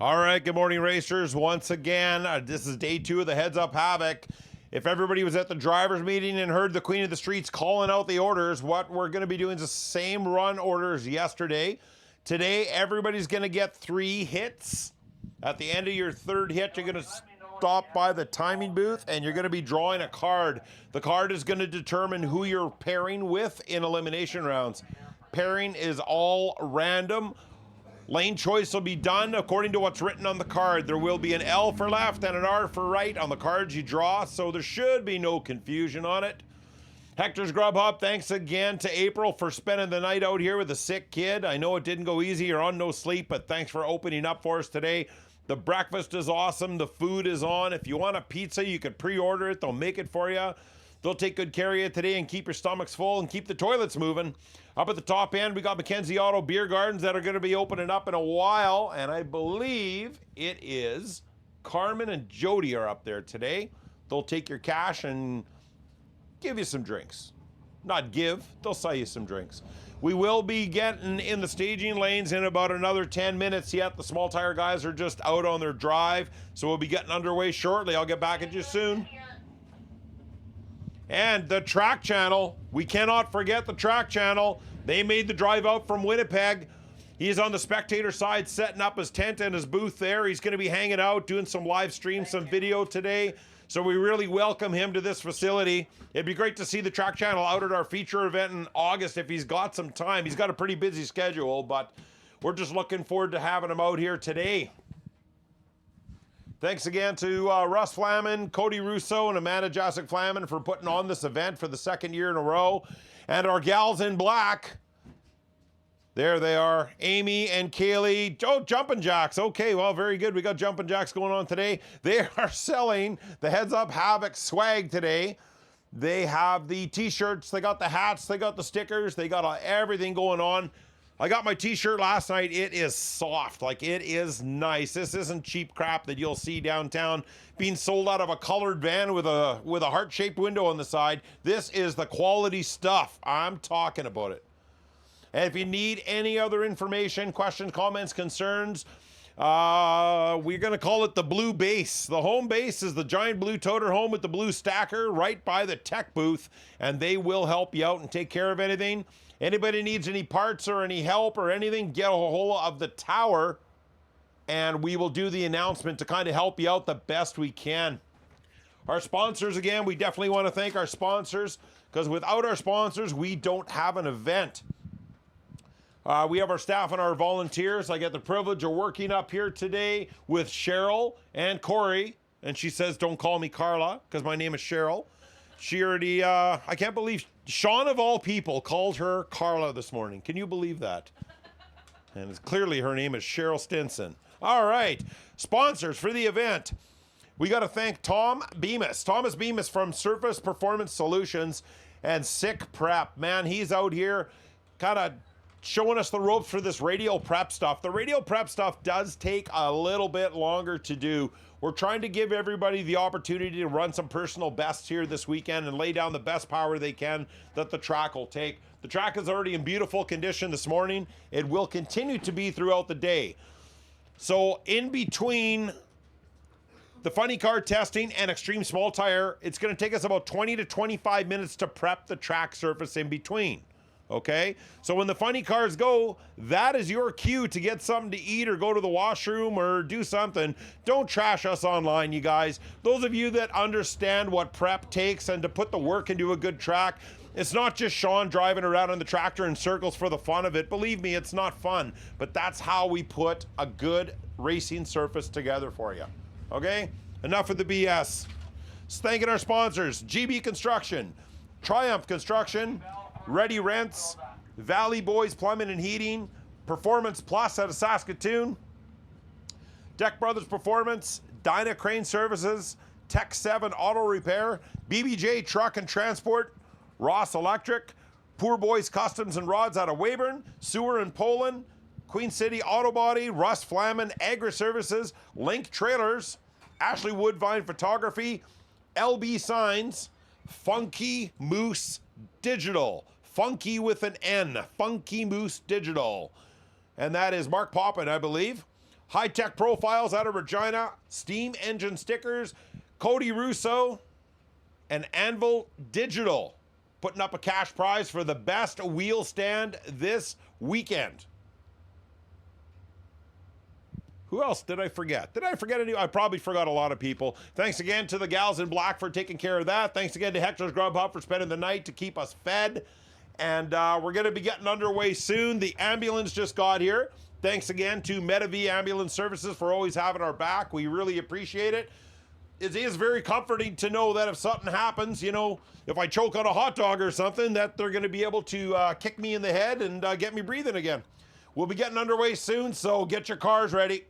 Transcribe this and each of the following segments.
All right, good morning, racers. Once again, this is day 2 of the Heads Up Havoc. If everybody was at the drivers' meeting and heard the Queen of the Streets calling out the orders, what we're going to be doing is the same run orders yesterday. Today, everybody's going to get 3 hits. At the end of your 3rd hit, you're going to stop by the timing booth and you're going to be drawing a card. The card is going to determine who you're pairing with in elimination rounds. Pairing is all random. Lane choice will be done according to what's written on the card. There will be an L for left and an R for right on the cards you draw, so there should be no confusion on it. Hector's Grubhub, thanks again to April for spending the night out here with a sick kid. I know it didn't go easy, you're on no sleep, but thanks for opening up for us today. The breakfast is awesome, the food is on. If you want a pizza, you could pre-order it, they'll make it for you. They'll take good care of you today and keep your stomachs full and keep the toilets moving. Up at the top end, we got Mackenzie Auto Beer Gardens that are going to be opening up in a while. And I believe it is Carmen and Jody are up there today. They'll take your cash and give you some drinks. Not give, they'll sell you some drinks. We will be getting in the staging lanes in about another 10 minutes yet. The small tire guys are just out on their drive. So we'll be getting underway shortly. I'll get back at you soon. And the track channel, we cannot forget the track channel. They made the drive out from Winnipeg. He's on the spectator side setting up his tent and his booth there. He's going to be hanging out, doing some live stream, some video today. So we really welcome him to this facility. It'd be great to see the track channel out at our feature event in August if he's got some time. He's got a pretty busy schedule, but we're just looking forward to having him out here today. Thanks again to Russ Flamin, Cody Russo, and Amanda Jasic Flamin for putting on this event for the 2nd year in a row. And our gals in black, there they are, Amy and Kaylee. Oh, Jumpin' Jacks. Okay, well, very good. We got Jumpin' Jacks going on today. They are selling the Heads Up Havoc swag today. They have the t-shirts, they got the hats, they got the stickers, they got everything going on. I got my t-shirt last night. It is soft, like it is nice. This isn't cheap crap that you'll see downtown being sold out of a colored van with a heart-shaped window on the side. This is the quality stuff. I'm talking about it. And if you need any other information, questions, comments, concerns, we're going to call it the blue base. The home base is the giant blue toter home with the blue stacker right by the tech booth, and they will help you out and take care of anything. Anybody needs any parts or any help or anything, get a hold of the tower and we will do the announcement to kind of help you out the best we can. Our sponsors, again, we definitely want to thank our sponsors because without our sponsors, we don't have an event. We have our staff and our volunteers. I get the privilege of working up here today with Cheryl and Corey. And she says, don't call me Carla because my name is Cheryl. She already, I can't believe Sean of all people called her Carla this morning. Can you believe that? And it's clearly her name is Cheryl Stinson. All right, sponsors for the event. We got to thank Tom Bemis. Thomas Bemis from Surface Performance Solutions and Sick Prep. Man, he's out here kind of showing us the ropes for this radial prep stuff. The radial prep stuff does take a little bit longer to do. We're trying to give everybody the opportunity to run some personal bests here this weekend and lay down the best power they can that the track will take. The track is already in beautiful condition this morning. It will continue to be throughout the day. So in between the funny car testing and extreme small tire, it's going to take us about 20 to 25 minutes to prep the track surface in between. Okay, so when the funny cars go, that is your cue to get something to eat or go to the washroom or do something. Don't trash us online, you guys. Those of you that understand what prep takes and to put the work into a good track, it's not just Sean driving around on the tractor in circles for the fun of it. Believe me, it's not fun, but that's how we put a good racing surface together for you. Okay, enough of the BS. Thanking our sponsors, GB Construction, Triumph Construction, Ready Rents, Valley Boys Plumbing and Heating, Performance Plus out of Saskatoon, Deck Brothers Performance, Dyna Crane Services, Tech 7 Auto Repair, BBJ Truck and Transport, Ross Electric, Poor Boys Customs and Rods out of Weyburn, Sewer in Poland, Queen City Auto Body, Russ Flamin Agri Services, Link Trailers, Ashley Woodvine Photography, LB Signs, Funky Moose Digital. Funky with an N. Funky Moose Digital. And that is Mark Poppin, I believe. High-tech profiles out of Regina, steam engine stickers, Cody Russo, and Anvil Digital putting up a cash prize for the best wheel stand this weekend. Who else did I forget? Did I forget any? I probably forgot a lot of people. Thanks again to the gals in black for taking care of that. Thanks again to Hector's Grub Hub for spending the night to keep us fed. And we're going to be getting underway soon. The ambulance just got here. Thanks again to Medivie Ambulance Services for always having our back. We really appreciate it. It is very comforting to know that if something happens, you know, if I choke on a hot dog or something, that they're going to be able to kick me in the head and get me breathing again. We'll be getting underway soon, so get your cars ready.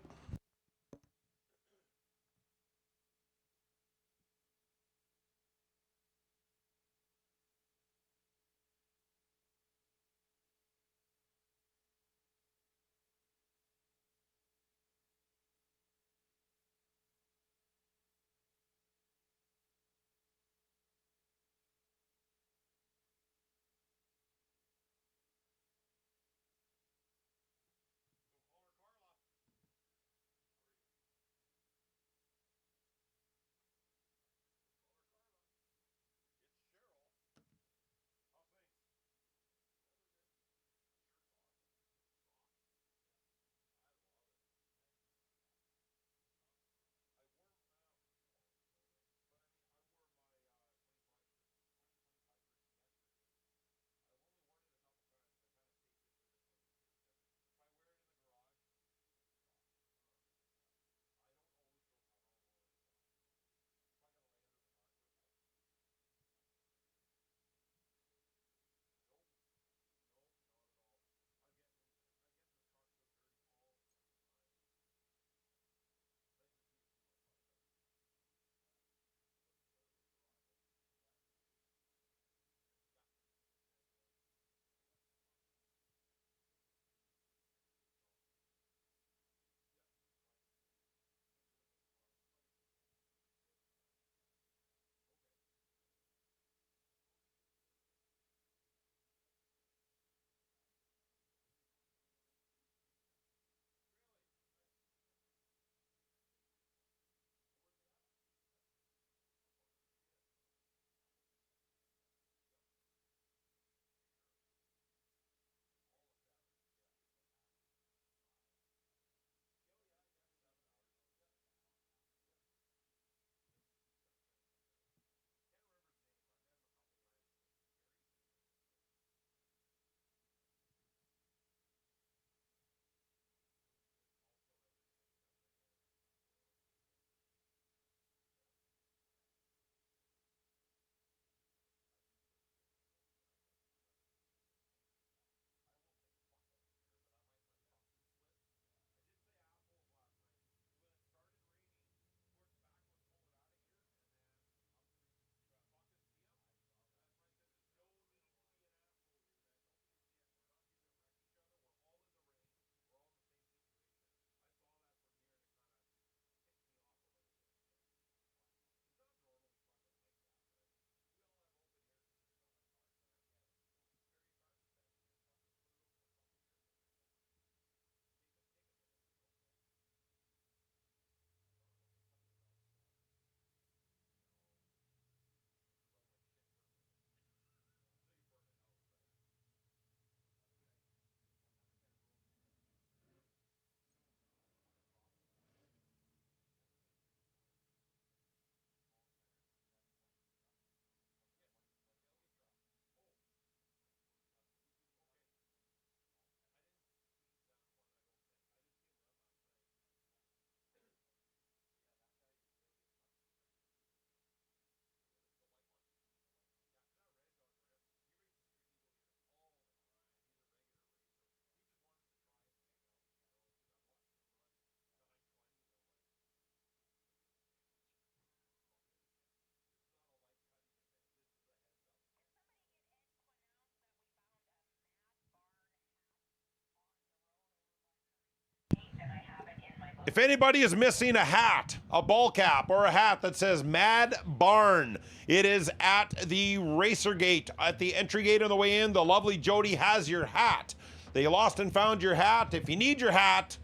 If anybody is missing a hat, a ball cap, or a hat that says Mad Barn, it is at the Racer Gate, at the entry gate on the way in. The lovely Jody has your hat. They lost and found your hat. If you need your hat,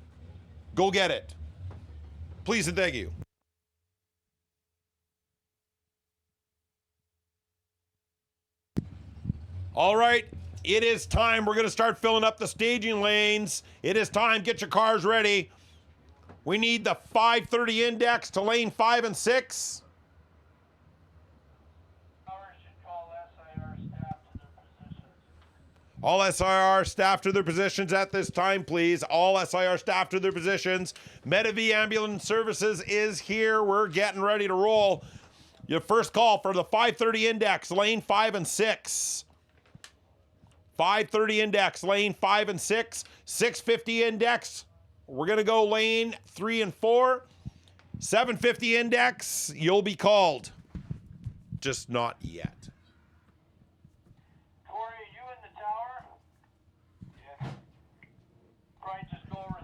Go get it. Please and thank you. All right, it is time. We're going to start filling up the staging lanes. It is time. Get your cars ready. We need the 530 index to lane 5 and 6. All SIR staff to their positions at this time, please. All SIR staff to their positions. Medivie Ambulance Services is here. We're getting ready to roll. Your first call for the 530 index, lane 5 and 6. 530 index, lane 5 and 6. 650 index, we're going to go lane 3 and 4. 750 index, you'll be called. Just not yet. Corey, are you in the tower? Yeah. Right, just go over.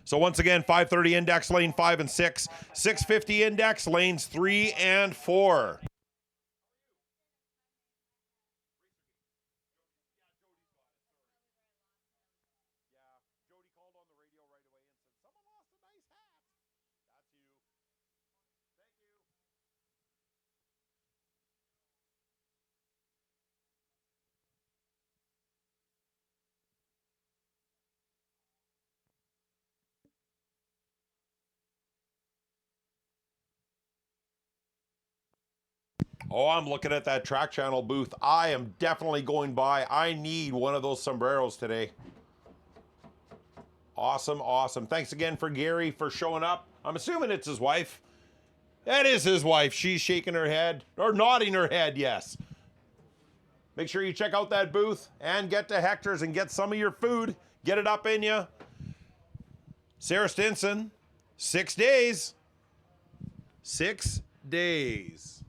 So once again, 530 index, lane 5 and 6. 650 index, lanes 3 and 4. Oh, I'm looking at that track channel booth. I am definitely going by. I need one of those sombreros today. Awesome, awesome. Thanks again for Gary for showing up. I'm assuming it's his wife. That is his wife. She's shaking her head, or nodding her head, yes. Make sure you check out that booth and get to Hector's and get some of your food. Get it up in you. Sarah Stinson, 6 days. 6 days.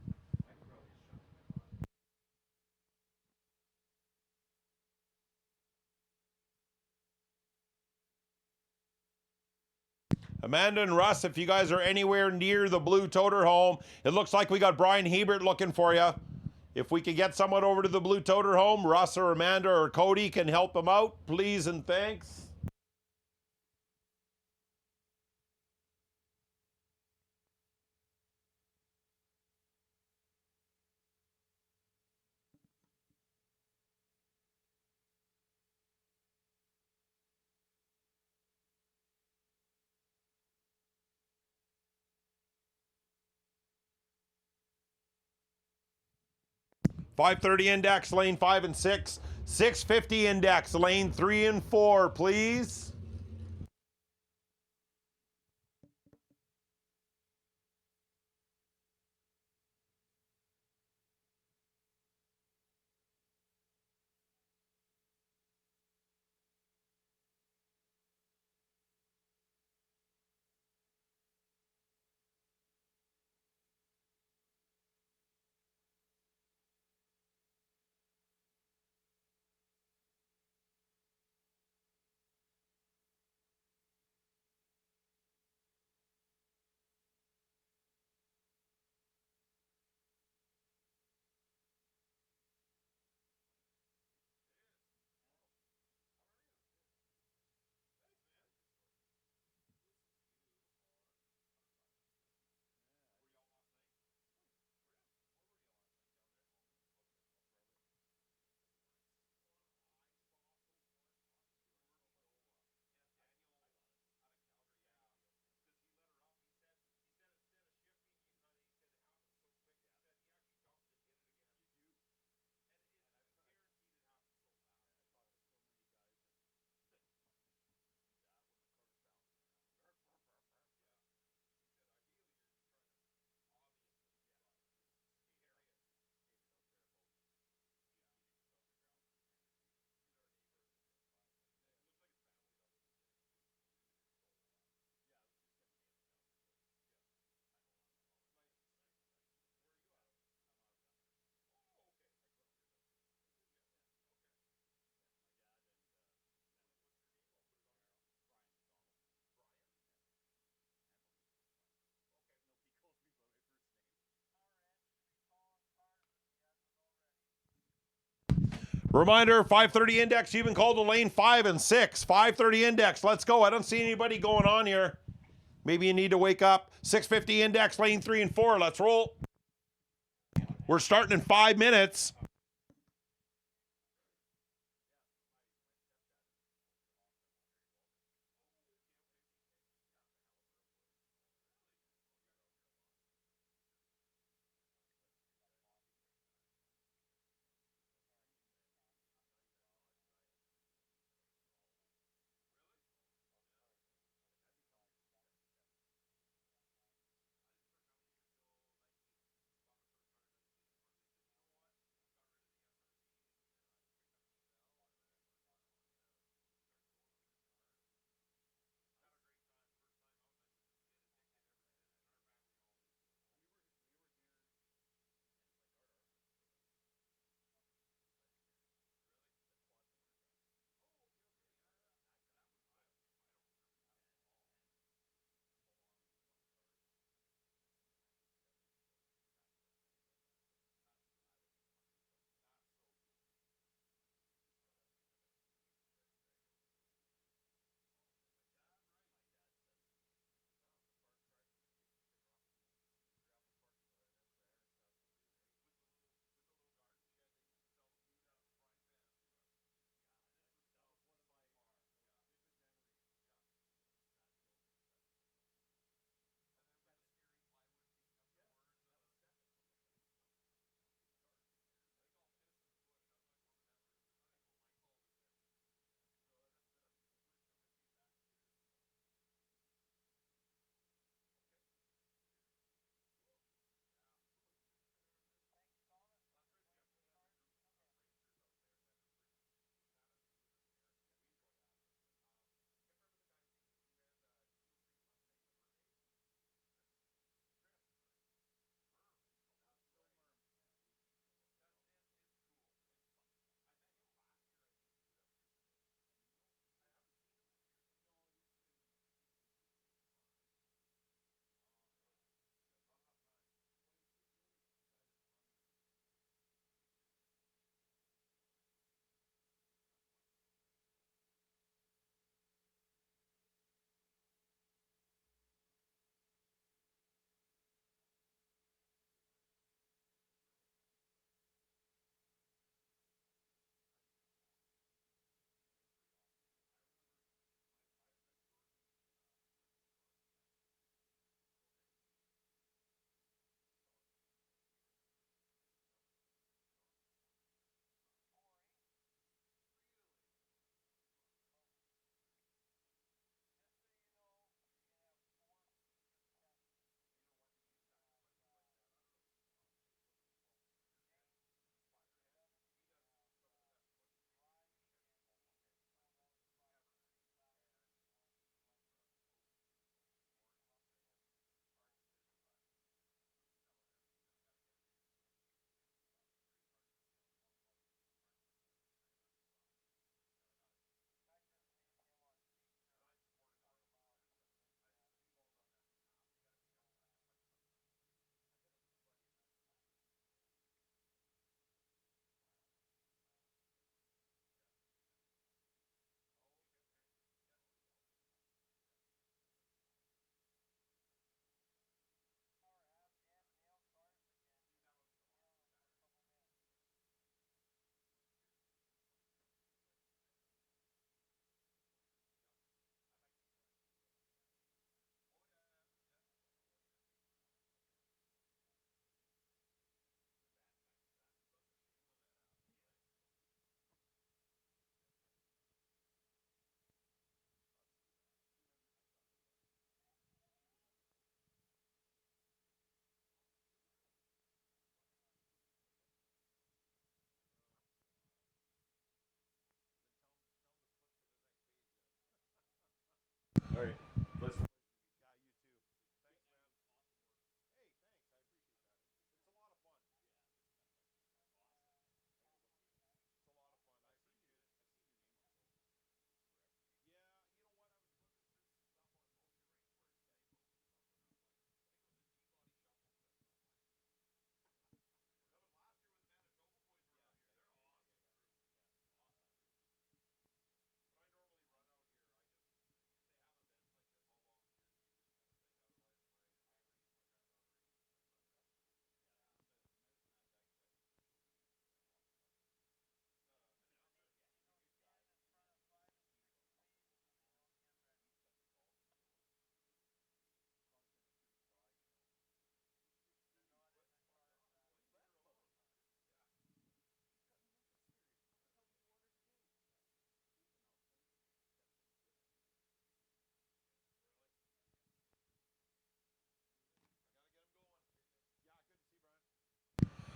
Amanda and Russ, if you guys are anywhere near the Blue Toter home, it looks like we got Brian Hebert looking for you. If we could get someone over to the Blue Toter home, Russ or Amanda or Cody can help them out, please and thanks. .530 index, lane 5 and 6. 650 index, lane 3 and 4, please. Reminder, 5:30 index, you've been called to lane 5 and 6. 5:30 index, let's go. I don't see anybody going on here. Maybe you need to wake up. 6:50 index, lane 3 and 4. Let's roll. We're starting in 5 minutes.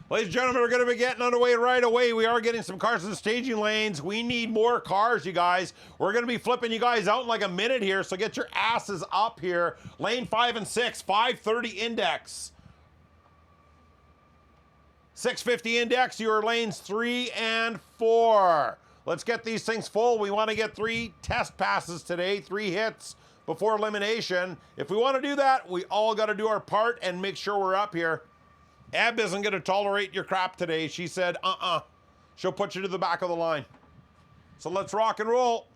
Ladies and gentlemen, we're going to be getting underway right away. We are getting some cars in the staging lanes. We need more cars, you guys. We're going to be flipping you guys out in like a minute here, so get your asses up here. Lane 5 and 6, 530 index. 650 index, your lanes 3 and 4. Let's get these things full. We want to get 3 test passes today, 3 hits before elimination. If we want to do that, we all got to do our part and make sure we're up here. Eb isn't going to tolerate your crap today. She said, she'll put you to the back of the line. So let's rock and roll.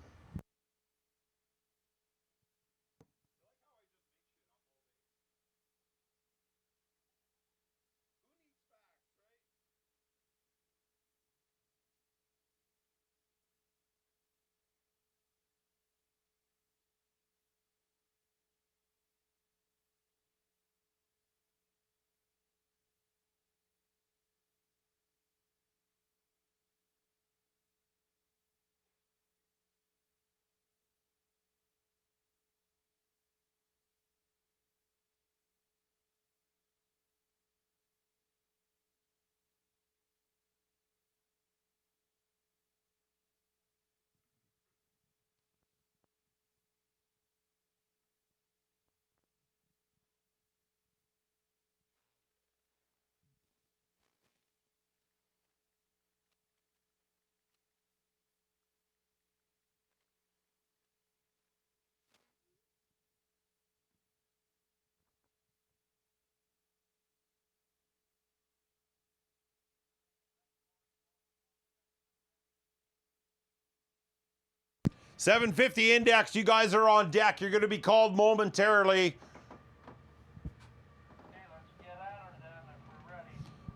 $750 index, you guys are on deck. You're going to be called momentarily.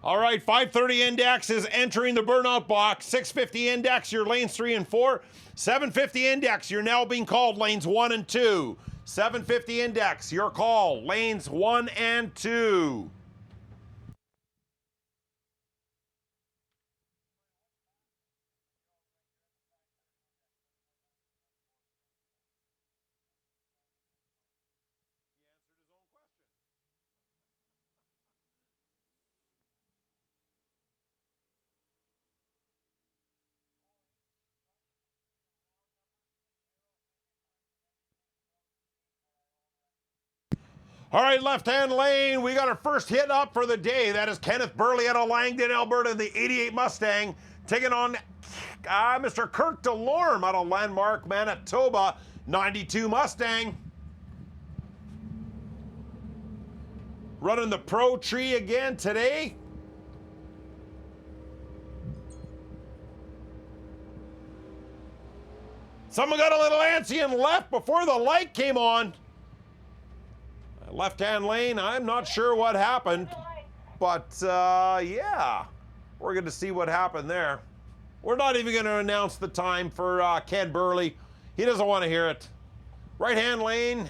All right, 530 index is entering the burnout box. 650 index, your lanes 3 and 4. 750 index, you're now being called lanes 1 and 2. 750 index, your call, lanes 1 and 2. All right, left-hand lane, we got our first hit up for the day. That is Kenneth Burley out of Langdon, Alberta, the 88 Mustang, taking on Mr. Kirk DeLorme out of Landmark, Manitoba, 92 Mustang. Running the Pro Tree again today. Someone got a little antsy and left before the light came on. Left-hand lane, I'm not sure what happened, but yeah, we're going to see what happened there. We're not even going to announce the time for Ken Burley. He doesn't want to hear it. Right-hand lane,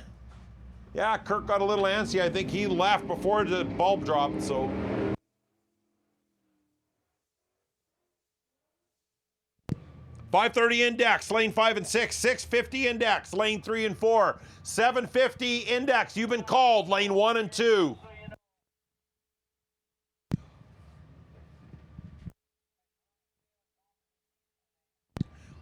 yeah, Kirk got a little antsy. I think he left before the bulb dropped, so. $530 index, lane 5 and 6. $650 index, lane 3 and 4. $750 index, you've been called, lane 1 and 2.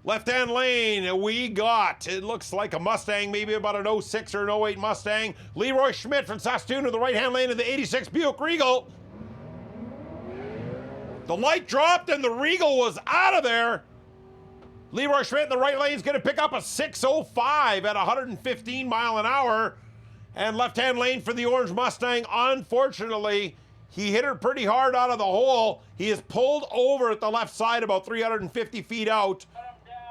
Left-hand lane, we got, it looks like a Mustang, maybe about an 06 or an 08 Mustang. Leroy Schmidt from Saskatchewan to the right-hand lane of the 86 Buick Regal. The light dropped and the Regal was out of there. Leroy Schmidt in the right lane is going to pick up a 605 at 115 mile an hour. And left-hand lane for the orange Mustang, unfortunately, he hit her pretty hard out of the hole. He is pulled over at the left side about 350 feet out.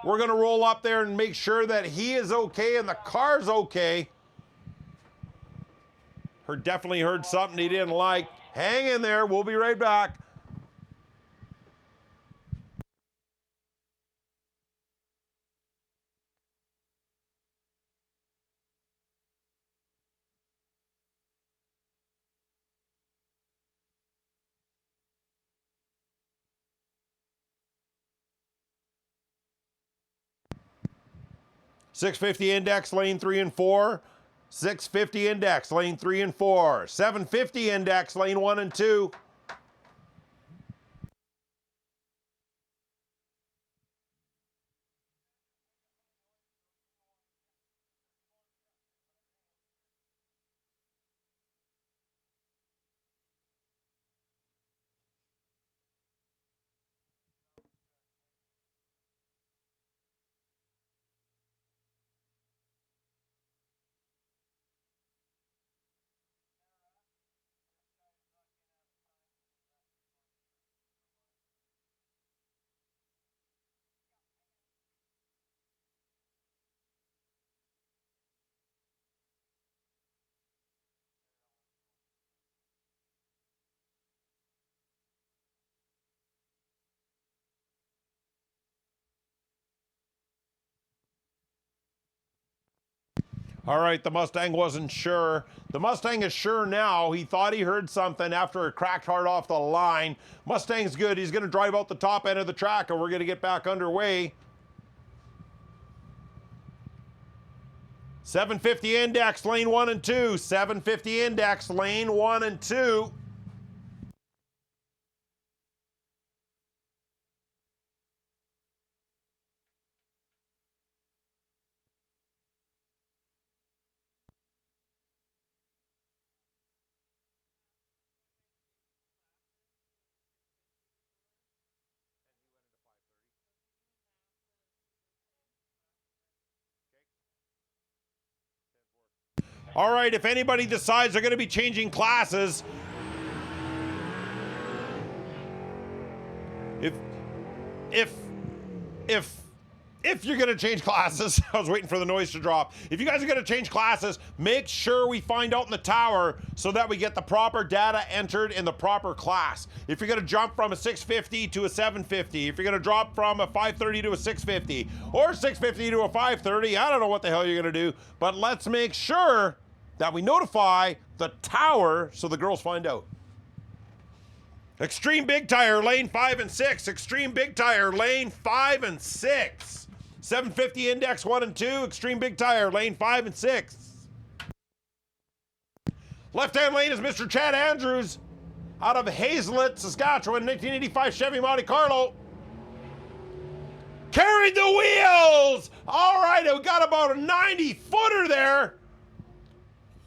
We're going to roll up there and make sure that he is okay and the car's okay. Definitely heard something he didn't like. Hang in there. We'll be right back. $650 index, lane 3 and 4. $650 index, lane 3 and 4. $750 index, lane 1 and 2. All right, the Mustang wasn't sure. The Mustang is sure now. He thought he heard something after it cracked hard off the line. Mustang's good. He's going to drive out the top end of the track, and we're going to get back underway. 750 index, lane 1 and 2. 750 index, lane 1 and 2. All right, if anybody decides they're going to be changing classes, if you're going to change classes, I was waiting for the noise to drop. If you guys are going to change classes, make sure we find out in the tower so that we get the proper data entered in the proper class. If you're going to jump from a 650 to a 750, if you're going to drop from a 530 to a 650, or 650 to a 530, I don't know what the hell you're going to do, but let's make sure that we notify the tower so the girls find out. Extreme Big Tire, lane 5 and 6. Extreme Big Tire, lane 5 and 6. 750 index 1 and 2. Extreme Big Tire, lane 5 and 6. Left-hand lane is Mr. Chad Andrews out of Hazelett, Saskatchewan, 1985 Chevy Monte Carlo. Carried the wheels! All right, we got about a 90-footer there.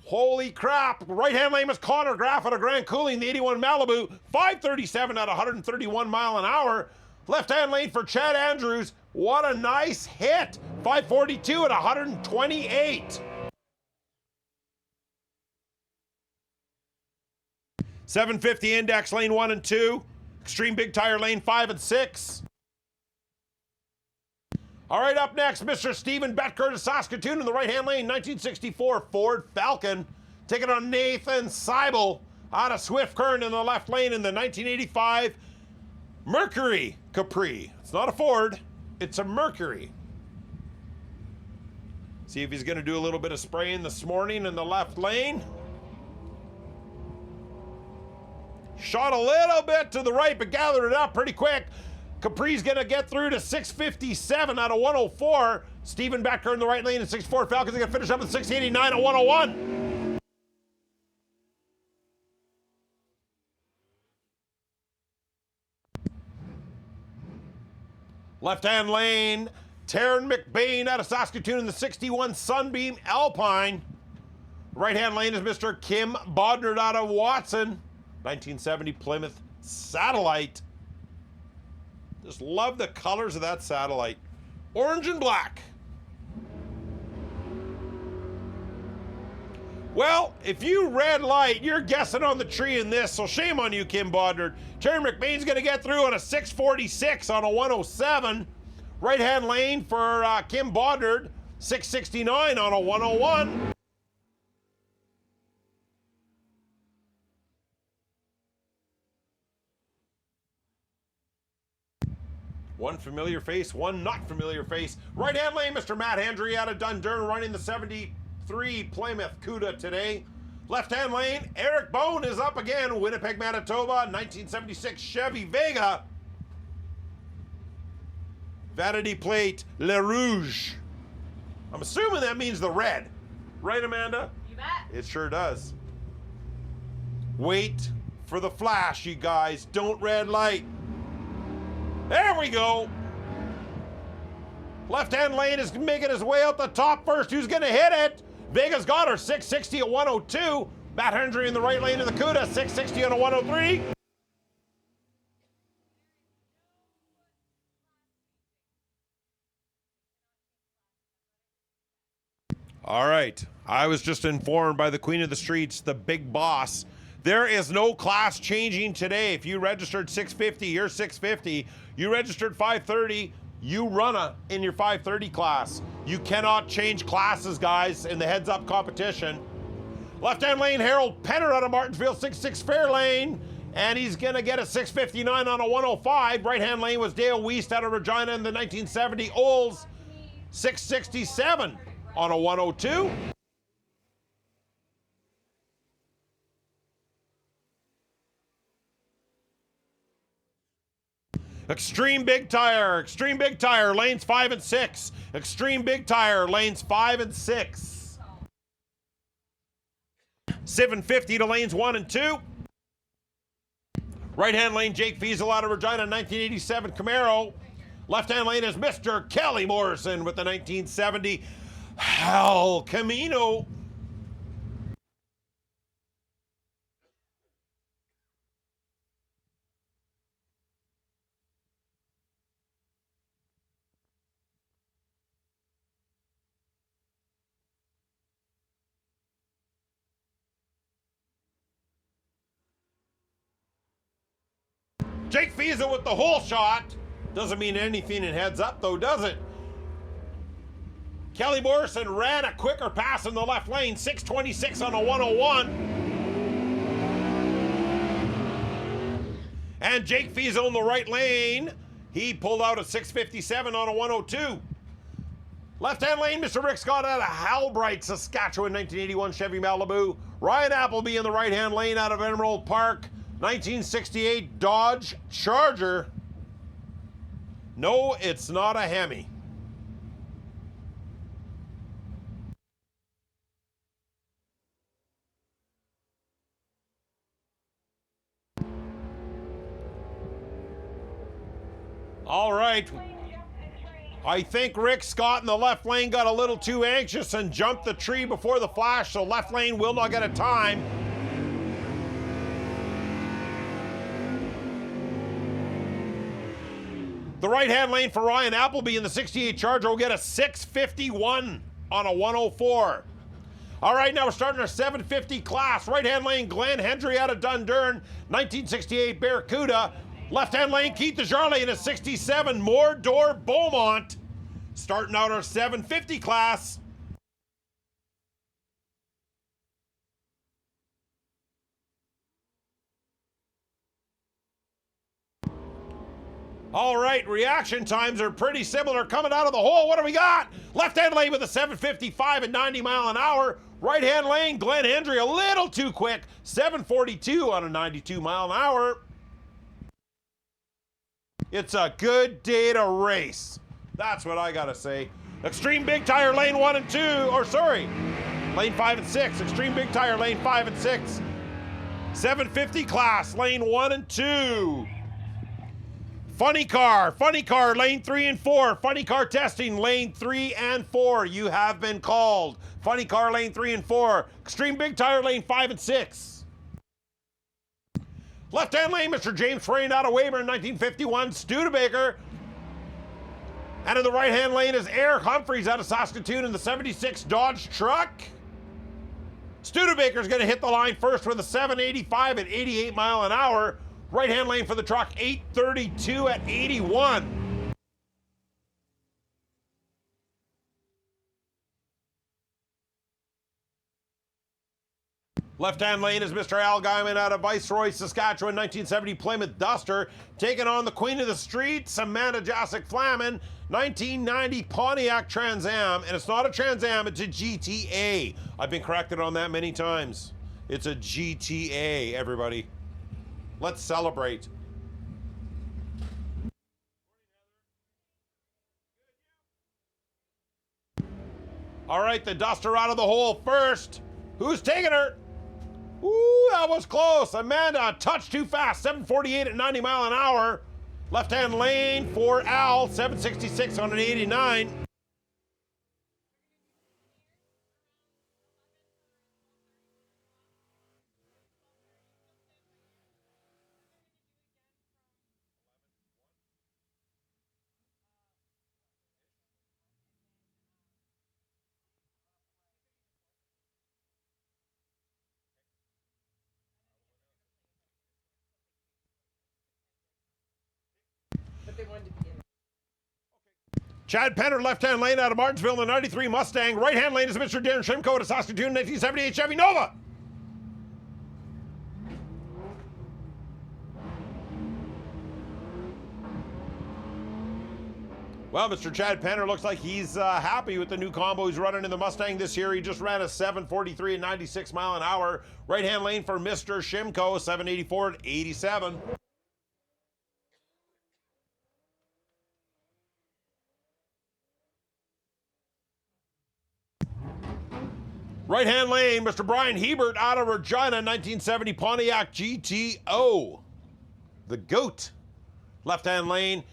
Holy crap. Right-hand lane is Connor Graff out of Grand Coulee, the 81 Malibu. 537 at 131 mile an hour. Left-hand lane for Chad Andrews. What a nice hit. 542 at 128. 750 index, lane 1 and 2. Extreme Big Tire, lane 5 and 6. All right, up next, Mr. Stephen Betker to Saskatoon in the right-hand lane, 1964 Ford Falcon. Taking on Nathan Seibel out of Swift Current in the left lane in the 1985 Mercury Capri. It's not a Ford, it's a Mercury. See if he's going to do a little bit of spraying this morning in the left lane. Shot a little bit to the right, but gathered it up pretty quick. Capri's going to get through to 657 out of 104. Stephen Becker in the right lane at 64. Falcons are going to finish up at 689 at 101. Left-hand lane, Taryn McBain out of Saskatoon in the 61 Sunbeam Alpine. Right-hand lane is Mr. Kim Bodnard out of Watson, 1970 Plymouth Satellite. Just love the colors of that Satellite. Orange and black. Well, if you red light, you're guessing on the tree in this, so shame on you, Kim Bodnard. Terry McBain's going to get through on a 646 on a 107. Right-hand lane for Kim Bodnard, 669 on a 101. One familiar face, one not familiar face. Right-hand lane, Mr. Matt Hendry out of Dundurn running the 73 Plymouth Cuda today. Left-hand lane, Eric Bone is up again. Winnipeg, Manitoba, 1976 Chevy Vega. Vanity plate, Le Rouge. I'm assuming that means the red. Right, Amanda? You bet. It sure does. Wait for the flash, you guys. Don't red light. There we go. Left-hand lane is making his way out the top first. Who's going to hit it? Vega's got her, 660 at 102. Matt Hendry in the right lane of the Cuda, 660 on a 103. All right. I was just informed by the Queen of the Streets, the big boss. There is no class changing today. If you registered 650, you're 650. You registered 530, you run in your 530 class. You cannot change classes, guys, in the heads-up competition. Left-hand lane, Harold Penner out of Martinsville, 66 Fairlane, and he's going to get a 659 on a 105. Right-hand lane was Dale Weist out of Regina in the 1970 Olds, 667 on a 102. Extreme Big Tire, lanes 5 and 6. Extreme Big Tire, lanes 5 and 6. 750 to lanes 1 and 2. Right-hand lane, Jake Fiesel out of Regina, 1987 Camaro. Left-hand lane is Mr. Kelly Morrison with the 1970 El Camino. Jake Fiesel with the whole shot. Doesn't mean anything in heads up, though, does it? Kelly Morrison ran a quicker pass in the left lane, 626 on a 101. And Jake Fiesel in the right lane, he pulled out a 657 on a 102. Left-hand lane, Mr. Rick Scott out of Halbright, Saskatchewan, 1981 Chevy Malibu. Ryan Appleby in the right-hand lane out of Emerald Park, 1968 Dodge Charger. No, it's not a Hemi. All right. I think Rick Scott in the left lane got a little too anxious and jumped the tree before the flash, so left lane will not get a time. The right-hand lane for Ryan Appleby in the 68 Charger will get a 651 on a 104. All right, now we're starting our 750 class. Right-hand lane, Glenn Hendry out of Dundurn, 1968 Barracuda. Left-hand lane, Keith DeJarle in a 67 Mordor Beaumont. Starting out our 750 class. All right, reaction times are pretty similar. Coming out of the hole, what do we got? Left-hand lane with a 755 at 90 mile an hour. Right-hand lane, Glenn Hendry, a little too quick, 742 on a 92 mile an hour. It's a good day to race. That's what I gotta say. Extreme Big Tire, lane 1 and 2, or sorry, lane 5 and 6. Extreme Big Tire, lane 5 and 6. 750 class, lane 1 and 2. Funny car, lane 3 and 4. Funny car testing, lane 3 and 4. You have been called. Funny car, lane 3 and 4. Extreme Big Tire, lane 5 and 6. Left-hand lane, Mr. James Frayne out of Weyburn, 1951 Studebaker. And in the right-hand lane is Eric Humphreys out of Saskatoon in the 76 Dodge Truck. Studebaker's going to hit the line first with a 785 at 88 mile an hour. Right-hand lane for the truck, 832 at 81. Left-hand lane is Mr. Al Guyman out of Viceroy, Saskatchewan, 1970 Plymouth Duster. Taking on the Queen of the Streets, Amanda Jacek Flamin, 1990 Pontiac Trans Am. And it's not a Trans Am, it's a GTA. I've been corrected on that many times. It's a GTA, everybody. Let's celebrate. All right, the Duster out of the hole first. Who's taking her? Ooh, that was close. Amanda, a touch too fast. 748 at 90 mile an hour. Left-hand lane for Al, 766 on an 89. Chad Penner, left-hand lane out of Martinsville in the 93 Mustang. Right-hand lane is Mr. Darren Shimko to Saskatoon, 1978 Chevy Nova. Well, Mr. Chad Penner looks like he's happy with the new combo he's running in the Mustang this year. He just ran a 743 at 96 mile an hour. Right-hand lane for Mr. Shimko, 784 at 87. Right-hand lane, Mr. Brian Hebert out of Regina, 1970 Pontiac GTO. The GOAT. Left-hand lane,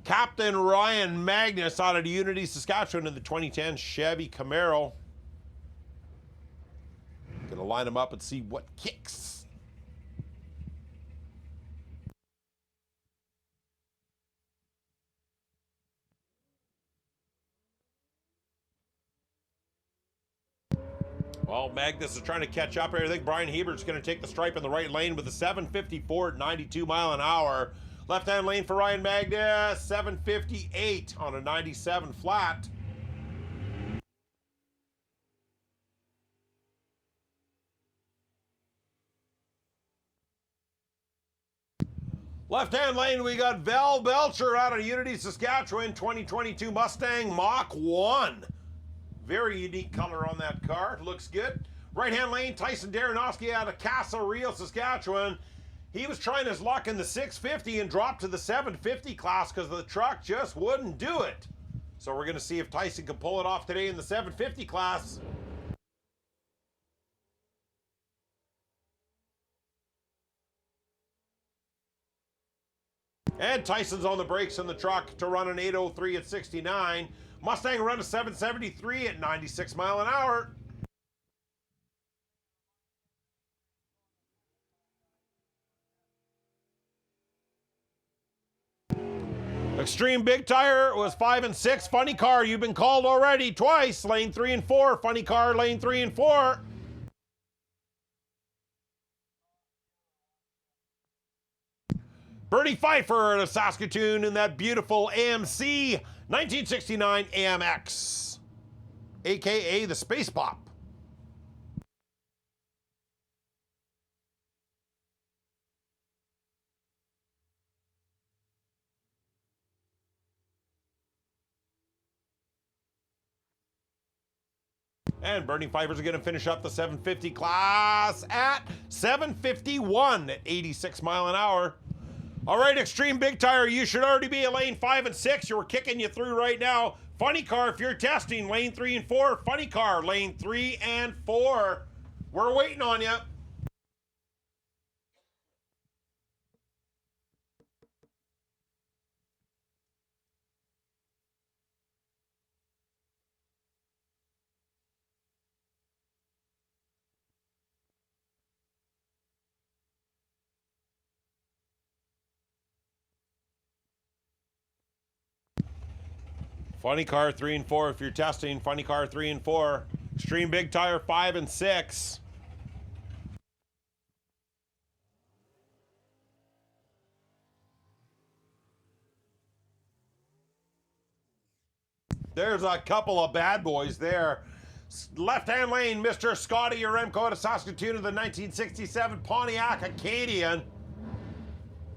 Captain Ryan Magnus out of Unity, Saskatchewan in the 2010 Chevy Camaro. Gonna line them up and see what kicks. Well, Magnus is trying to catch up here. I think Brian Hebert's going to take the stripe in the right lane with a 754 at 92 mile an hour. Left-hand lane for Ryan Magnus, 758 on a 97 flat. Left-hand lane, we got Val Belcher out of Unity, Saskatchewan, 2022 Mustang Mach 1. Very unique color on that car. Looks good. Right-hand lane, Tyson Darrenowski out of Castle Real, Saskatchewan. He was trying his luck in the 650 and dropped to the 750 class because the truck just wouldn't do it. So we're going to see if Tyson can pull it off today in the 750 class. And Tyson's on the brakes in the truck to run an 803 at 69. Mustang run a 773 at 96 mile an hour. Extreme Big Tire was 5 and 6. Funny Car, you've been called already twice. Lane 3 and 4. Funny Car, lane 3 and 4. Bernie Pfeiffer out of Saskatoon in that beautiful AMC 1969 AMX, aka the Space Pop. And Bernie Pfeiffer's going to finish up the 750 class at 751 at 86 mile an hour. All right, Extreme Big Tire, you should already be at lane 5 and 6. We're kicking you through right now. Funny Car, if you're testing, lane 3 and 4. Funny Car, lane 3 and 4. We're waiting on you. Funny Car 3 and 4 if you're testing. Funny Car 3 and 4. Extreme Big Tire 5 and 6. There's a couple of bad boys there. Left-hand lane, Mr. Scotty Yaremko out of Saskatoon of the 1967 Pontiac Acadian.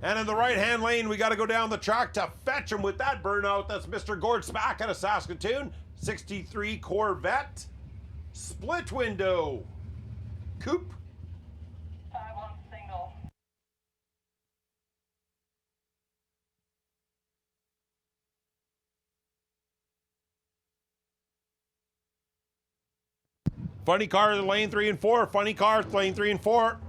And in the right-hand lane, we got to go down the track to fetch him with that burnout. That's Mr. Gord Spack out of Saskatoon. 63 Corvette. Split window. Coupe. 5 on single. Funny Car, lane 3 and 4. Funny Car, lane 3 and 4.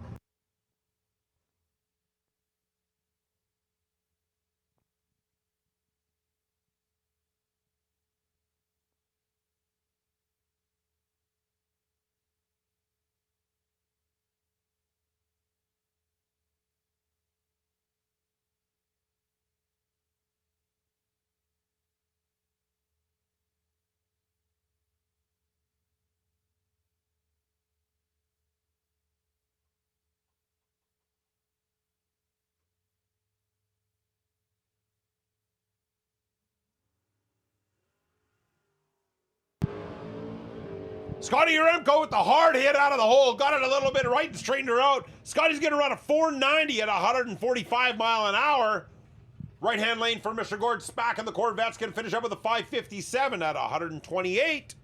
Scotty Yaremko with the hard hit out of the hole. Got it a little bit right and straightened her out. Scotty's going to run a 490 at 145 mile an hour. Right-hand lane for Mr. Gord Spack, and the Corvette's going to finish up with a 557 at 128.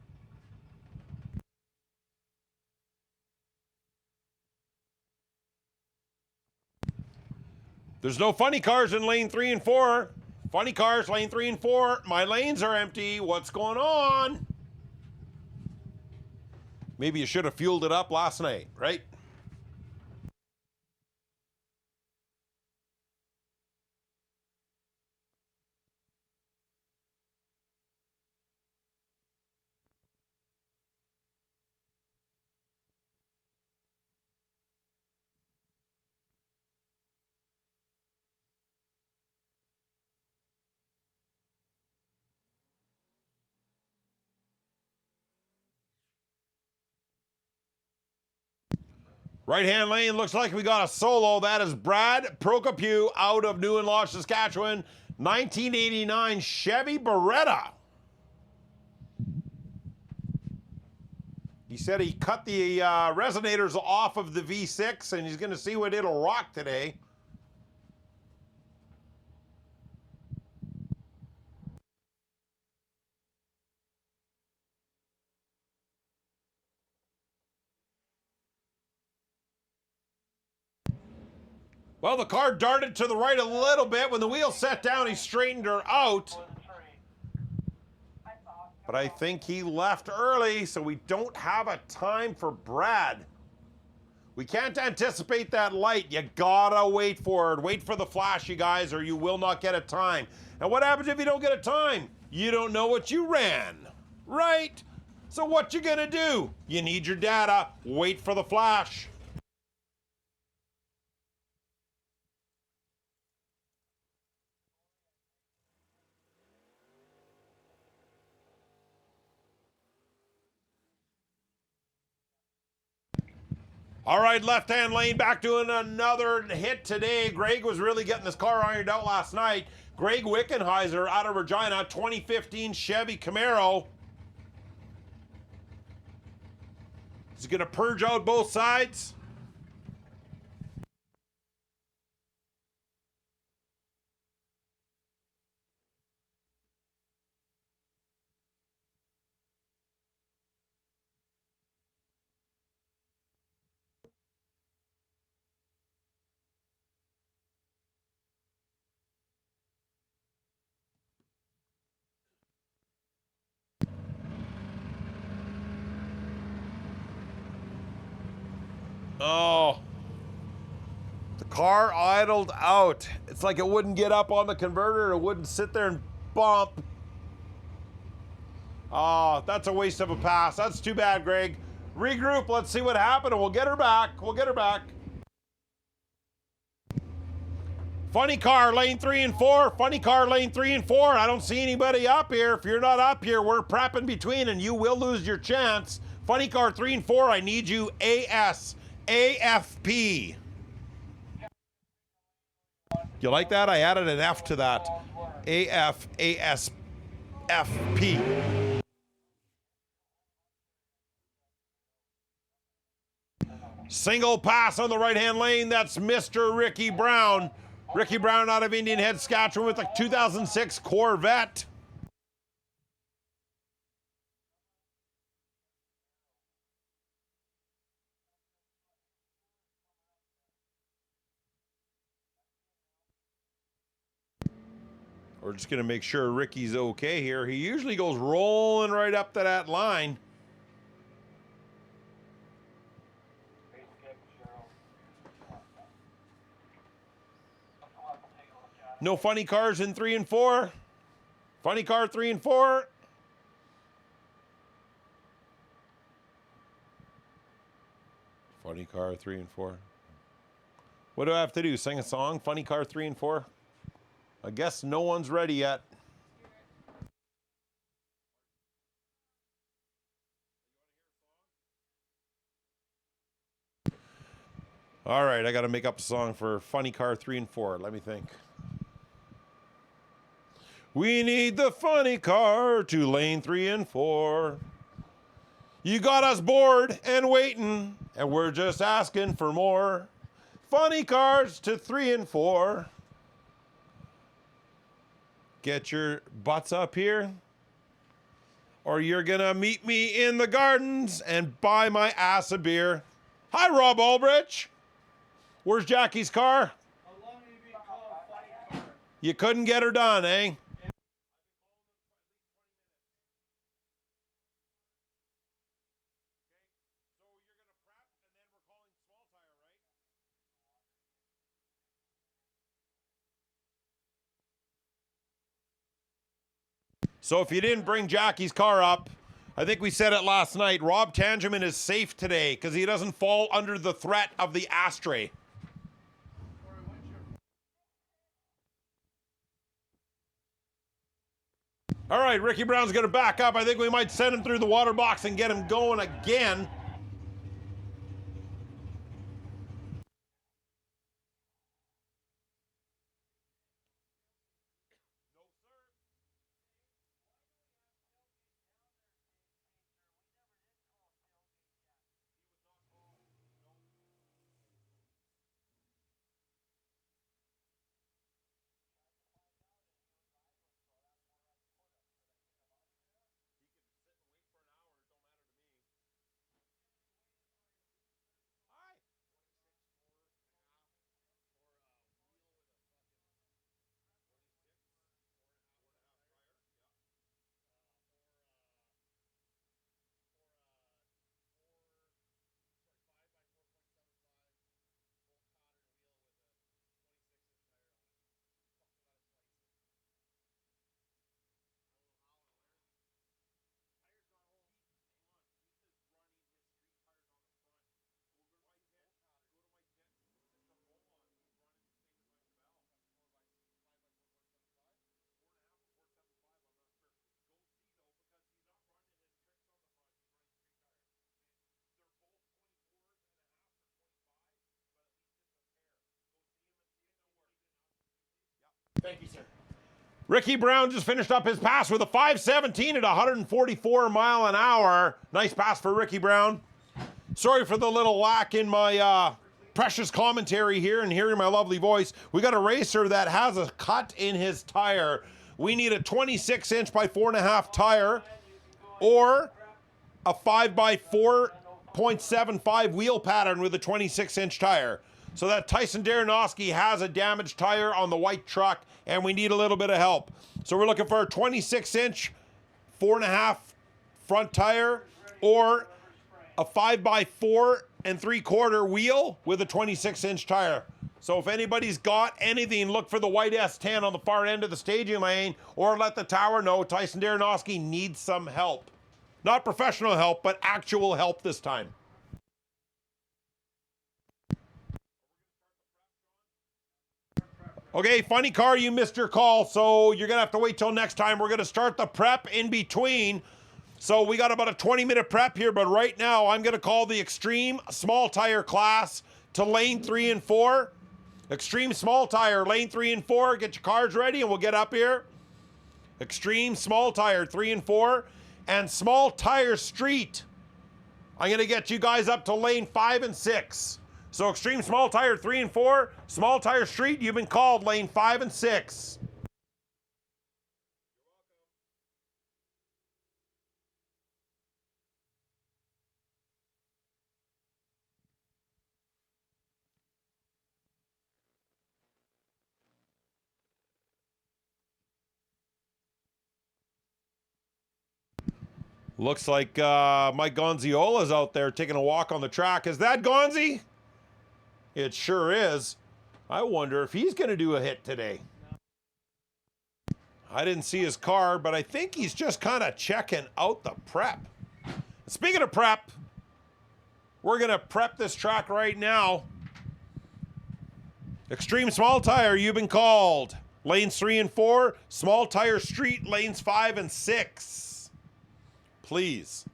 There's no funny cars in lane 3 and 4. Funny cars, lane 3 and 4. My lanes are empty. What's going on? Maybe you should have fueled it up last night, right? Right-hand lane, looks like we got a solo. That is Brad Prokopiw out of New and Lodge, Saskatchewan. 1989 Chevy Beretta. He said he cut the resonators off of the V6, and he's going to see what it'll rock today. Well, the car darted to the right a little bit. When the wheel set down, he straightened her out. But I think he left early, so we don't have a time for Brad. We can't anticipate that light. You gotta wait for it. Wait for the flash, you guys, or you will not get a time. And what happens if you don't get a time? You don't know what you ran, right? So what you gonna do? You need your data. Wait for the flash. All right, left-hand lane, back doing another hit today. Greg was really getting this car ironed out last night. Greg Wickenheiser out of Regina, 2015 Chevy Camaro. He's going to purge out both sides. Oh, the car idled out. It's like it wouldn't get up on the converter. It wouldn't sit there and bump. Oh, that's a waste of a pass. That's too bad, Greg. Regroup. Let's see what happened, and we'll get her back. We'll get her back. Funny car, lane 3 and 4. Funny car, lane 3 and 4. I don't see anybody up here. If you're not up here, we're prepping between, and you will lose your chance. Funny car 3 and 4. I need you AS. AFP. You like that? I added an F to that. AFP. Single pass on the right-hand lane. That's Mr. Ricky Brown. Ricky Brown out of Indian Head, Saskatchewan with a 2006 Corvette. We're just going to make sure Ricky's okay here. He usually goes rolling right up to that line. No funny cars in 3 and 4. Funny car 3 and 4. Funny car 3 and 4. What do I have to do? Sing a song? Funny car 3 and 4? I guess no one's ready yet. All right, I got to make up a song for Funny Car 3 and 4. Let me think. We need the funny car to lane 3 and 4. You got us bored and waiting, and we're just asking for more. Funny cars to 3 and 4. Get your butts up here, or you're gonna meet me in the gardens and buy my ass a beer. Hi, Rob Albridge. Where's Jackie's car? How long have you been called funny car? You couldn't get her done, eh? So if you didn't bring Jackie's car up, I think we said it last night, Rob Tangeman is safe today because he doesn't fall under the threat of the ashtray. All right, Ricky Brown's going to back up. I think we might send him through the water box and get him going again. Thank you, sir. Ricky Brown just finished up his pass with a 517 at 144 mile an hour. Nice pass for Ricky Brown. Sorry for the little lack in my precious commentary here and hearing my lovely voice. We got a racer that has a cut in his tire. We need a 26-inch by 4.5 tire or a 5 by 4.75 wheel pattern with a 26-inch tire. So that Tyson Daranoski has a damaged tire on the white truck, and we need a little bit of help. So we're looking for a 26-inch, 4.5 front tire, or a 5 by 4.75 wheel with a 26-inch tire. So if anybody's got anything, look for the white S10 on the far end of the staging lane, or let the tower know Tyson Daranoski needs some help. Not professional help, but actual help this time. Okay, funny car, you missed your call, so you're going to have to wait till next time. We're going to start the prep in between. So we got about a 20-minute prep here, but right now I'm going to call the Extreme Small Tire class to lane 3 and 4. Extreme Small Tire, lane 3 and 4. Get your cars ready and we'll get up here. Extreme Small Tire, 3 and 4. And Small Tire Street, I'm going to get you guys up to lane 5 and 6. So Extreme Small Tire 3 and 4, Small Tire Street, you've been called lane 5 and 6. Looks like Mike Gonziola's out there taking a walk on the track. Is that Gonzi? It sure is. I wonder if he's going to do a hit today. I didn't see his car, but I think he's just kind of checking out the prep. Speaking of prep, we're going to prep this track right now. Extreme Small Tire, you've been called. Lanes 3 and 4, Small Tire Street, lanes 5 and 6. Please.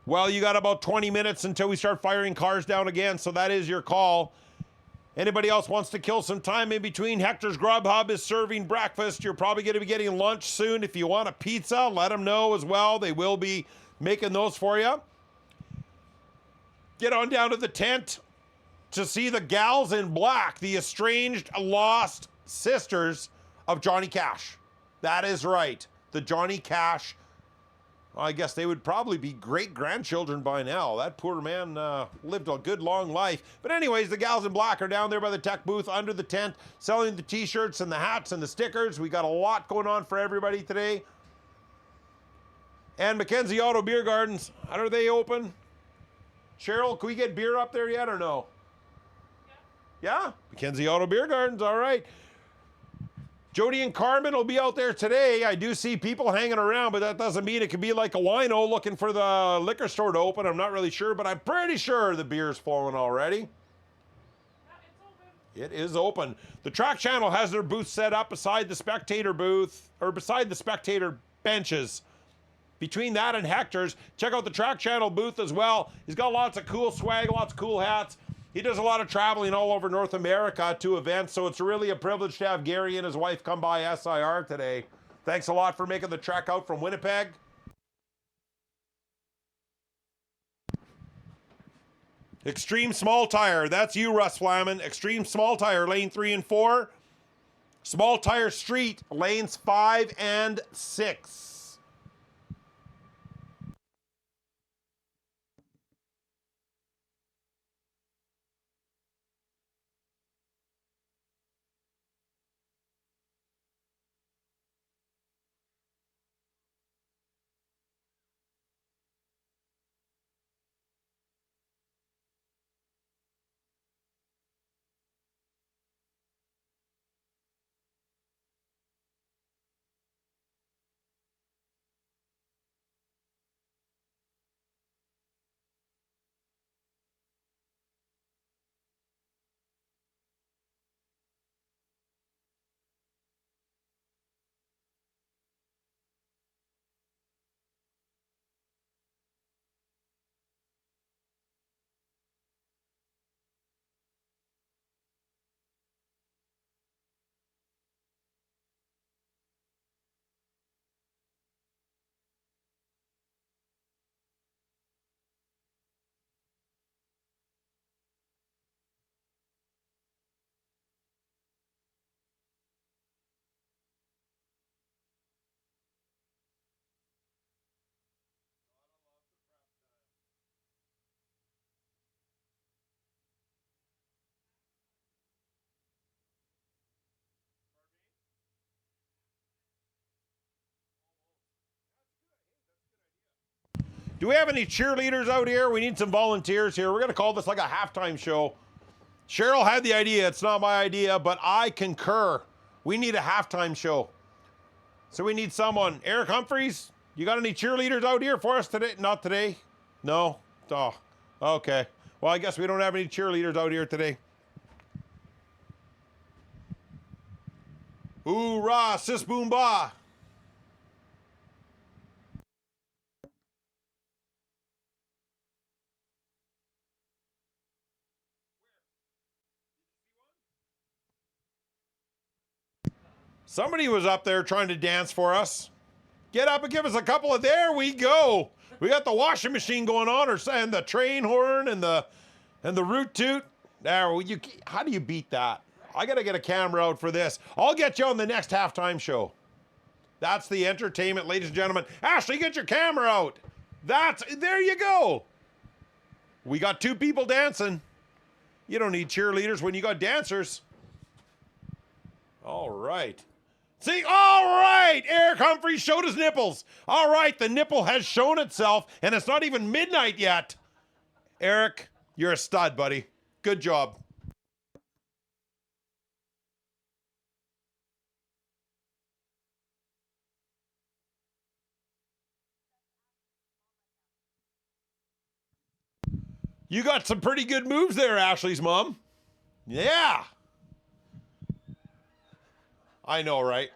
Well, you got about 20 minutes until we start firing cars down again, so that is your call. Anybody else wants to kill some time in between? Hector's Grub Hub is serving breakfast. You're probably going to be getting lunch soon. If you want a pizza, let them know as well. They will be making those for you. Get on down to the tent to see the gals in black, the estranged, lost sisters of Johnny Cash. That is right. The Johnny Cash, I guess they would probably be great-grandchildren by now. That poor man lived a good, long life. But anyways, the gals in black are down there by the tech booth under the tent, selling the t-shirts and the hats and the stickers. We got a lot going on for everybody today. And Mackenzie Auto Beer Gardens, are they open? Cheryl, can we get beer up there yet or no? Yeah, Mackenzie Auto Beer Gardens, all right. Jody and Carmen will be out there today. I do see people hanging around, but that doesn't mean it could be like a wino looking for the liquor store to open. I'm not really sure, but I'm pretty sure the beer's flowing already. It is open. The track channel has their booth set up beside the spectator booth, or beside the spectator benches. Between that and Hector's, check out the track channel booth as well. He's got lots of cool swag, lots of cool hats. He does a lot of traveling all over North America to events, so it's really a privilege to have Gary and his wife come by SIR today. Thanks a lot for making the trek out from Winnipeg. Extreme Small Tire, that's you, Russ Flamin. Extreme Small Tire, lane 3 and 4. Small Tire Street, lanes 5 and 6. Do we have any cheerleaders out here? We need some volunteers here. We're going to call this like a halftime show. Cheryl had the idea. It's not my idea, but I concur. We need a halftime show. So we need someone. Eric Humphreys, you got any cheerleaders out here for us today? Not today? No? Oh, okay. Well, I guess we don't have any cheerleaders out here today. Hoorah, sis boom ba. Somebody was up there trying to dance for us. Get up and give us a couple of. There we go. We got the washing machine going on, and the train horn and the root toot. There, how do you beat that? I gotta get a camera out for this. I'll get you on the next halftime show. That's the entertainment, ladies and gentlemen. Ashley, get your camera out. There you go. We got 2 people dancing. You don't need cheerleaders when you got dancers. All right. See, all right, Eric Humphreys showed his nipples. All right, the nipple has shown itself, and it's not even midnight yet. Eric, you're a stud, buddy. Good job. You got some pretty good moves there, Ashley's mom. Yeah. I know, right?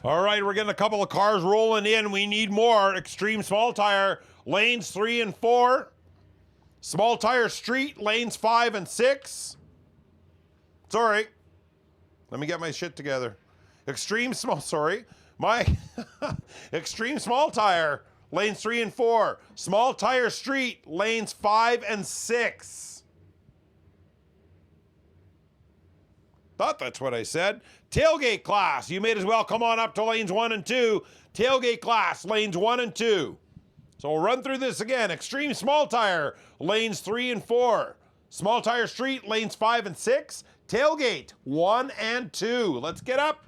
All right, we're getting a couple of cars rolling in. We need more. Extreme small tire, lanes 3 and 4. Small tire street, lanes 5 and 6. Sorry. Let me get my shit together. Extreme small tire, lanes 3 and 4. Small tire street, lanes 5 and 6. Thought that's what I said. Tailgate class, you may as well come on up to lanes 1 and 2. Tailgate class, lanes 1 and 2. So we'll run through this again. Extreme small tire, lanes 3 and 4. Small tire street, lanes 5 and 6. Tailgate, 1 and 2. Let's get up.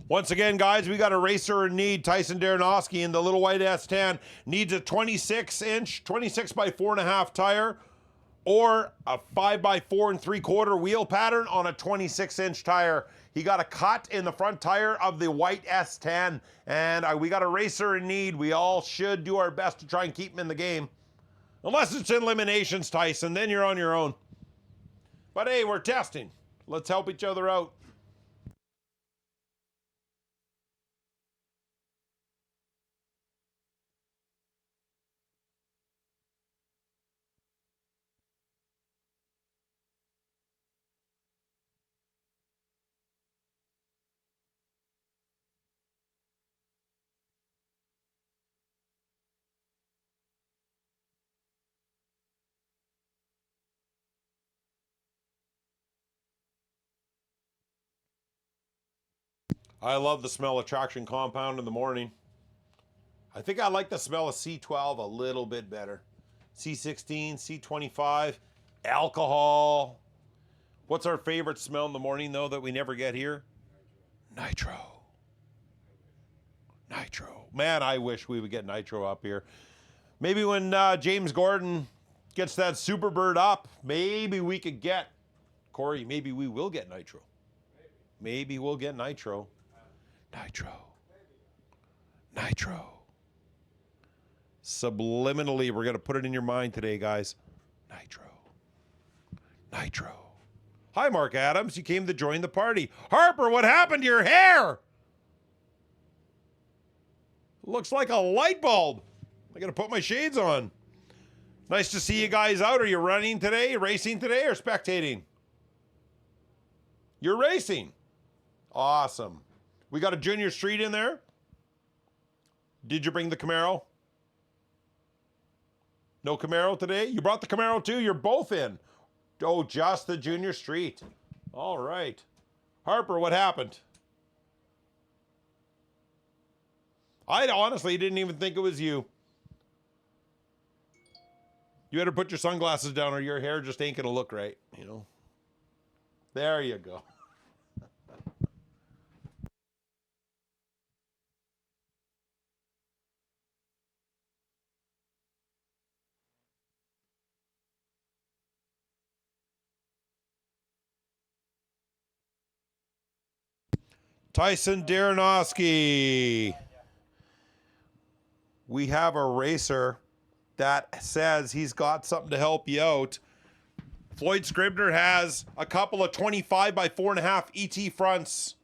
Once again, guys, we got a racer in need. Tyson Daranoski in the little white S10 needs a 26-inch, 26 by 4.5 tire, or a 5 by 4 3/4 wheel pattern on a 26-inch tire. He got a cut in the front tire of the white S10, and we got a racer in need. We all should do our best to try and keep him in the game. Unless it's eliminations, Tyson, then you're on your own. But hey, we're testing. Let's help each other out. I love the smell of traction compound in the morning. I think I like the smell of C12 a little bit better. C16, C25, alcohol. What's our favorite smell in the morning, though, that we never get here? Nitro. Nitro. Man, I wish we would get nitro up here. Maybe when James Gordon gets that Superbird up, maybe we could get, Corey, maybe we will get nitro. Maybe we'll get nitro. Nitro. Nitro. Subliminally, we're going to put it in your mind today, guys. Nitro. Nitro. Hi, Mark Adams. You came to join the party. Harper, what happened to your hair? Looks like a light bulb. I got to put my shades on. Nice to see you guys out. Are you running today, racing today, or spectating? You're racing. Awesome. We got a junior street in there. Did you bring the Camaro? No Camaro today? You brought the Camaro too? You're both in. Oh, just the junior street. All right. Harper, what happened? I honestly didn't even think it was you. You better put your sunglasses down or your hair just ain't gonna look right, you know. There you go. Tyson Daranoski. We have a racer that says he's got something to help you out. Floyd Scribner has a couple of 25 by 4.5 ET fronts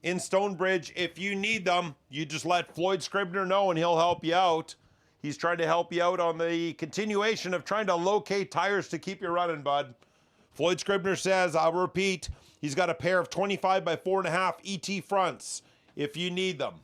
in Stonebridge. If you need them, you just let Floyd Scribner know and he'll help you out. He's trying to help you out on the continuation of trying to locate tires to keep you running, bud. Floyd Scribner says, I'll repeat, he's got a pair of 25 by 4.5 ET fronts if you need them.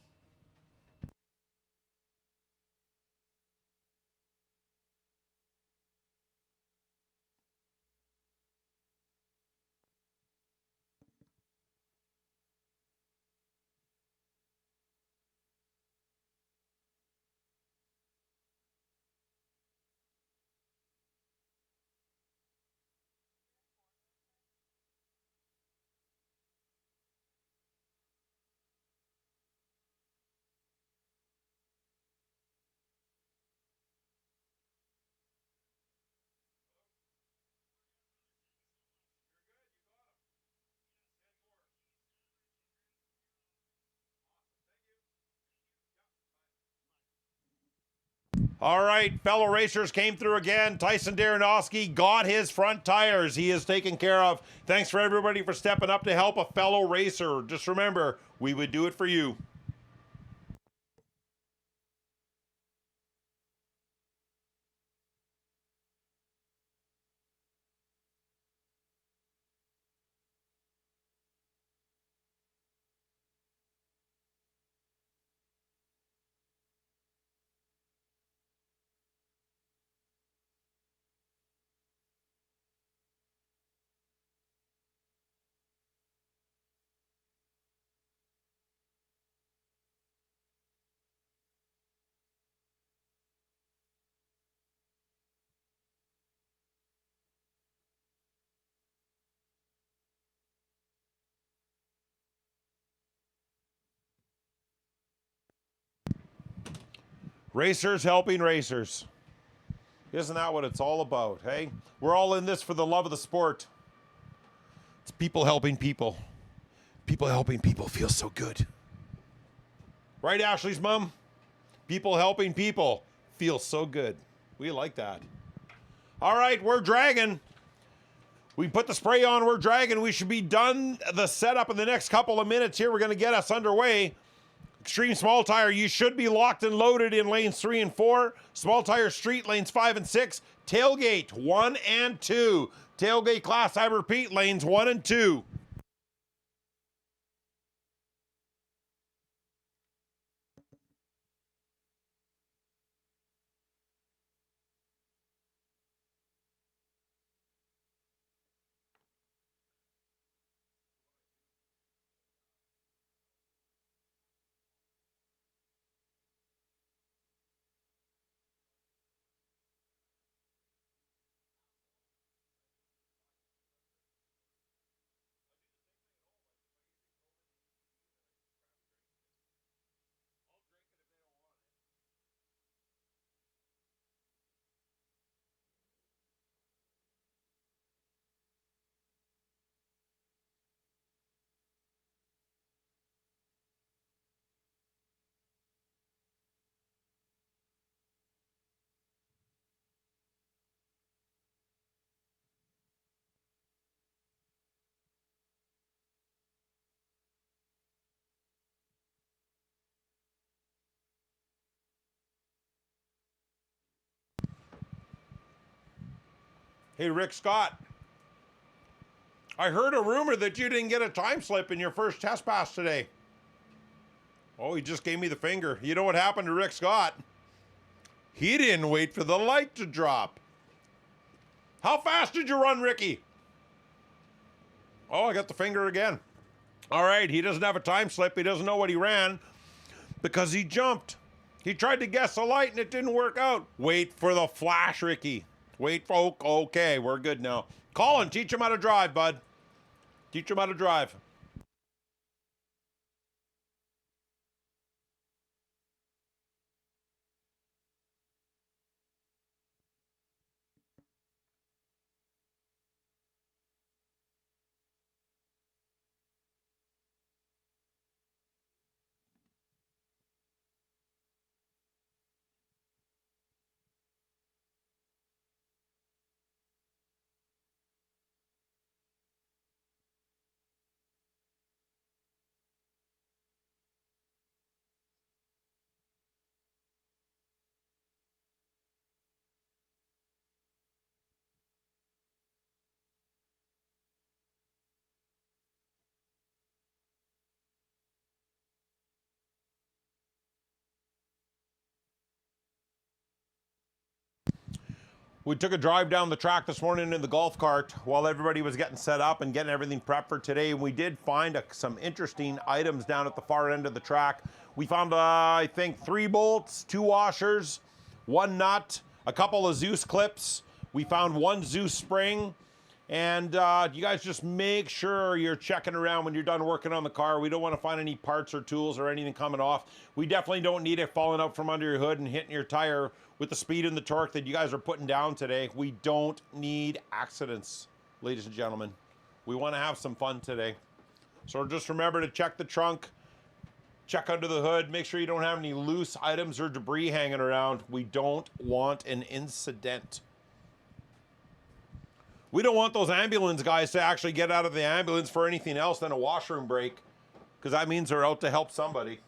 All right, fellow racers came through again. Tyson Darrenowski got his front tires. He is taken care of. Thanks for everybody for stepping up to help a fellow racer. Just remember, we would do it for you. Racers helping racers. Isn't that what it's all about, hey? We're all in this for the love of the sport. It's people helping people. People helping people feels so good. Right, Ashley's mom? People helping people feels so good. We like that. All right, we're dragging. We put the spray on, we're dragging. We should be done the setup in the next couple of minutes here. We're going to get us underway. Extreme Small Tire, you should be locked and loaded in lanes 3 and 4. Small Tire Street, lanes 5 and 6. Tailgate, 1 and 2. Tailgate class, I repeat, lanes 1 and 2. Hey, Rick Scott. I heard a rumor that you didn't get a time slip in your first test pass today. Oh, he just gave me the finger. You know what happened to Rick Scott? He didn't wait for the light to drop. How fast did you run, Ricky? Oh, I got the finger again. All right, he doesn't have a time slip. He doesn't know what he ran because he jumped. He tried to guess the light and it didn't work out. Wait for the flash, Ricky. Wait for, okay, we're good now. Colin, teach him how to drive, bud. Teach him how to drive. We took a drive down the track this morning in the golf cart while everybody was getting set up and getting everything prepped for today. And we did find some interesting items down at the far end of the track. We found, I think, 3 bolts, 2 washers, 1 nut, a couple of Zeus clips. We found 1 Zeus spring. And you guys just make sure you're checking around when you're done working on the car. We don't want to find any parts or tools or anything coming off. We definitely don't need it falling out from under your hood and hitting your tire with the speed and the torque that you guys are putting down today. We don't need accidents, ladies and gentlemen. We want to have some fun today. So just remember to check the trunk, Check under the hood. Make sure you don't have any loose items or debris hanging around. We don't want an incident. We don't want those ambulance guys to actually get out of the ambulance for anything else than a washroom break, because that means they're out to help somebody.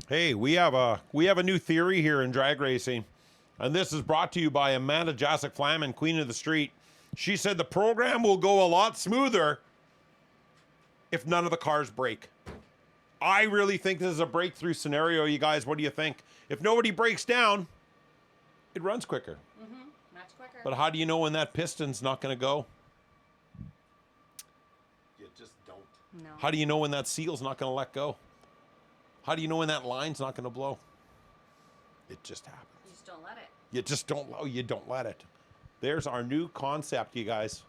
Hey, we have a new theory here in drag racing, and this is brought to you by Amanda Jacek Flaman, Queen of the Street. She said the program will go a lot smoother if none of the cars break. I really think this is a breakthrough scenario, you guys. What do you think? If nobody breaks down, it runs quicker. Much quicker. But how do you know when that piston's not going to go? You just don't. No. How do you know when that seal's not going to let go? How do you know when that line's not going to blow? It just happens. You just don't let it. You just don't. Oh, you don't let it. There's our new concept, you guys.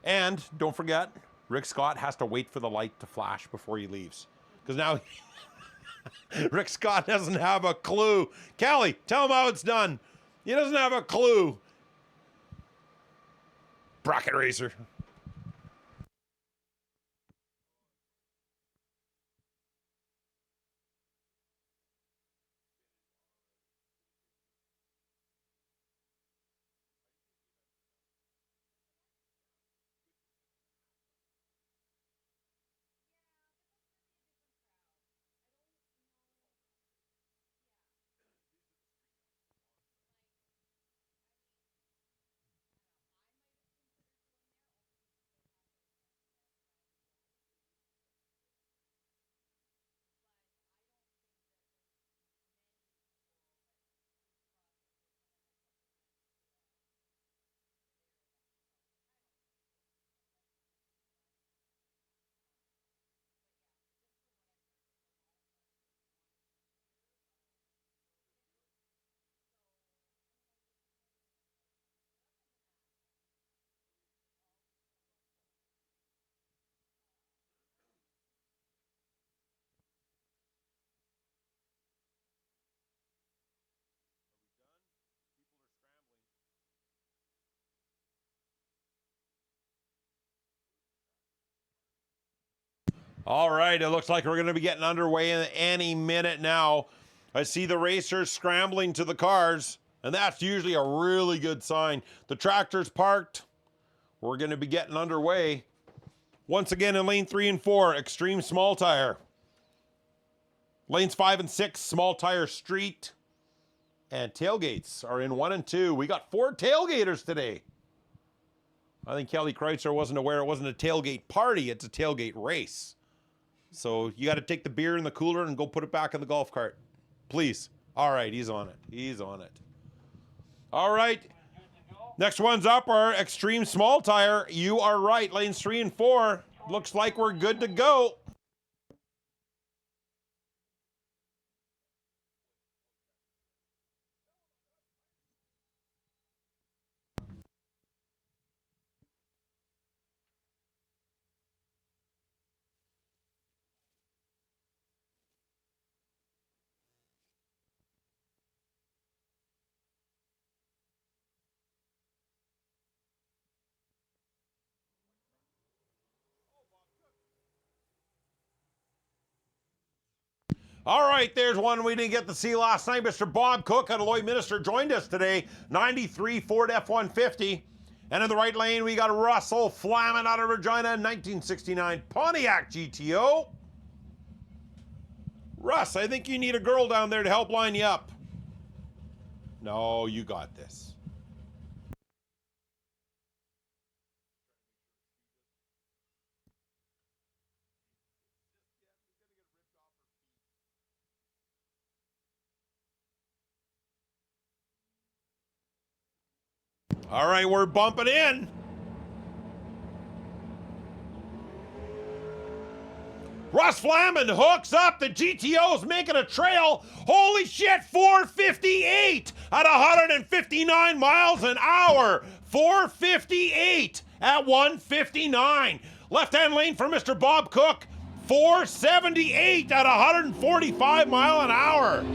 And don't forget, Rick Scott has to wait for the light to flash before he leaves, because now Rick Scott doesn't have a clue. Callie, tell him how it's done. He doesn't have a clue. Bracket racer. All right, it looks like we're going to be getting underway in any minute now. I see the racers scrambling to the cars, and that's usually a really good sign. The tractor's parked. We're going to be getting underway. Once again in lane 3 and 4, extreme small tire. Lanes 5 and 6, small tire street. And tailgates are in 1 and 2. We got 4 tailgaters today. I think Kelly Kreitzer wasn't aware it wasn't a tailgate party, it's a tailgate race. So you got to take the beer in the cooler and go put it back in the golf cart. Please. All right, he's on it. He's on it. All right. Next one's up, our extreme small tire. You are right. Lanes 3 and 4. Looks like we're good to go. All right, there's one we didn't get to see last night. Mr. Bob Cook out of Lloydminster joined us today. 93 Ford F-150. And in the right lane, we got Russell Flaman out of Regina, 1969 Pontiac GTO. Russ, I think you need a girl down there to help line you up. No, you got this. All right, we're bumping in. Russ Flaman hooks up. The GTO's making a trail. Holy shit, 458 at 159 miles an hour. 458 at 159. Left-hand lane for Mr. Bob Cook. 478 at 145 mile an hour.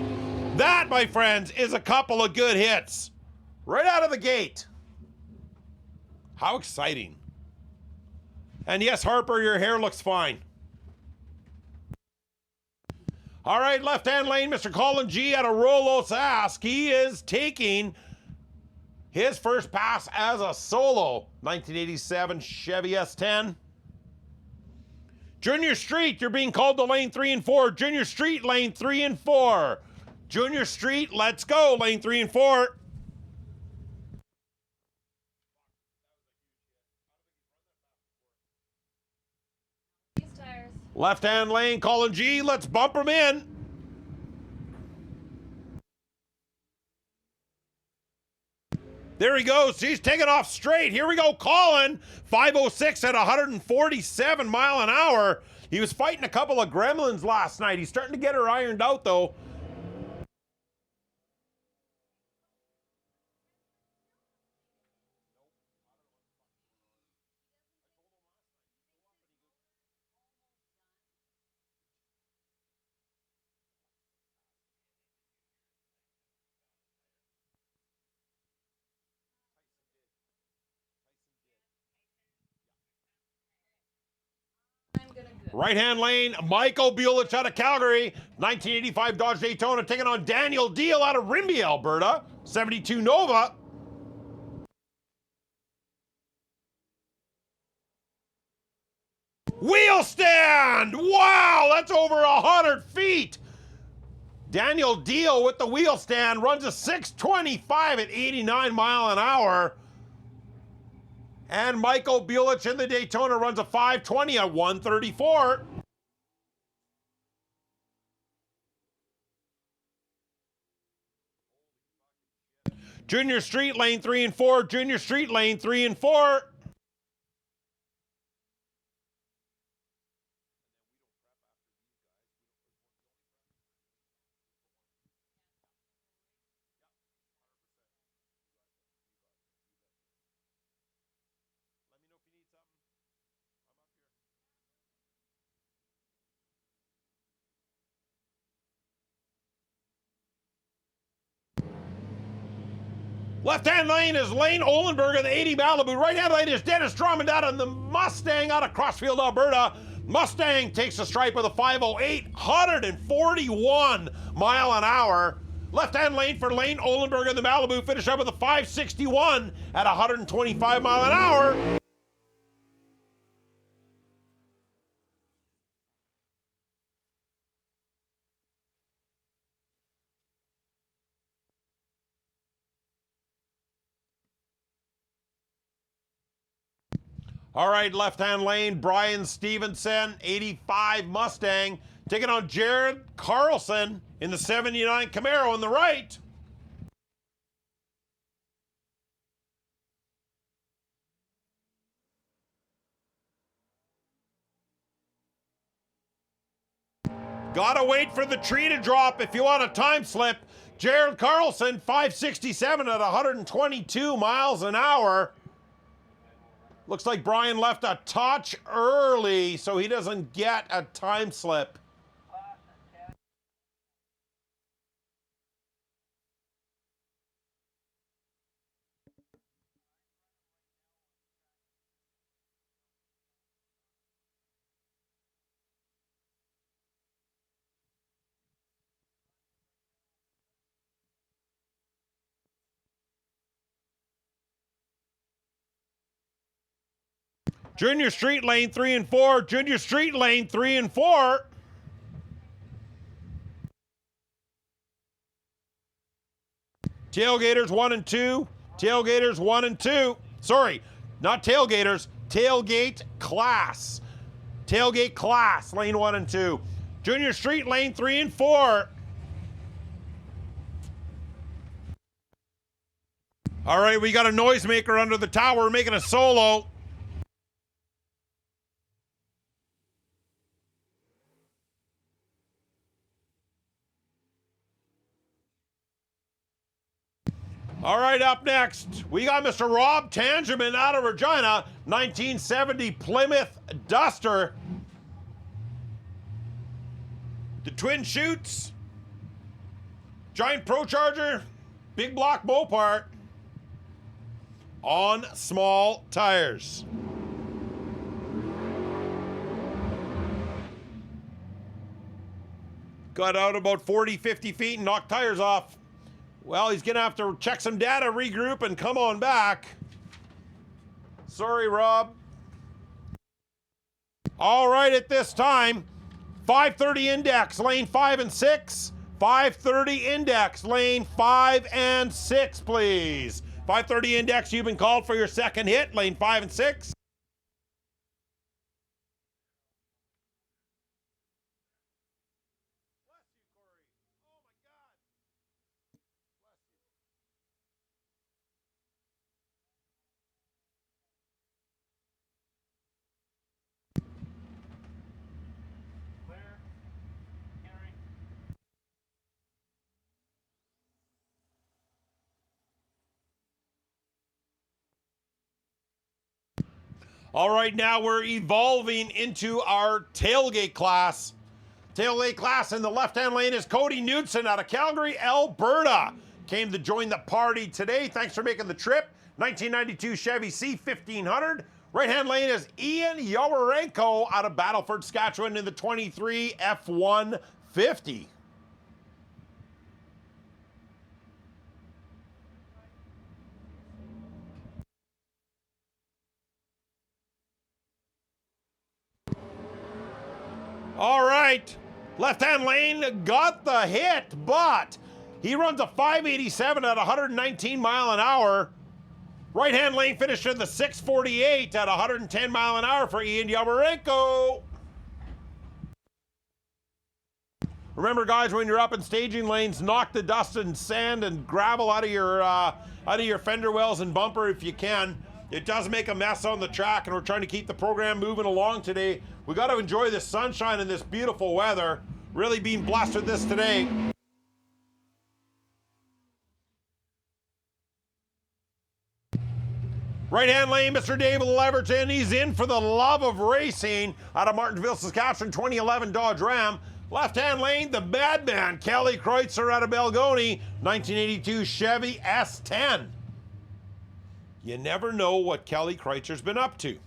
That, my friends, is a couple of good hits. Right out of the gate. How exciting. And yes, Harper, your hair looks fine. All right, left-hand lane, Mr. Colin G out of Rollo Sask. He is taking his first pass as a solo. 1987 Chevy S10. Junior Street, you're being called to lane 3 and 4. Junior Street, lane 3 and 4. Junior Street, let's go, lane 3 and 4. These tires. Left-hand lane, Colin G, let's bump him in. There he goes. He's taking off straight. Here we go, Colin. 506 at 147 mile an hour. He was fighting a couple of gremlins last night. He's starting to get her ironed out, though. I'm gonna go. Right-hand lane, Michael Bulich out of Calgary. 1985 Dodge Daytona taking on Daniel Deal out of Rimbey, Alberta. 72 Nova. Wheel stand! Wow, that's over 100 feet. Daniel Deal with the wheel stand runs a 625 at 89 mile an hour. And Michael Bulich in the Daytona runs a 520 at 134. Junior Street, lane 3 and 4. Junior Street, lane 3 and 4. Left-hand lane is Lane Olenberg of the 80 Malibu. Right-hand lane is Dennis Drummond out of the Mustang out of Crossfield, Alberta. Mustang takes a stripe with a 508, 141 mile an hour. Left-hand lane for Lane Olenberg of the Malibu. Finish up with a 561 at 125 mile an hour. All right, left-hand lane, Brian Stevenson, 85 Mustang, taking on Jared Carlson in the 79 Camaro on the right. Gotta wait for the tree to drop if you want a time slip. Jared Carlson, 567 at 122 miles an hour. Looks like Brian left a touch early, so he doesn't get a time slip. Junior Street lane 3 and 4. Junior Street lane 3 and 4. Tailgaters 1 and 2. Tailgaters 1 and 2. Sorry, not tailgaters. Tailgate class. Tailgate class, lane 1 and 2. Junior Street, lane 3 and 4. All right, we got a noisemaker under the tower making a solo. All right, up next, we got Mr. Rob Tangerman out of Regina, 1970 Plymouth Duster. The twin chutes, giant Pro Charger, big block Mopar on small tires. Got out about 40, 50 feet and knocked tires off. Well, he's going to have to check some data, regroup, and come on back. Sorry, Rob. All right, at this time, 530 index, lane 5 and 6. 530 index, lane 5 and 6, please. 530 index, you've been called for your second hit, lane 5 and 6. All right, now we're evolving into our tailgate class. Tailgate class in the left-hand lane is Cody Knudsen out of Calgary, Alberta. Came to join the party today. Thanks for making the trip. 1992 Chevy C1500. Right-hand lane is Ian Yawarenko out of Battleford, Saskatchewan in the 23 F-150. All right, left-hand lane got the hit, but he runs a 587 at 119 mile an hour. Right-hand lane finished in the 648 at 110 mile an hour for Ian Yawarenko. Remember, guys, when you're up in staging lanes, knock the dust and sand and gravel out of your fender wells and bumper if you can. It does make a mess on the track, and we're trying to keep the program moving along today. We got to enjoy this sunshine and this beautiful weather. Really being blessed with this today. Right-hand lane, Mr. David Leverton. He's in for the love of racing out of Martinville, Saskatchewan, 2011 Dodge Ram. Left-hand lane, the bad man, Kelly Kreutzer out of Belgoni, 1982 Chevy S10. You never know what Kelly Kreitzer's been up to.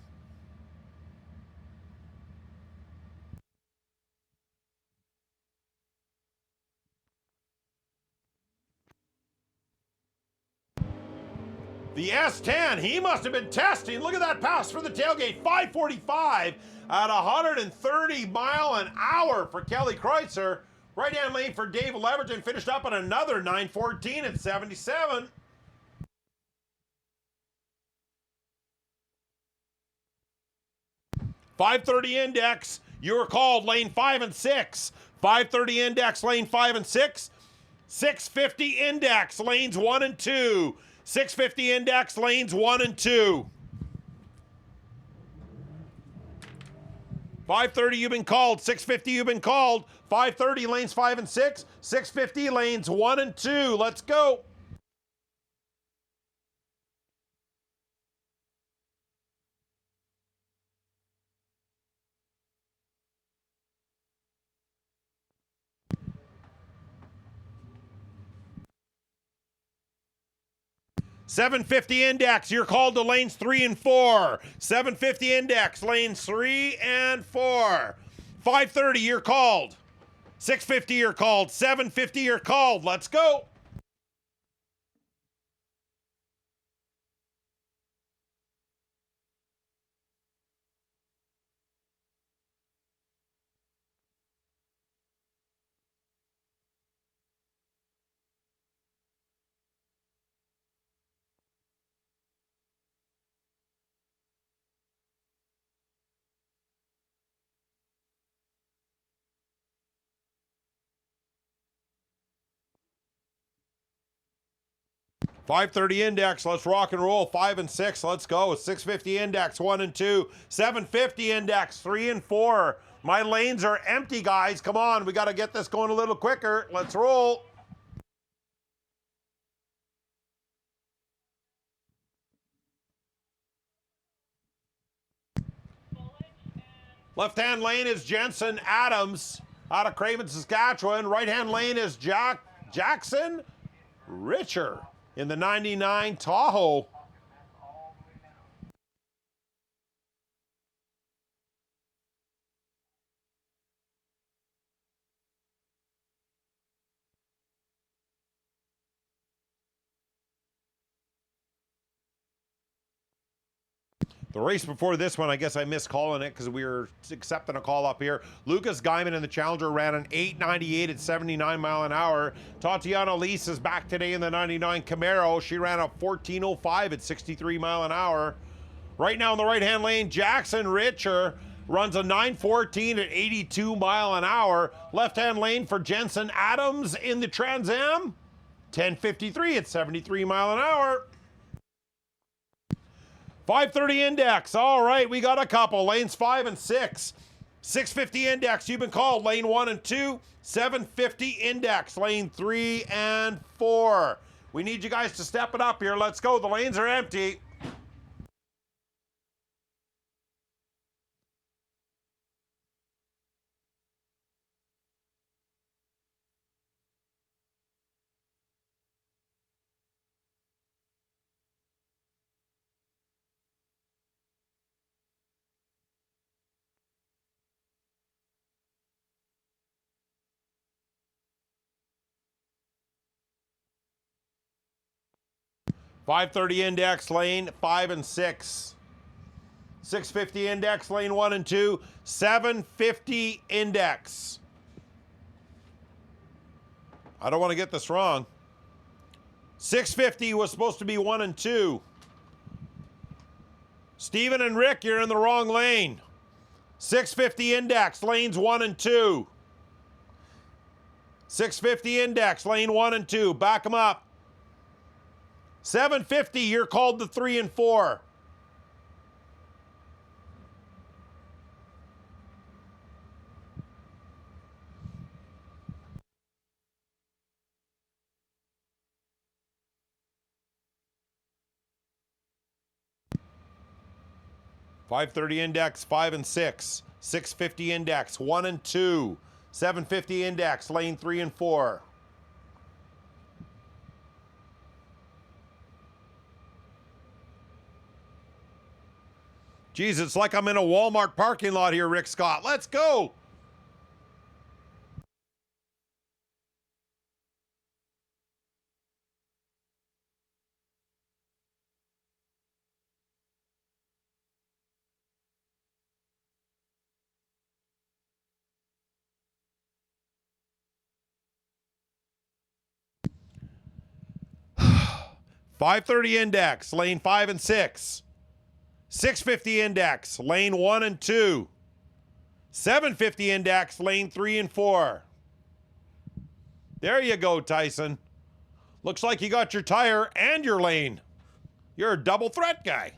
The S10, he must have been testing. Look at that pass for the tailgate. 545 at 130 mile an hour for Kelly Kreutzer. Right-hand lane for Dave Leverton finished up at another 914 at 77. .530 index, you were called lane 5 and 6. 530 index, lane 5 and 6. 650 index, lanes 1 and 2. 650 index, lanes 1 and 2. 530, you've been called. 650, you've been called. 530, lanes 5 and 6. 650, lanes 1 and 2. Let's go. .750 index, you're called to lanes 3 and 4. .750 index, lanes 3 and 4. .530, you're called. .650, you're called. .750, you're called. Let's go. 530 index, let's rock and roll. 5 and 6, let's go. 650 index, 1 and 2. 750 index, 3 and 4. My lanes are empty, guys. Come on, we got to get this going a little quicker. Let's roll. Left-hand lane is Jensen Adams out of Craven, Saskatchewan. Right-hand lane is Jackson Richer in the 99 Tahoe. The race before this one, I guess I missed calling it because we were accepting a call up here. Lucas Guyman in the Challenger ran an 8:98 at 79 mile an hour. Tatiana Lees is back today in the 99 Camaro. She ran a 14:05 at 63 mile an hour. Right now in the right-hand lane, Jackson Richer runs a 9:14 at 82 mile an hour. Left-hand lane for Jensen Adams in the Trans Am, 10:53 at 73 mile an hour. 530 index. All right, we got a couple. Lanes 5 and 6. 650 index. You've been called. Lane 1 and 2. 750 index. Lane 3 and 4. We need you guys to step it up here. Let's go. The lanes are empty. .530 index, lane 5 and 6. 650 index, lane 1 and 2. 750 index. I don't want to get this wrong. 650 was supposed to be 1 and 2. Steven and Rick, you're in the wrong lane. 650 index, lanes 1 and 2. 650 index, lane 1 and 2. Back them up. 750, you're called to 3 and 4. .530 index, 5 and 6. 650 index, 1 and 2. 750 index, lane 3 and 4. Geez, it's like I'm in a Walmart parking lot here, Rick Scott. Let's go. .530 index, lane 5 and 6. 650 index, lane 1 and 2. 750 index, lane 3 and 4. There you go, Tyson. Looks like you got your tire and your lane. You're a double threat guy.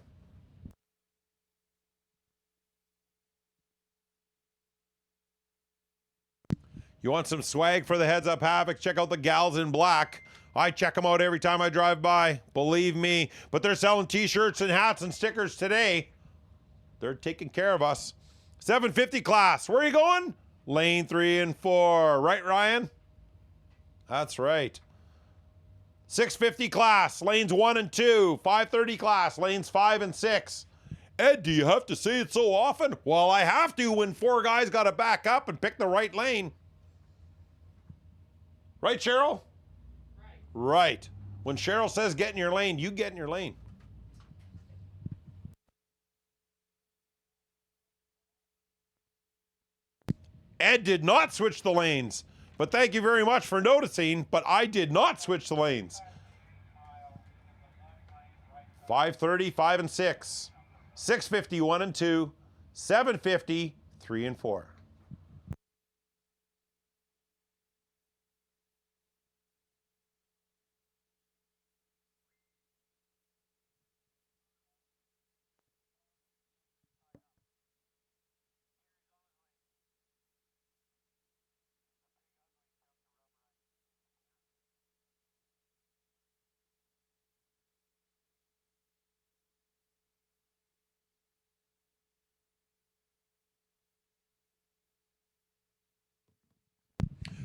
You want some swag for the Heads Up Havoc? Check out the gals in black. I check them out every time I drive by, believe me. But they're selling t-shirts and hats and stickers today. They're taking care of us. 750 class, where are you going? Lane 3 and 4. Right, Ryan? That's right. 650 class, lanes 1 and 2. 530 class, lanes 5 and 6. Ed, do you have to say it so often? Well, I have to when 4 guys got to back up and pick the right lane. Right, Cheryl? Right. When Cheryl says get in your lane, you get in your lane. Ed did not switch the lanes, but thank you very much for noticing, but I did not switch the lanes. 530, 5 and 6. 650, 1 and 2. 750, 3 and 4.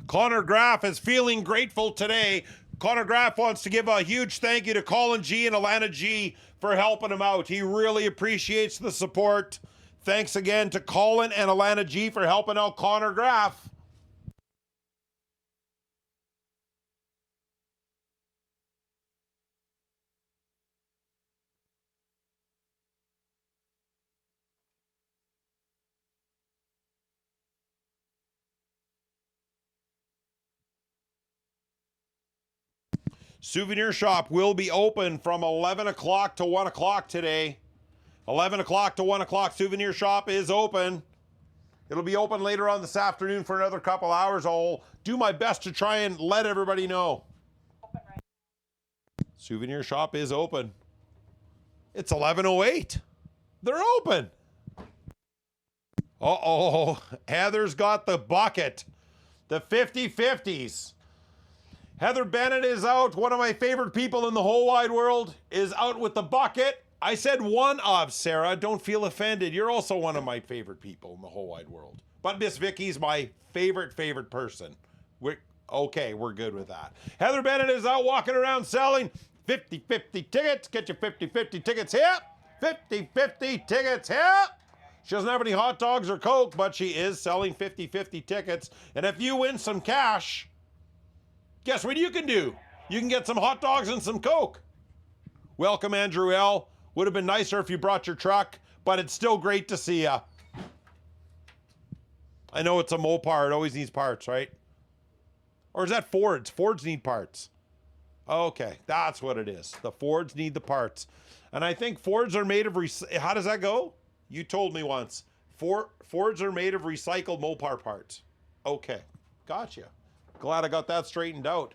Connor Graff is feeling grateful today. Connor Graff wants to give a huge thank you to Colin G and Alana G for helping him out. He really appreciates the support. Thanks again to Colin and Alana G for helping out Connor Graff. Souvenir shop will be open from 11 o'clock to 1 o'clock today. 11 o'clock to 1 o'clock, souvenir shop is open. It'll be open later on this afternoon for another couple hours. I'll do my best to try and let everybody know. Souvenir shop is open. It's 11:08. They're open. Uh-oh. Heather's got the bucket. The 50-50s. Heather Bennett is out. One of my favorite people in the whole wide world is out with the bucket. I said one of, Sarah. Don't feel offended. You're also one of my favorite people in the whole wide world. But Miss Vicky's my favorite person. We're good with that. Heather Bennett is out walking around selling 50-50 tickets. Get your 50-50 tickets here. 50-50 tickets here. She doesn't have any hot dogs or Coke, but she is selling 50-50 tickets. And if you win some cash, guess what you can do? You can get some hot dogs and some Coke. Welcome, Andrew L. Would have been nicer if you brought your truck, but it's still great to see ya. I know it's a Mopar. It always needs parts, right? Or is that Fords? Fords need parts. Okay, that's what it is. The Fords need the parts. And I think Fords are made of... How does that go? You told me once. Fords are made of recycled Mopar parts. Okay, gotcha. Glad I got that straightened out.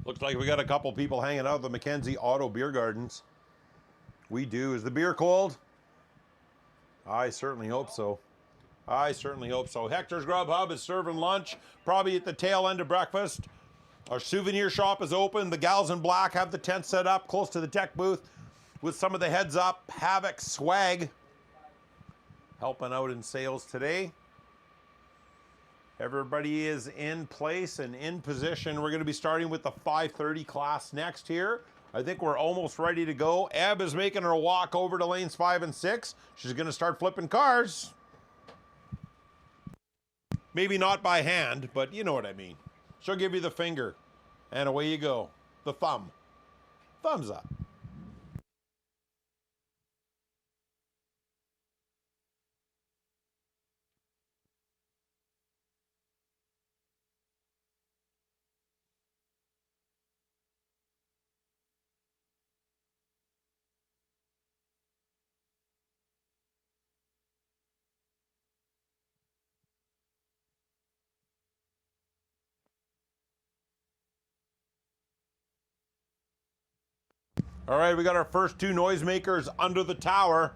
Looks like we got a couple people hanging out at the Mackenzie Auto Beer Gardens. We do. Is the beer cold? I certainly hope so. I certainly hope so. Hector's Grub Hub is serving lunch, probably at the tail end of breakfast. Our souvenir shop is open. The gals in black have the tent set up close to the tech booth with some of the heads up Havoc swag helping out in sales today. Everybody is in place and in position. We're going to be starting with the 5:30 class next here. I think we're almost ready to go. Eb is making her walk over to lanes 5 and 6. She's going to start flipping cars. Maybe not by hand, but you know what I mean. She'll give you the finger, and away you go. The thumb. Thumbs up. All right, we got our first two noisemakers under the tower.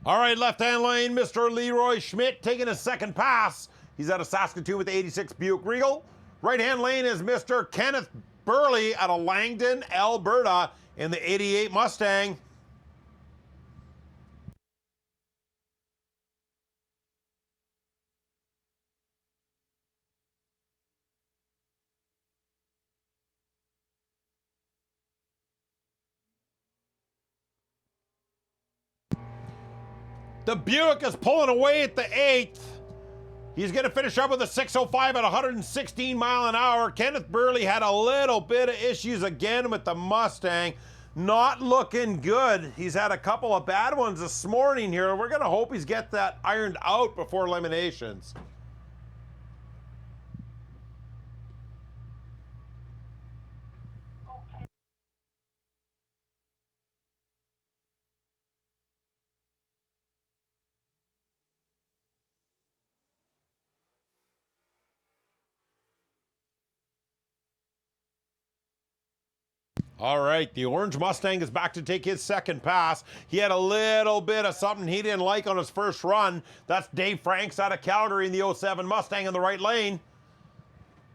All right, left-hand lane, Mr. Leroy Schmidt taking a second pass. He's out of Saskatoon with the 86 Buick Regal. Right-hand lane is Mr. Kenneth Burley out of Langdon, Alberta in the 88 Mustang. The Buick is pulling away at the 8th. He's going to finish up with a 605 at 116 mile an hour. Kenneth Burley had a little bit of issues again with the Mustang. Not looking good. He's had a couple of bad ones this morning here. We're going to hope he's get that ironed out before eliminations. All right, the orange Mustang is back to take his second pass. He had a little bit of something he didn't like on his first run. That's Dave Franks out of Calgary in the 07 Mustang in the right lane.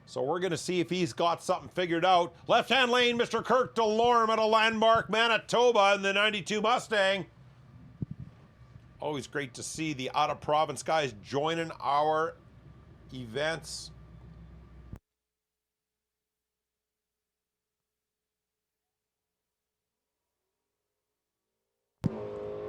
So we're going to see if he's got something figured out. Left-hand lane, Mr. Kirk DeLorme out of Landmark, Manitoba in the 92 Mustang. Always great to see the out-of-province guys joining our events.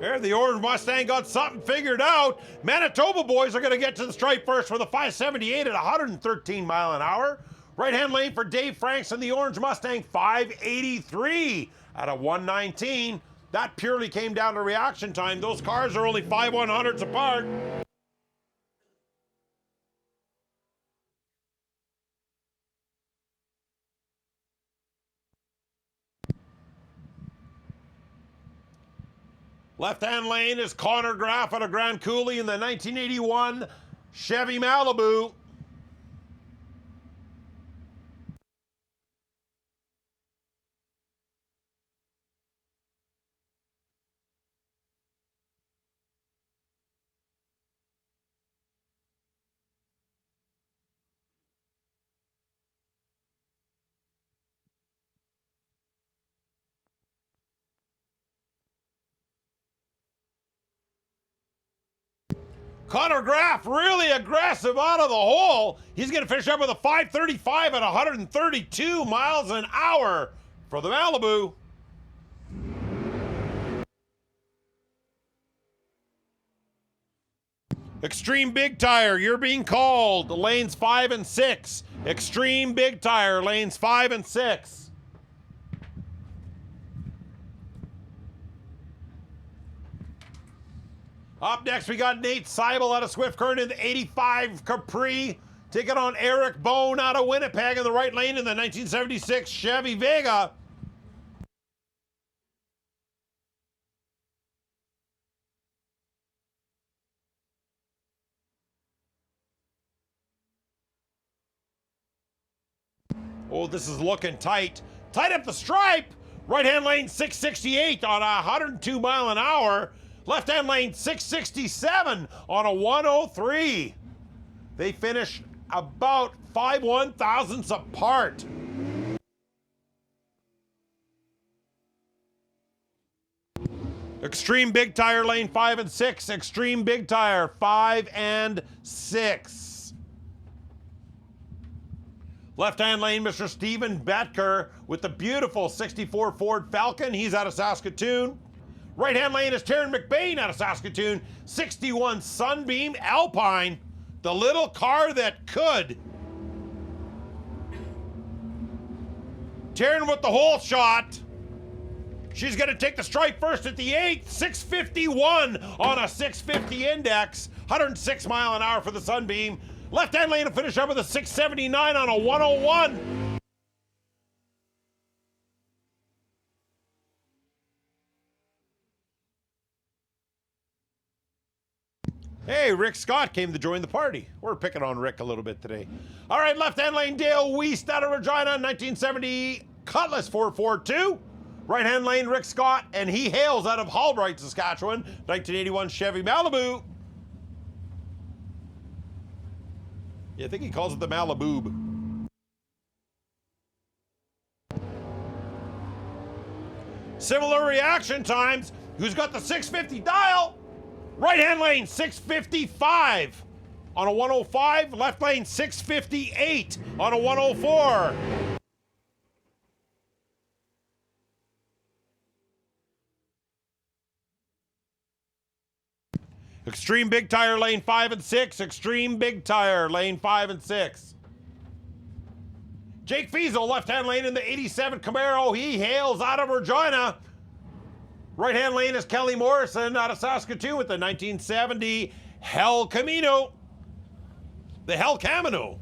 There, the orange Mustang got something figured out. Manitoba boys are going to get to the stripe first for the 578 at 113 mile an hour. Right-hand lane for Dave Franks and the orange Mustang, 583 at a 119. That purely came down to reaction time. Those cars are only 5/100ths apart. Left-hand lane is Connor Graff out of Grand Coulee in the 1981 Chevy Malibu. Connor Graff really aggressive out of the hole. He's going to finish up with a 535 at 132 miles an hour for the Malibu. Extreme Big Tire, you're being called. Lanes 5 and 6. Extreme Big Tire, lanes 5 and 6. Up next, we got Nate Seibel out of Swift Current in the 85 Capri. Taking on Eric Bone out of Winnipeg in the right lane in the 1976 Chevy Vega. Oh, this is looking tight. Tight up the stripe. Right-hand lane 668 on a 102 mile an hour. Left-hand lane 667 on a 103. They finish about 5 1,000ths apart. Extreme Big Tire lane 5 and 6. Extreme Big Tire 5 and 6. Left-hand lane, Mr. Stephen Betker with the beautiful 64 Ford Falcon. He's out of Saskatoon. Right-hand lane is Taryn McBain out of Saskatoon. 61 Sunbeam Alpine, the little car that could. Taryn with the whole shot. She's going to take the stripe first at the 8th. 651 on a 650 index. 106 mile an hour for the Sunbeam. Left-hand lane to finish up with a 679 on a 101. Hey, Rick Scott came to join the party. We're picking on Rick a little bit today. All right, left-hand lane, Dale Weist out of Regina, 1970 Cutlass 442. Right-hand lane, Rick Scott, and he hails out of Halbright, Saskatchewan, 1981 Chevy Malibu. Yeah, I think he calls it the Maliboob. Similar reaction times. Who's got the 650 dial? Right-hand lane, 655 on a 105. Left lane, 658 on a 104. Extreme Big Tire lane 5 and 6. Extreme Big Tire lane 5 and 6. Jake Fiesel, left-hand lane in the 87 Camaro. He hails out of Regina. Right-hand lane is Kelly Morrison out of Saskatoon with the 1970 Hell Camino. The Hell Camino.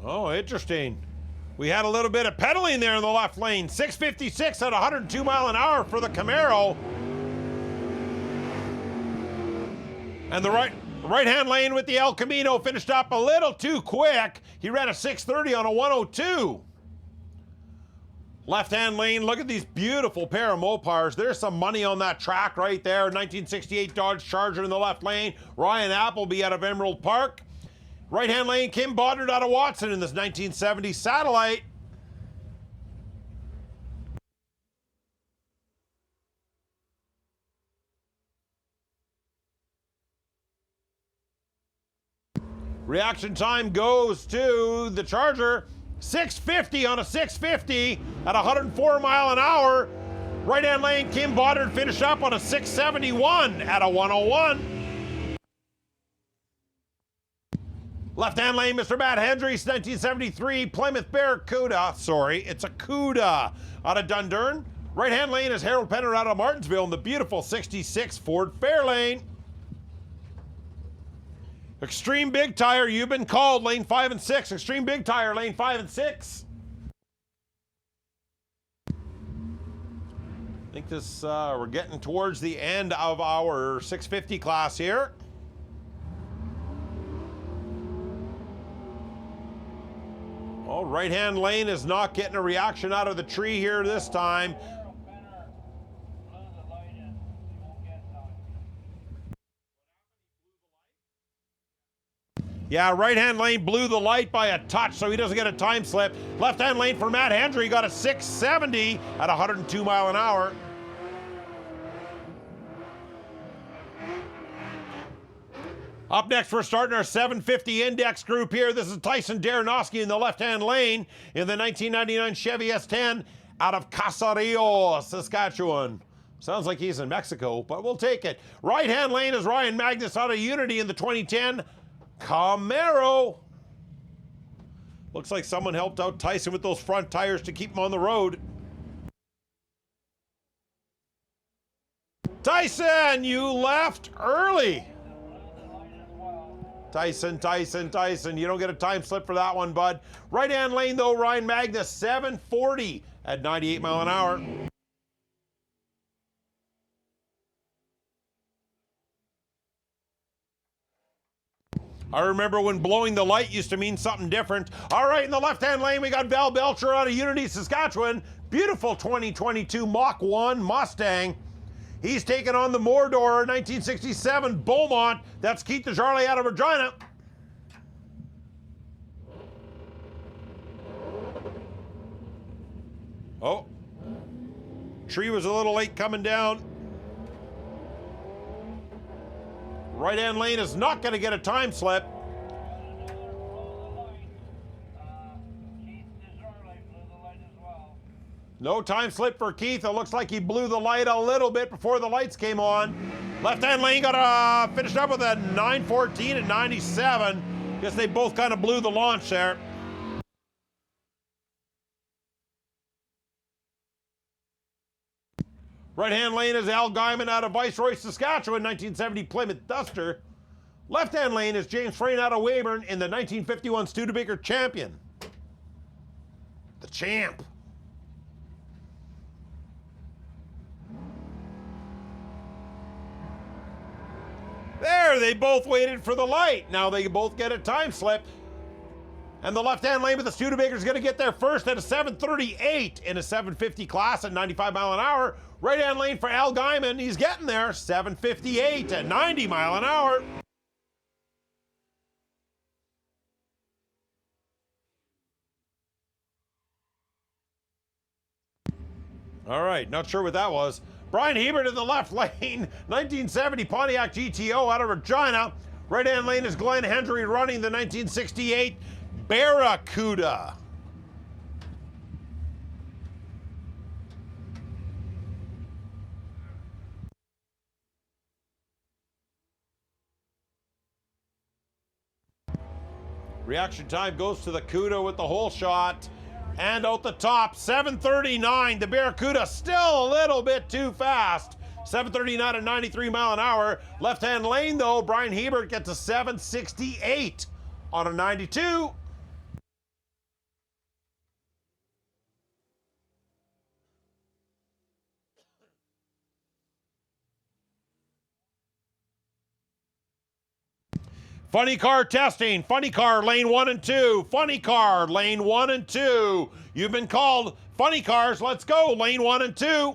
Oh, interesting. We had a little bit of pedaling there in the left lane. 656 at 102 mile an hour for the Camaro. And the right-hand lane with the El Camino finished up a little too quick. He ran a 630 on a 102. Left-hand lane, look at these beautiful pair of Mopars. There's some money on that track right there. 1968 Dodge Charger in the left lane. Ryan Appleby out of Emerald Park. Right-hand lane, Kim Boddard out of Watson in this 1970 Satellite. Reaction time goes to the Charger. 650 on a 650 at 104 mile an hour. Right-hand lane, Kim Boddard finished up on a 671 at a 101. Left-hand lane, Mr. Matt Hendricks, 1973 Plymouth Barracuda. Sorry, it's a Cuda out of Dundurn. Right-hand lane is Harold Penner out of Martinsville in the beautiful 66 Ford Fairlane. Extreme Big Tire, you've been called, lane 5 and 6. Extreme Big Tire, lane 5 and 6. I think this, we're getting towards the end of our 650 class here. Oh, right-hand lane is not getting a reaction out of the tree here this time. Yeah, right-hand lane blew the light by a touch, so he doesn't get a time slip. Left-hand lane for Matt Hendry got a 670 at 102 mile an hour. Up next, we're starting our 750 index group here. This is Tyson Daranoski in the left-hand lane in the 1999 Chevy S10 out of Casario, Saskatchewan. Sounds like he's in Mexico, but we'll take it. Right-hand lane is Ryan Magnus out of Unity in the 2010 Camaro. Looks like someone helped out Tyson with those front tires to keep him on the road. Tyson, you left early. Blue the light as well. Tyson, you don't get a time slip for that one, bud. Right-hand lane, though, Ryan Magnus, 740 at 98 mile an hour. I remember when blowing the light used to mean something different. All right, in the left-hand lane, we got Val Belcher out of Unity, Saskatchewan. Beautiful 2022 Mach 1 Mustang. He's taking on the Mordor 1967 Beaumont. That's Keith DeJarley out of Regina. Oh, tree was a little late coming down. Right-hand lane is not going to get a time slip. Keith DeJarley blew the light as well. No time slip for Keith. It looks like he blew the light a little bit before the lights came on. Left-hand lane got finished up with a 9:14 at 97. Guess they both kind of blew the launch there. Right-hand lane is Al Guyman out of Viceroy, Saskatchewan, 1970 Plymouth Duster. Left-hand lane is James Frayne out of Weyburn in the 1951 Studebaker Champion. The champ. There, they both waited for the light. Now they both get a time slip. And the left-hand lane with the Studebaker's going to get there first at a 7:38 in a 750 class at 95 mile an hour. Right-hand lane for Al Guyman. He's getting there. 7:58 at 90 mile an hour. All right, not sure what that was. Brian Hebert in the left lane. 1970 Pontiac GTO out of Regina. Right-hand lane is Glenn Hendry running the 1968 Barracuda. Reaction time goes to the Cuda with the hole shot. And out the top, 7:39. The Barracuda still a little bit too fast. 7:39 at 93 mile an hour. Left-hand lane, though, Brian Hebert gets a 7:68 on a 92. Funny car testing. Funny car, lane 1 and 2. Funny car, lane 1 and 2. You've been called. Funny cars, let's go. Lane 1 and 2.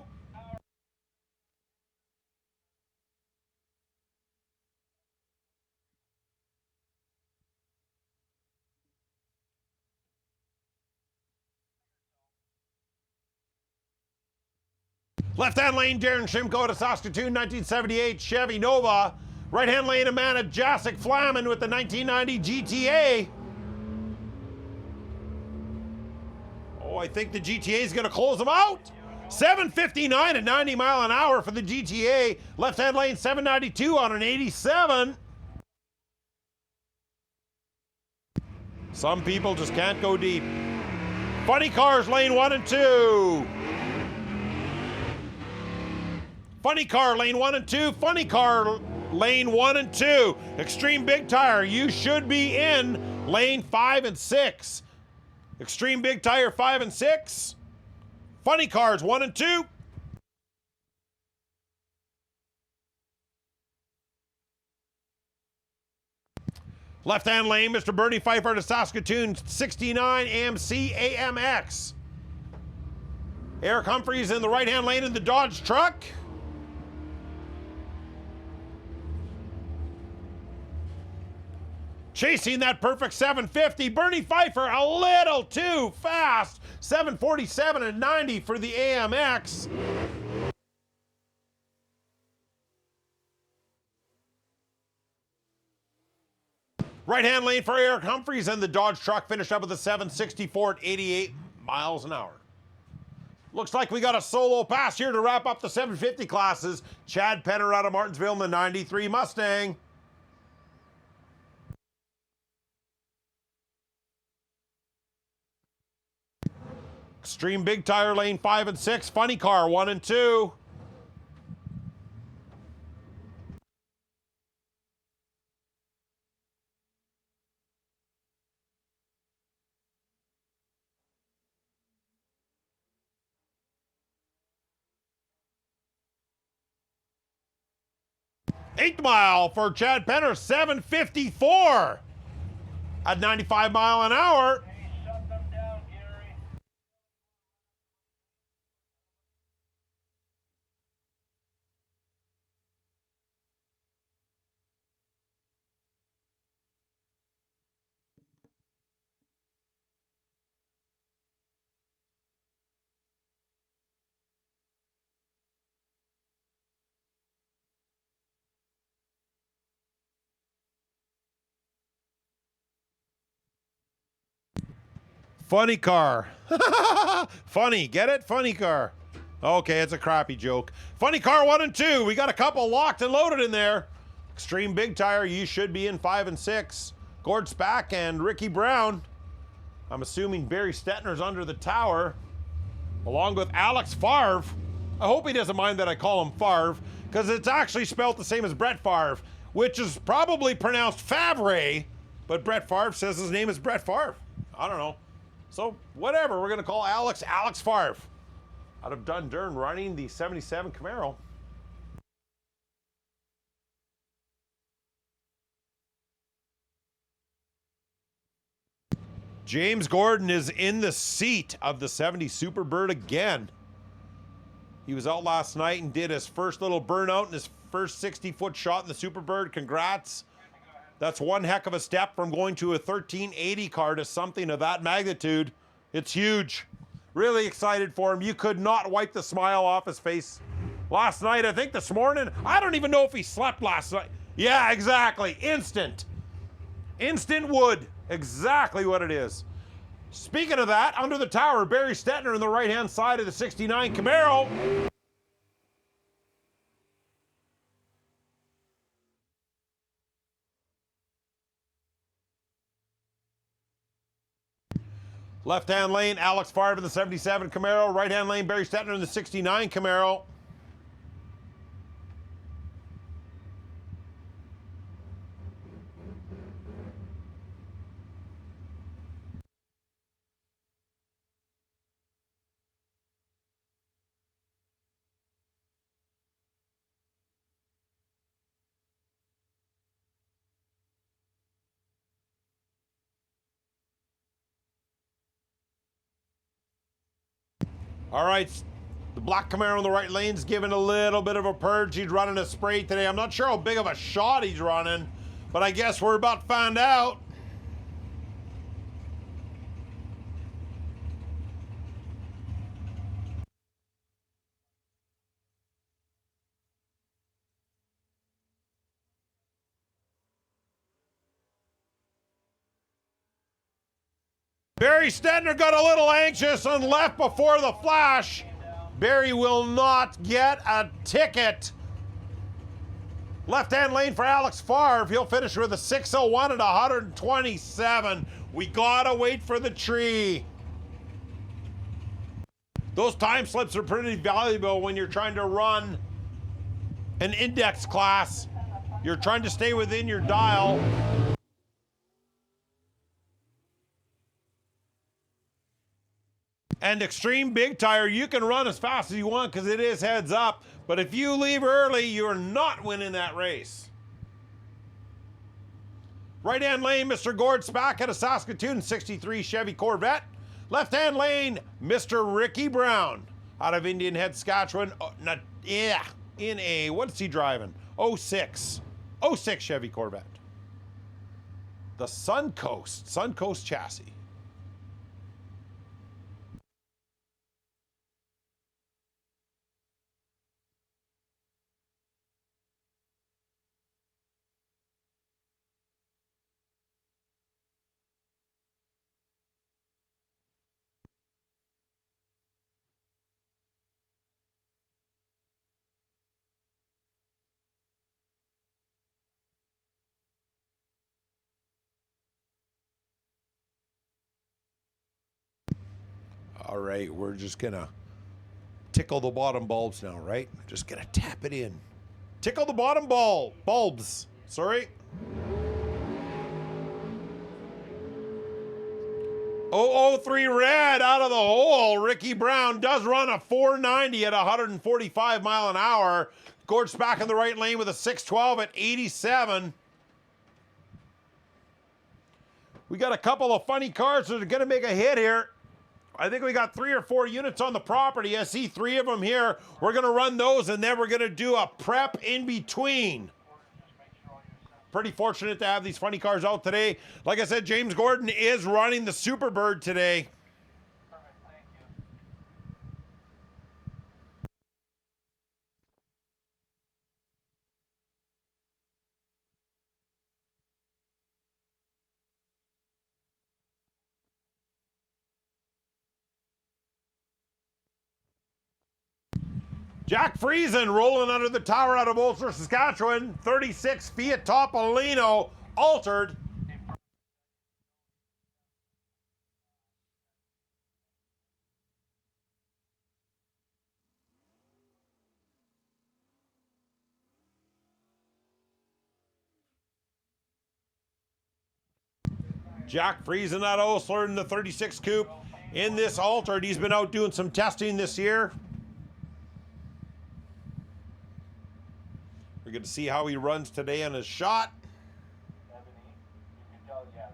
Left-hand lane, Darren Shimko to Saskatoon, 1978 Chevy Nova. Right-hand lane, Amanda Jacek Flamin with the 1990 GTA. Oh, I think the GTA is going to close them out. 7:59 at 90 mile an hour for the GTA. Left-hand lane, 792 on an 87. Some people just can't go deep. Funny cars, lane 1 and 2. Funny car, lane 1 and 2. Funny car, lane 1 and 2. Extreme Big Tire, you should be in lane 5 and 6. Extreme Big Tire 5 and 6. Funny cars 1 and 2. Left-hand lane, Mr. Bernie Pfeiffer to Saskatoon, 69 AMC AMX. Eric Humphreys in the right-hand lane in the Dodge truck. Chasing that perfect 750. Bernie Pfeiffer a little too fast. 747 and 90 for the AMX. Right-hand lane for Eric Humphreys and the Dodge truck finished up with a 764 at 88 miles an hour. Looks like we got a solo pass here to wrap up the 750 classes. Chad Penner out of Martinsville in the 93 Mustang. Extreme Big Tire lane 5 and 6. Funny car 1 and 2. 8th mile for Chad Penner, 7:54 at 95 mile an hour. Hey, shut them down, Gary. Funny car. Funny, get it? Funny car. Okay, it's a crappy joke. Funny car 1 and 2. We got a couple locked and loaded in there. Extreme Big Tire, you should be in 5 and 6. Gord Spack and Ricky Brown. I'm assuming Barry Stetner's under the tower, along with Alex Favre. I hope he doesn't mind that I call him Favre, because it's actually spelled the same as Brett Favre, which is probably pronounced Favre, but Brett Favre says his name is Brett Favre. I don't know. So, whatever, we're going to call Alex Favre. Out of Dundurn, running the 77 Camaro. James Gordon is in the seat of the 70 Superbird again. He was out last night and did his first little burnout in his first 60-foot shot in the Superbird. Congrats. That's one heck of a step from going to a 1380 car to something of that magnitude. It's huge. Really excited for him. You could not wipe the smile off his face last night. I think this morning, I don't even know if he slept last night. Yeah, exactly. Instant wood. Exactly what it is. Speaking of that, under the tower, Barry Stetner on the right-hand side of the 69 Camaro. Left-hand lane, Alex Favre in the 77 Camaro. Right-hand lane, Barry Stetner in the 69 Camaro. All right, the black Camaro in the right lane's giving a little bit of a purge. He's running a spray today. I'm not sure how big of a shot he's running, but I guess we're about to find out. Barry Stetner got a little anxious and left before the flash. Barry will not get a ticket. Left-hand lane for Alex Favre. He'll finish with a 6:01 at 127. We gotta wait for the tree. Those time slips are pretty valuable when you're trying to run an index class. You're trying to stay within your dial. And Extreme Big Tire, you can run as fast as you want because it is heads up. But if you leave early, you're not winning that race. Right-hand lane, Mr. Gord Spack at a Saskatoon 63 Chevy Corvette. Left-hand lane, Mr. Ricky Brown out of Indian Head, Saskatchewan. In a, what's he driving? 06 Chevy Corvette. The Suncoast chassis. All right, we're just gonna tickle the bottom bulbs now, right? Just gonna tap it in. Tickle the bottom bulbs. Sorry. 003 red out of the hole. Ricky Brown does run a 490 at 145 mile an hour. Gord's back in the right lane with a 612 at 87. We got a couple of funny cars that are going to make a hit here. I think we got 3 or 4 units on the property. I see 3 of them here. We're going to run those, and then we're going to do a prep in between. Pretty fortunate to have these funny cars out today. Like I said, James Gordon is running the Superbird today. Perfect, thank you. Jack Friesen rolling under the tower out of Ulster, Saskatchewan. 36 Fiat Topolino altered. Jack Friesen at Ulster in the 36 Coupe. In this altered, he's been out doing some testing this year. We're going to see how he runs today on his shot. Ebony, you can tell, yeah.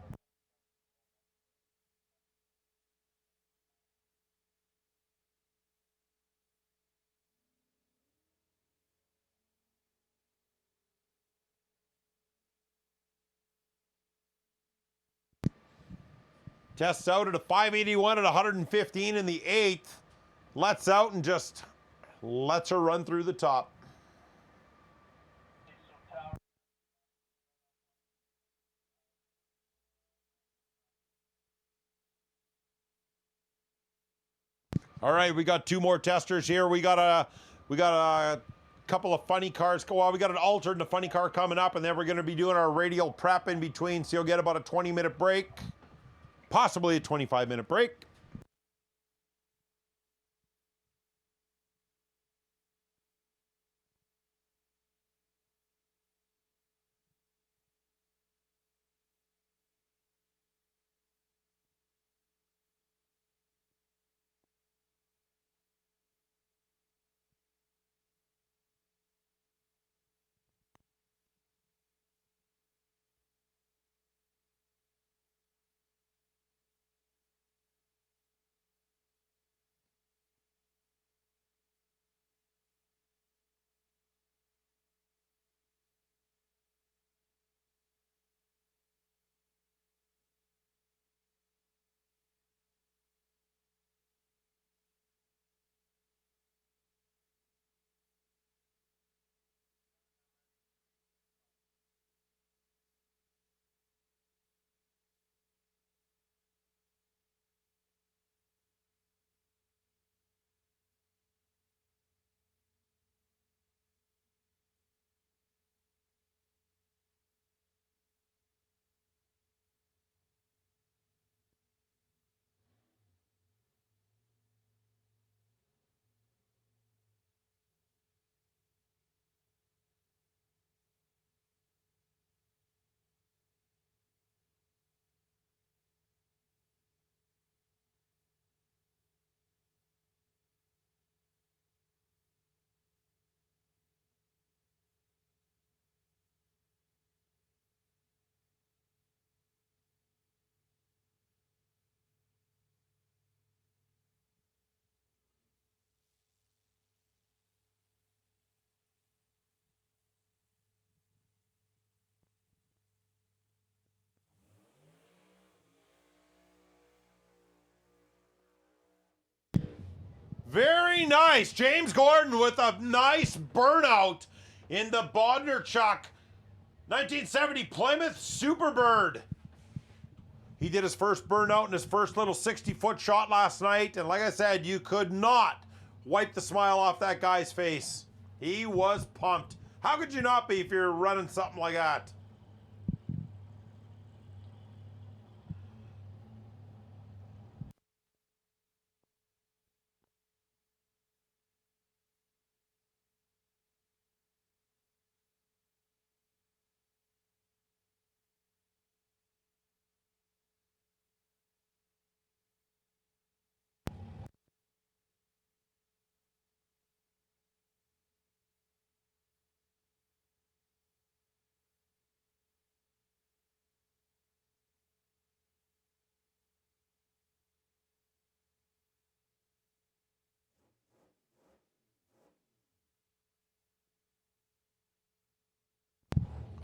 Tests out at a 581 at 115 in the 8th. Lets out and just lets her run through the top. Some tower. All right, we got 2 more testers here. We got a couple of funny cars. Well, we got an altered and a funny car coming up, and then we're going to be doing our radial prep in between. So you'll get about a 20-minute break, possibly a 25-minute break. Very nice. James Gordon with a nice burnout in the Bodnar-Chuck 1970 Plymouth Superbird. He did his first burnout in his first little 60-foot shot last night. And like I said, you could not wipe the smile off that guy's face. He was pumped. How could you not be if you're running something like that?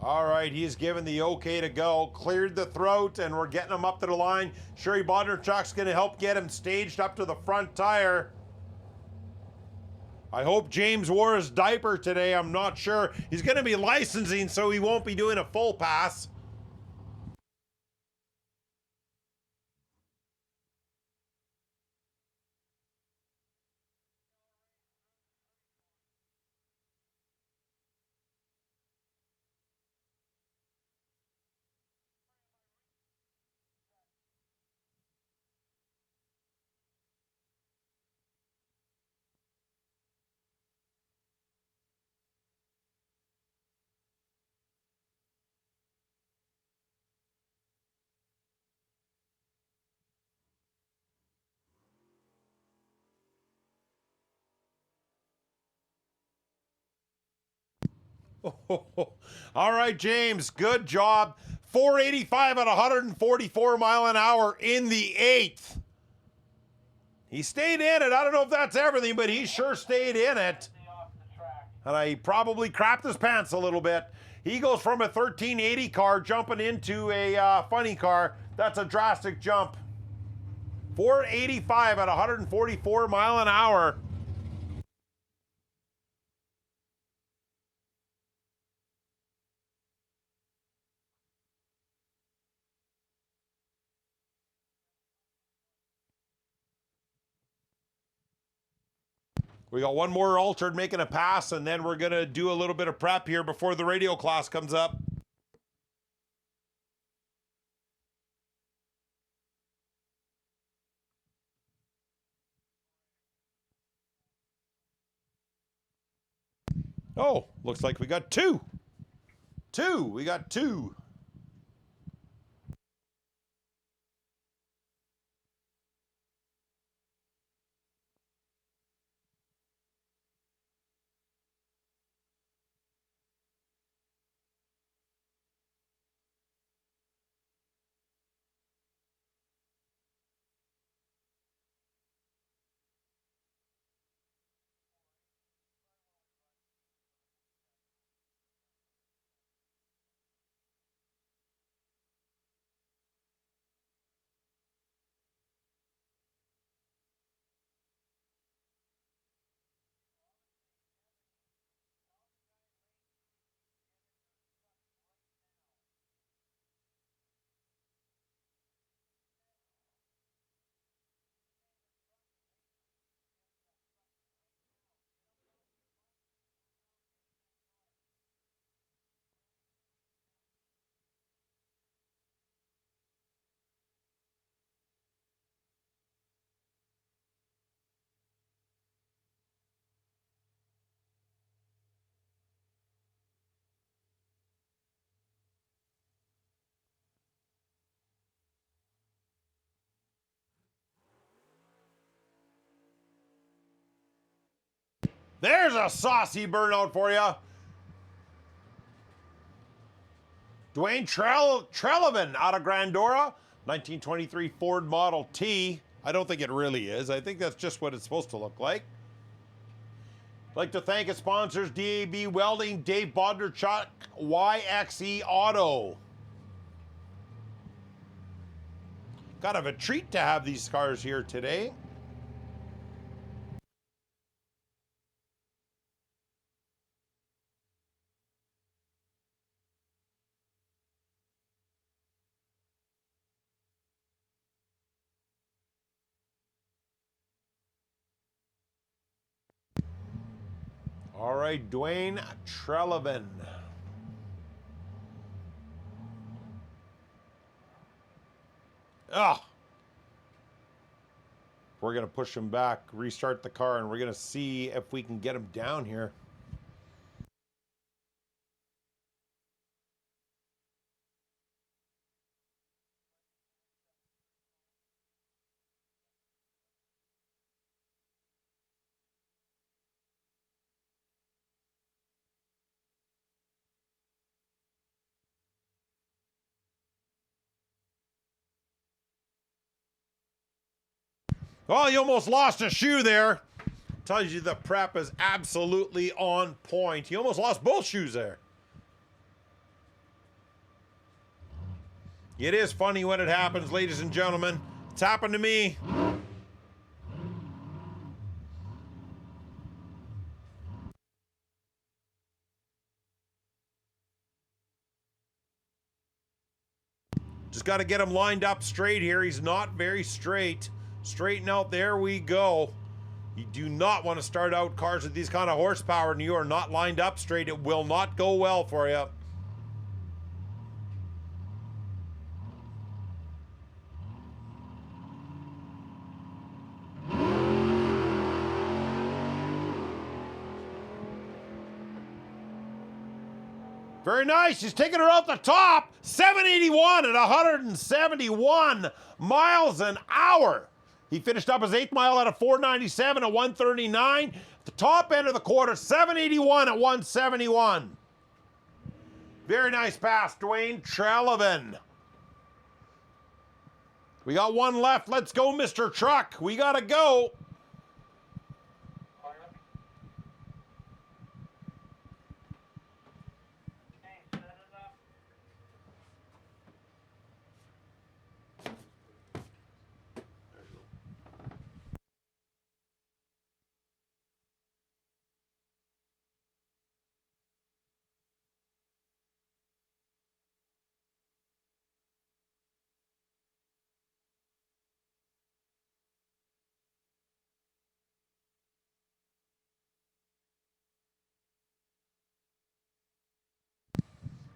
All right, he's given the okay to go. Cleared the throat, and we're getting him up to the line. Sherry Bondarchuk's going to help get him staged up to the front tire. I hope James wore his diaper today. I'm not sure. He's going to be licensing, so he won't be doing a full pass. All right, James, good job. 485 at 144 mile an hour in the 8th. He stayed in it. I don't know if that's everything, but he sure stayed in it. Off the track. And he probably crapped his pants a little bit. He goes from a 1380 car jumping into a funny car. That's a drastic jump. 485 at 144 mile an hour. We got one more altered making a pass, and then we're going to do a little bit of prep here before the radio class comes up. Oh, looks like we got two. We got two. There's a saucy burnout for you. Dwayne Trelevan out of Grandora, 1923 Ford Model T. I don't think it really is. I think that's just what it's supposed to look like. I'd like to thank its sponsors, DAB Welding, Dave Bondarchuk, YXE Auto. Kind of a treat to have these cars here today. All right, Dwayne Trelevan. We're going to push him back, restart the car, and we're going to see if we can get him down here. Oh, you almost lost a shoe there. Tells you the prep is absolutely on point. You almost lost both shoes there. It is funny when it happens, ladies and gentlemen. It's happened to me. Just got to get him lined up straight here. He's not very straight. Straighten out. There we go. You do not want to start out cars with these kind of horsepower and you are not lined up straight. It will not go well for you. Very nice. He's taking her out the top. 781 at 171 miles an hour. He finished up his 8th mile at a 497 at 139. The top end of the quarter, 781 at 171. Very nice pass, Dwayne Trelevan. We got one left. Let's go, Mr. Truck. We got to go.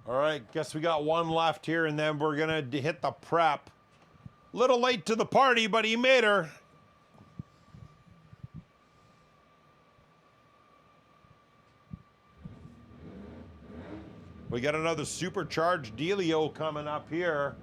All right, guess we got one left here, and then we're going to hit the prep. Little late to the party, but he made her. We got another supercharged dealio coming up here.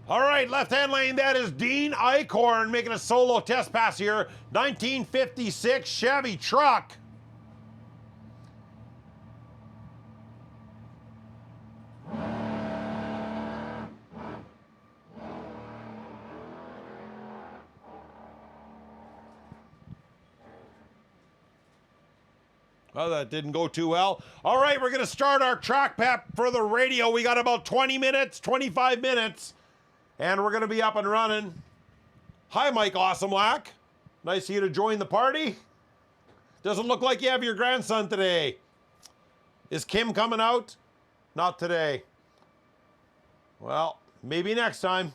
All right, left-hand lane, that is Dean Eichhorn making a solo test pass here. 1956 Chevy truck. Oh, that didn't go too well. All right, we're going to start our track pep for the radio. We got about 20 minutes, 25 minutes. And we're going to be up and running. Hi, Mike Awesomelack. Nice of you to join the party. Doesn't look like you have your grandson today. Is Kim coming out? Not today. Well, maybe next time.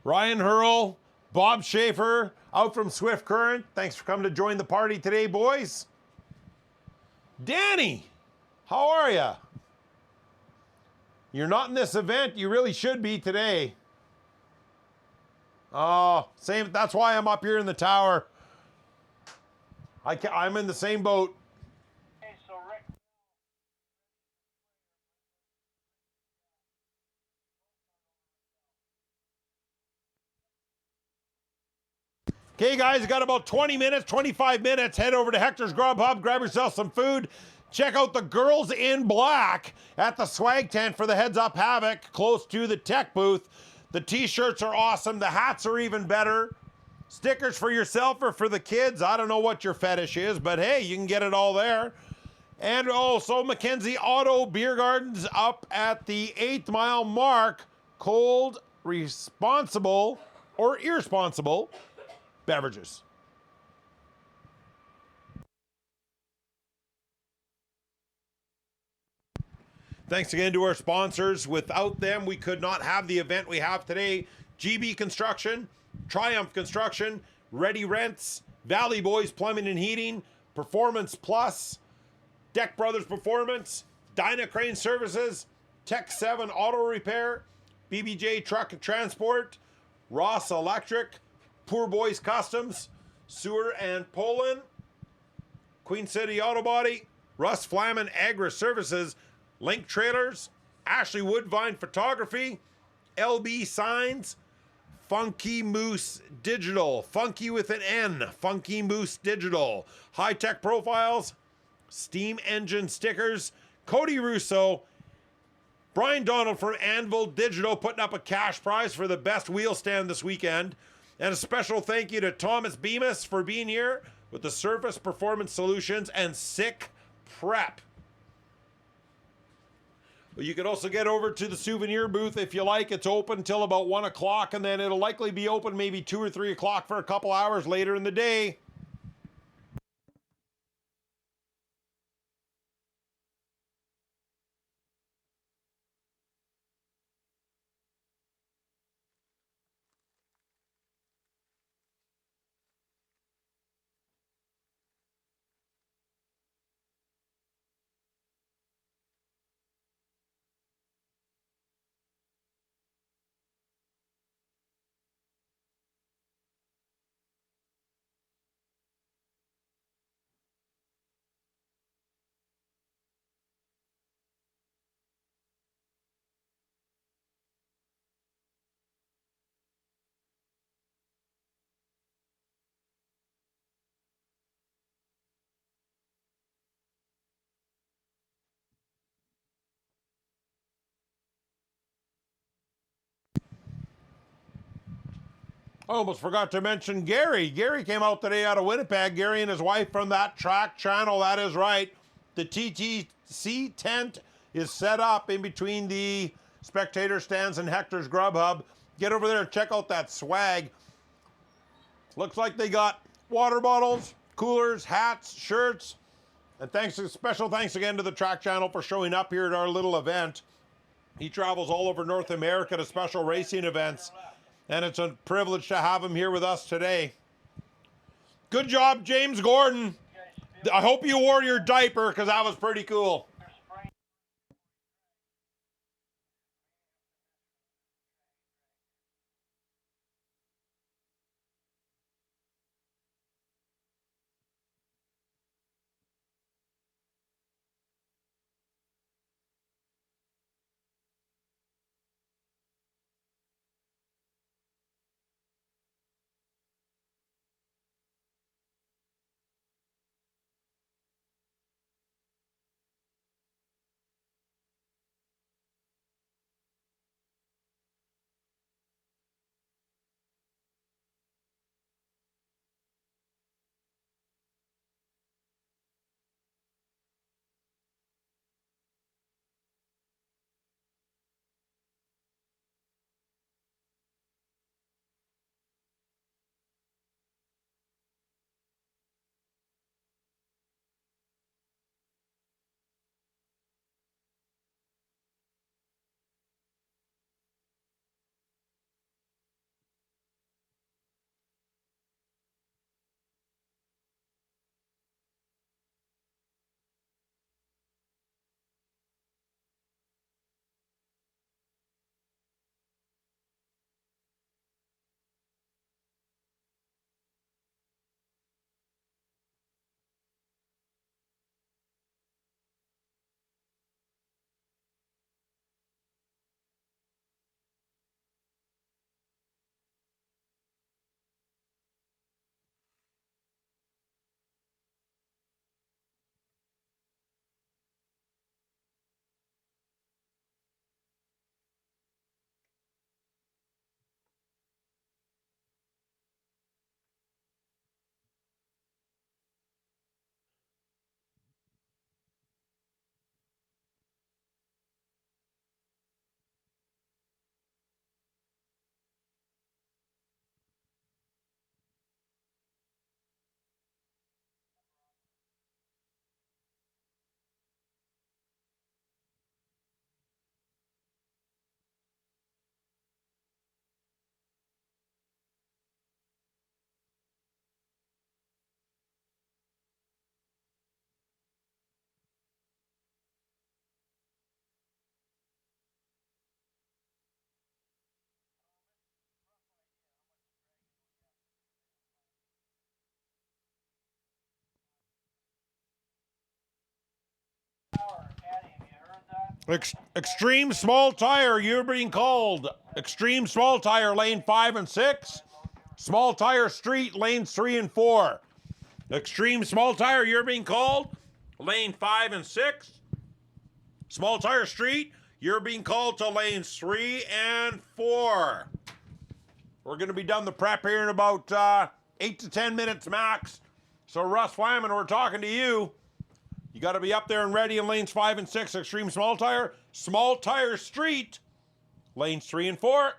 Ryan Hurl, Bob Schaefer, out from Swift Current. Thanks for coming to join the party today, boys. Danny, how are you? You're not in this event. You really should be today. Oh, same. That's why I'm up here in the tower. I'm in the same boat. Hey, so Rick. Okay, guys, you got about 20 minutes, 25 minutes. Head over to Hector's Grub Hub, grab yourself some food. Check out the girls in black at the swag tent for the Heads Up Havoc, close to the tech booth. The t-shirts are awesome. The hats are even better. Stickers for yourself or for the kids. I don't know what your fetish is, but hey, you can get it all there. And also Mackenzie Auto Beer Gardens up at the 8th mile mark. Cold, responsible, or irresponsible beverages. Thanks again to our sponsors. Without them, we could not have the event we have today. GB Construction, Triumph Construction, Ready Rents, Valley Boys Plumbing and Heating, Performance Plus, Deck Brothers Performance, Dyna Crane Services, Tech 7 Auto Repair, BBJ Truck and Transport, Ross Electric, Poor Boys Customs, Sewer and Poland, Queen City Auto Body, Russ Flamin Agri Services, Link Trailers, Ashley Woodvine Photography, LB Signs, Funky Moose Digital, Funky with an N, Funky Moose Digital, High Tech Profiles, Steam Engine Stickers, Cody Russo, Brian Donald from Anvil Digital putting up a cash prize for the best wheel stand this weekend. And a special thank you to Thomas Bemis for being here with the Surface Performance Solutions and Sick Prep. Well, you can also get over to the souvenir booth if you like. It's open till about 1 o'clock, and then it'll likely be open maybe 2 or 3 o'clock for a couple hours later in the day. I almost forgot to mention Gary. Gary came out today out of Winnipeg. Gary and his wife from that track channel. That is right. The TTC tent is set up in between the spectator stands and Hector's Grub Hub. Get over there and check out that swag. Looks like they got water bottles, coolers, hats, shirts. And special thanks again to the track channel for showing up here at our little event. He travels all over North America to special racing events. And it's a privilege to have him here with us today. Good job, James Gordon. I hope you wore your diaper because that was pretty cool. Extreme small tire, you're being called. Extreme small tire, lane 5 and 6. Small tire street, lanes 3 and 4. Extreme small tire, you're being called. Lane 5 and 6. Small tire street, you're being called to lanes 3 and 4. We're going to be done the prep here in about 8 to 10 minutes max. So Russ Flaman, we're talking to you. You got to be up there and ready in lanes 5 and 6. Extreme small tire street, lanes 3 and 4.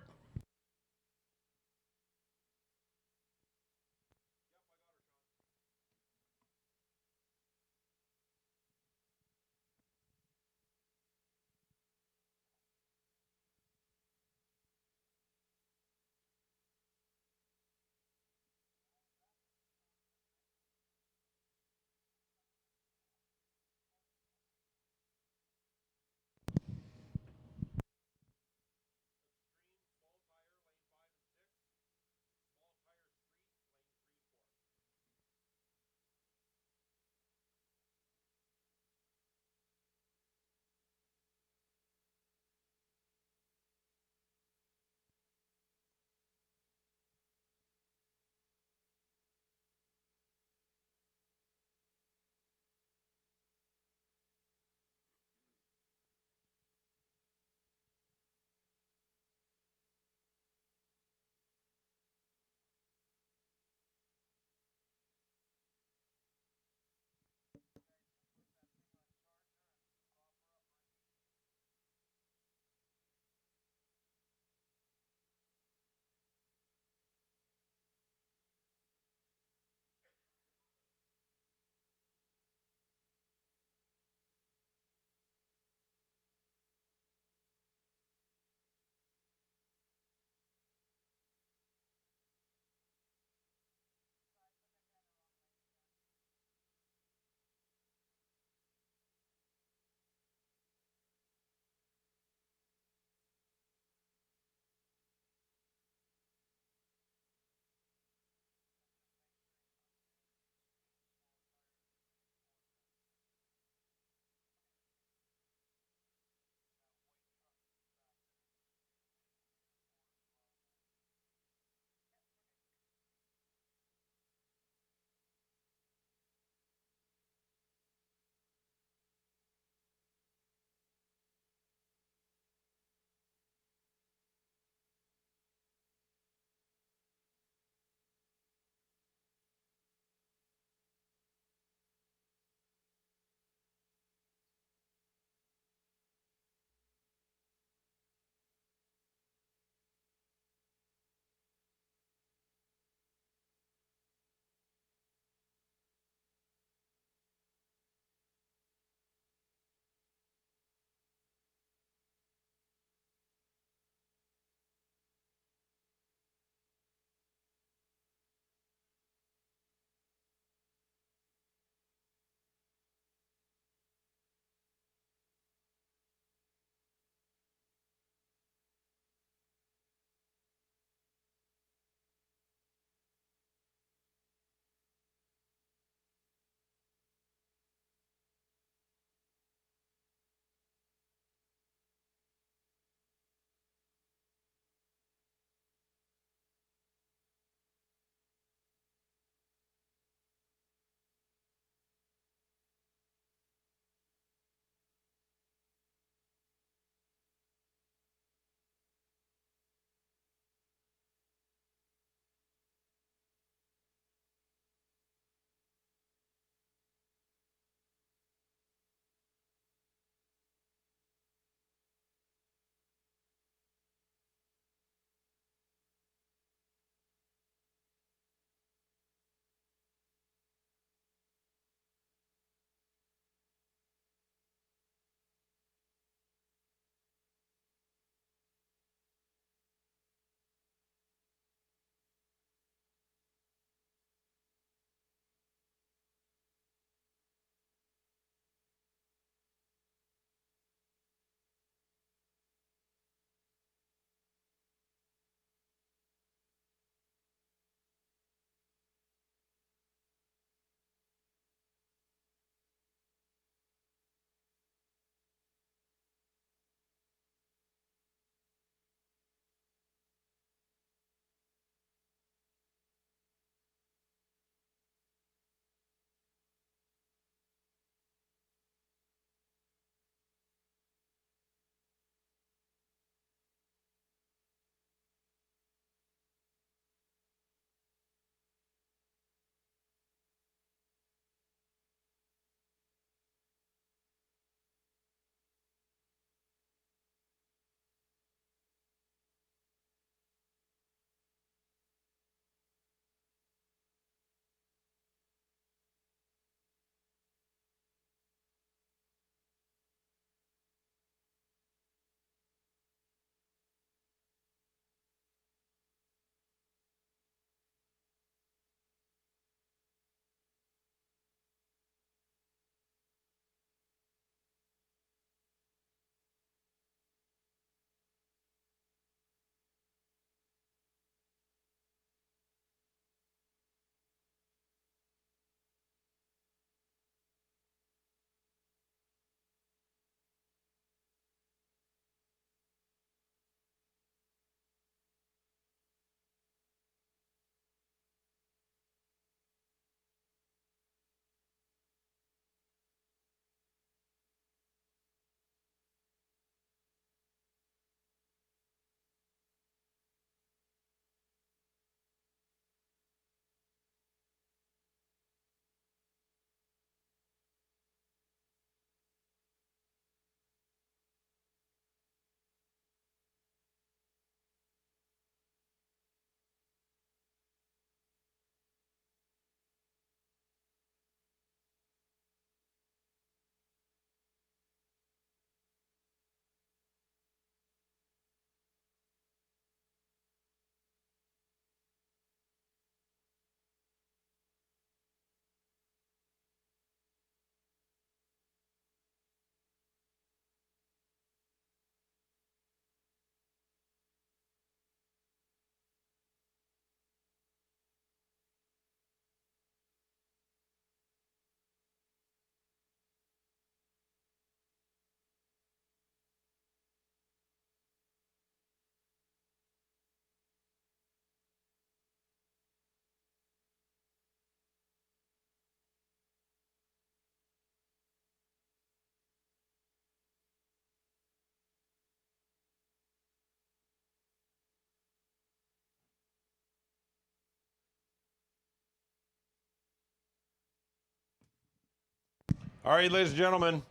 All right, ladies and gentlemen,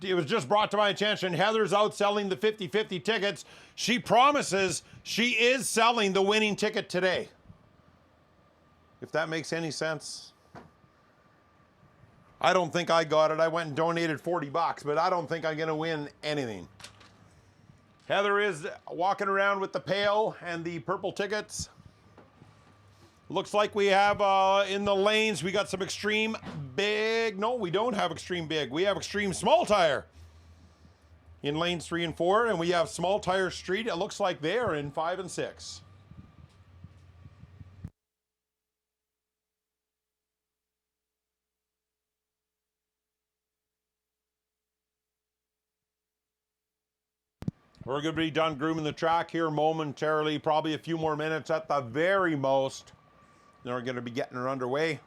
it was just brought to my attention. Heather's out selling the 50-50 tickets. She promises she is selling the winning ticket today. If that makes any sense. I don't think I got it. I went and donated $40, but I don't think I'm going to win anything. Heather is walking around with the pail and the purple tickets. Looks like we have in the lanes, we got some extreme big. No, we don't have extreme big. We have extreme small tire in lanes 3 and 4, and we have small tire street. It looks like they are in 5 and 6. We're going to be done grooming the track here momentarily, probably a few more minutes at the very most. Then we're going to be getting her underway.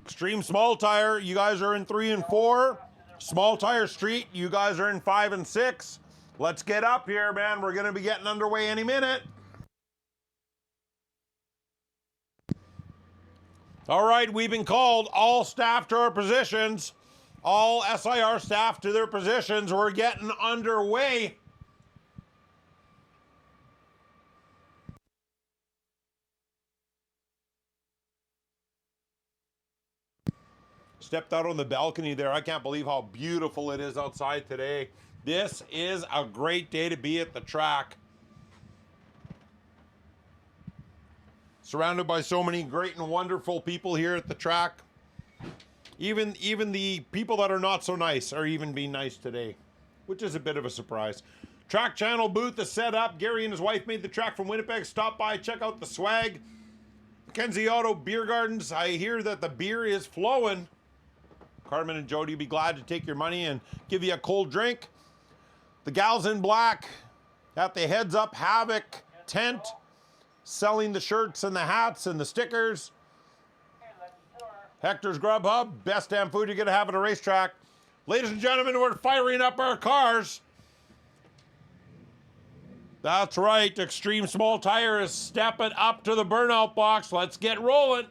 Extreme small tire, you guys are in 3 and 4. Small tire street, you guys are in 5 and 6. Let's get up here, man. We're going to be getting underway any minute. All right, we've been called. All staff to our positions. All SIR staff to their positions. We're getting underway. Stepped out on the balcony there. I can't believe how beautiful it is outside today. This is a great day to be at the track. Surrounded by so many great and wonderful people here at the track. Even the people that are not so nice are even being nice today, which is a bit of a surprise. Track channel booth is set up. Gary and his wife made the track from Winnipeg. Stop by, check out the swag. Mackenzie Auto Beer Gardens. I hear that the beer is flowing. Carmen and Jody be glad to take your money and give you a cold drink. The gals in black at the Heads Up Havoc tent, selling the shirts and the hats and the stickers. Hector's Grub Hub, best damn food you're going to have at a racetrack. Ladies and gentlemen, we're firing up our cars. That's right, Extreme Small Tire is stepping up to the burnout box. Let's get rolling.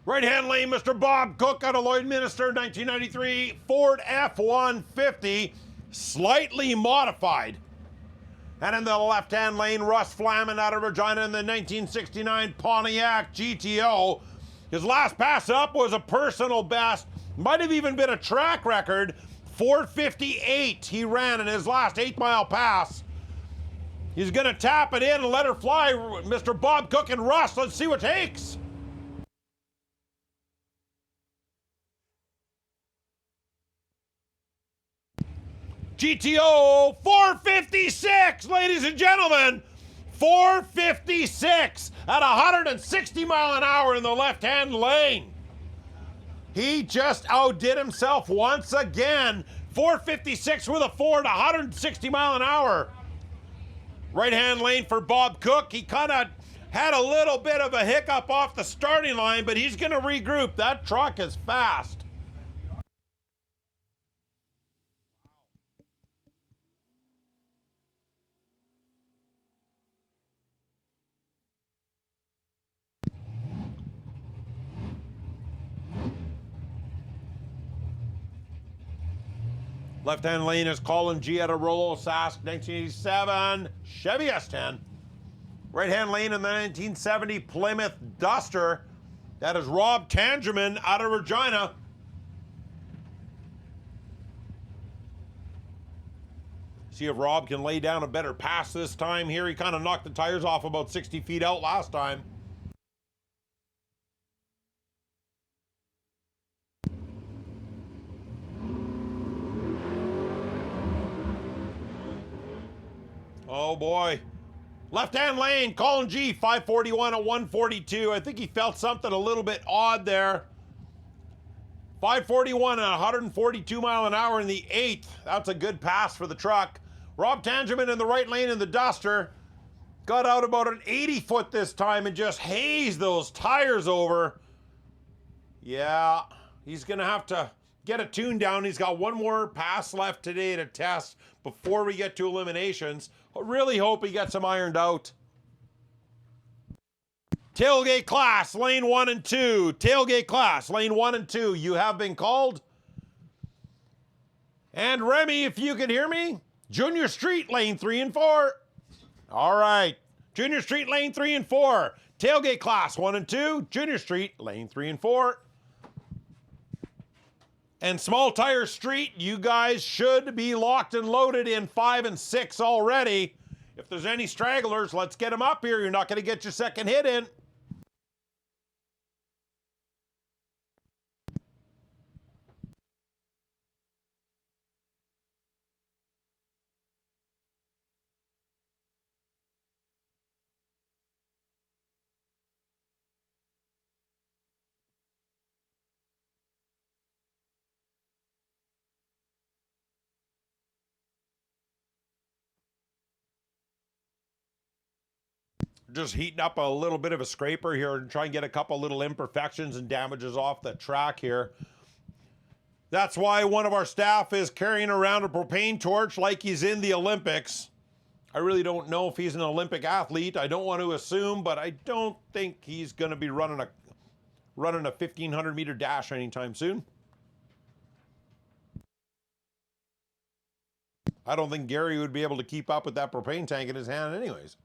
Right-hand lane, Mr. Bob Cook out of Lloydminster, 1993 Ford F-150, slightly modified. And in the left-hand lane, Russ Flamin out of Regina in the 1969 Pontiac GTO. His last pass up was a personal best, might have even been a track record, 4:58 he ran in his last 8-mile pass. He's gonna tap it in and let her fly, Mr. Bob Cook and Russ. Let's see what it takes. GTO 456, ladies and gentlemen. 456 at 160 mile an hour in the left-hand lane. He just outdid himself once again. 456 with a Ford, 160 mile an hour. Right-hand lane for Bob Cook. He kind of had a little bit of a hiccup off the starting line, but he's going to regroup. That truck is fast. Left-hand lane is Colin G. at a Rollo Sask 1987 Chevy S10. Right-hand lane in the 1970 Plymouth Duster. That is Rob Tangerman out of Regina. See if Rob can lay down a better pass this time here. He kind of knocked the tires off about 60 feet out last time. Oh boy. Left-hand lane, Colin G, 541 at 142. I think he felt something a little bit odd there. 541 at 142 mile an hour in the 8th. That's a good pass for the truck. Rob Tangerman in the right lane in the Duster. Got out about an 80-foot this time and just hazed those tires over. Yeah, he's going to have to get a tune down. He's got one more pass left today to test before we get to eliminations. I really hope he gets them ironed out. Tailgate class, lane 1 and 2. Tailgate class, lane 1 and 2. You have been called. And Remy, if you can hear me, Junior Street, lane 3 and 4. All right. Junior Street, lane 3 and 4. Tailgate class 1 and 2. Junior Street, lane 3 and 4. And Small Tire Street, you guys should be locked and loaded in 5 and 6 already. If there's any stragglers, let's get them up here. You're not going to get your second hit in. Just heating up a little bit of a scraper here and try and get a couple little imperfections and damages off the track here. That's why one of our staff is carrying around a propane torch like he's in the Olympics. I really don't know if he's an Olympic athlete. I don't want to assume, but I don't think he's going to be running a 1,500 meter dash anytime soon. I don't think Gary would be able to keep up with that propane tank in his hand anyways.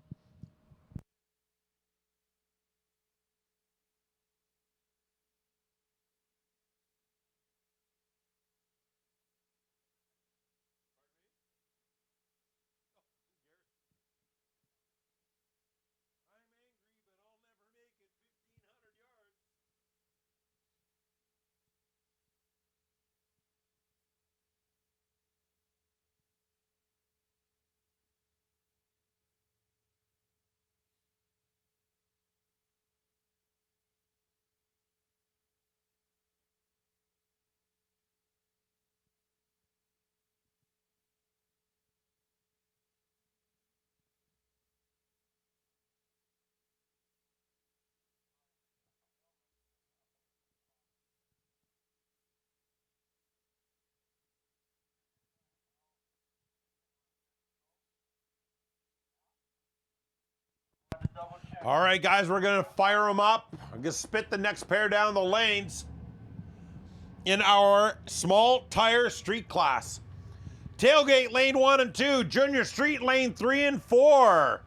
All right, guys, we're going to fire them up. I'm going to spit the next pair down the lanes in our small tire street class. Tailgate lane 1 and 2, Junior Street lane 3 and 4.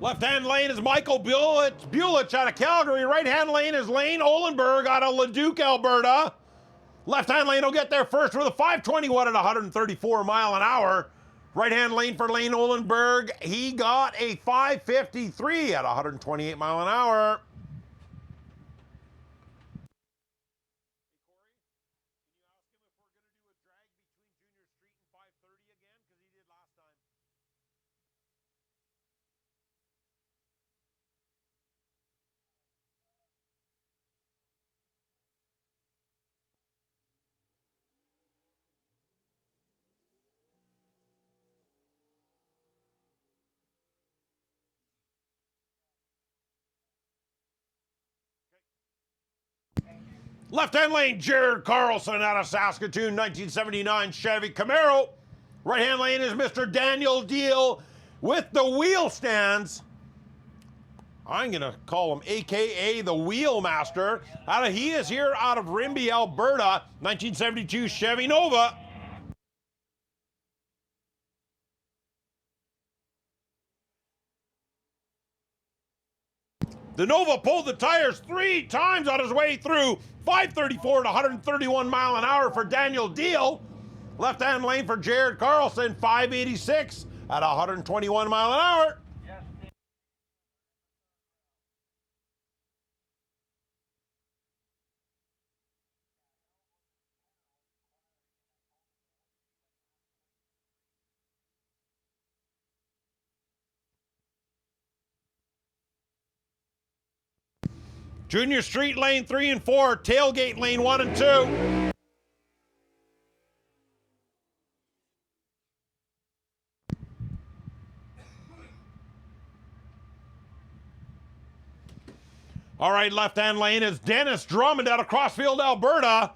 Left-hand lane is Michael Bulich out of Calgary. Right-hand lane is Lane Olenberg out of Leduc, Alberta. Left-hand lane will get there first with a 5:21 at 134 mile an hour. Right-hand lane for Lane Olenberg, he got a 5:53 at 128 mile an hour. Left-hand lane, Jared Carlson out of Saskatoon, 1979 Chevy Camaro. Right-hand lane is Mr. Daniel Deal with the wheel stands. I'm going to call him AKA the Wheel Master. He is here out of Rimbey, Alberta, 1972 Chevy Nova. The Nova pulled the tires 3 times on his way through. 5:34 to 131 mile an hour for Daniel Deal. Left-hand lane for Jared Carlson, 5:86 at 121 mile an hour. Yes, Steve. Junior Street lane 3 and 4, tailgate lane 1 and 2. All right, left-hand lane is Dennis Drummond out of Crossfield, Alberta.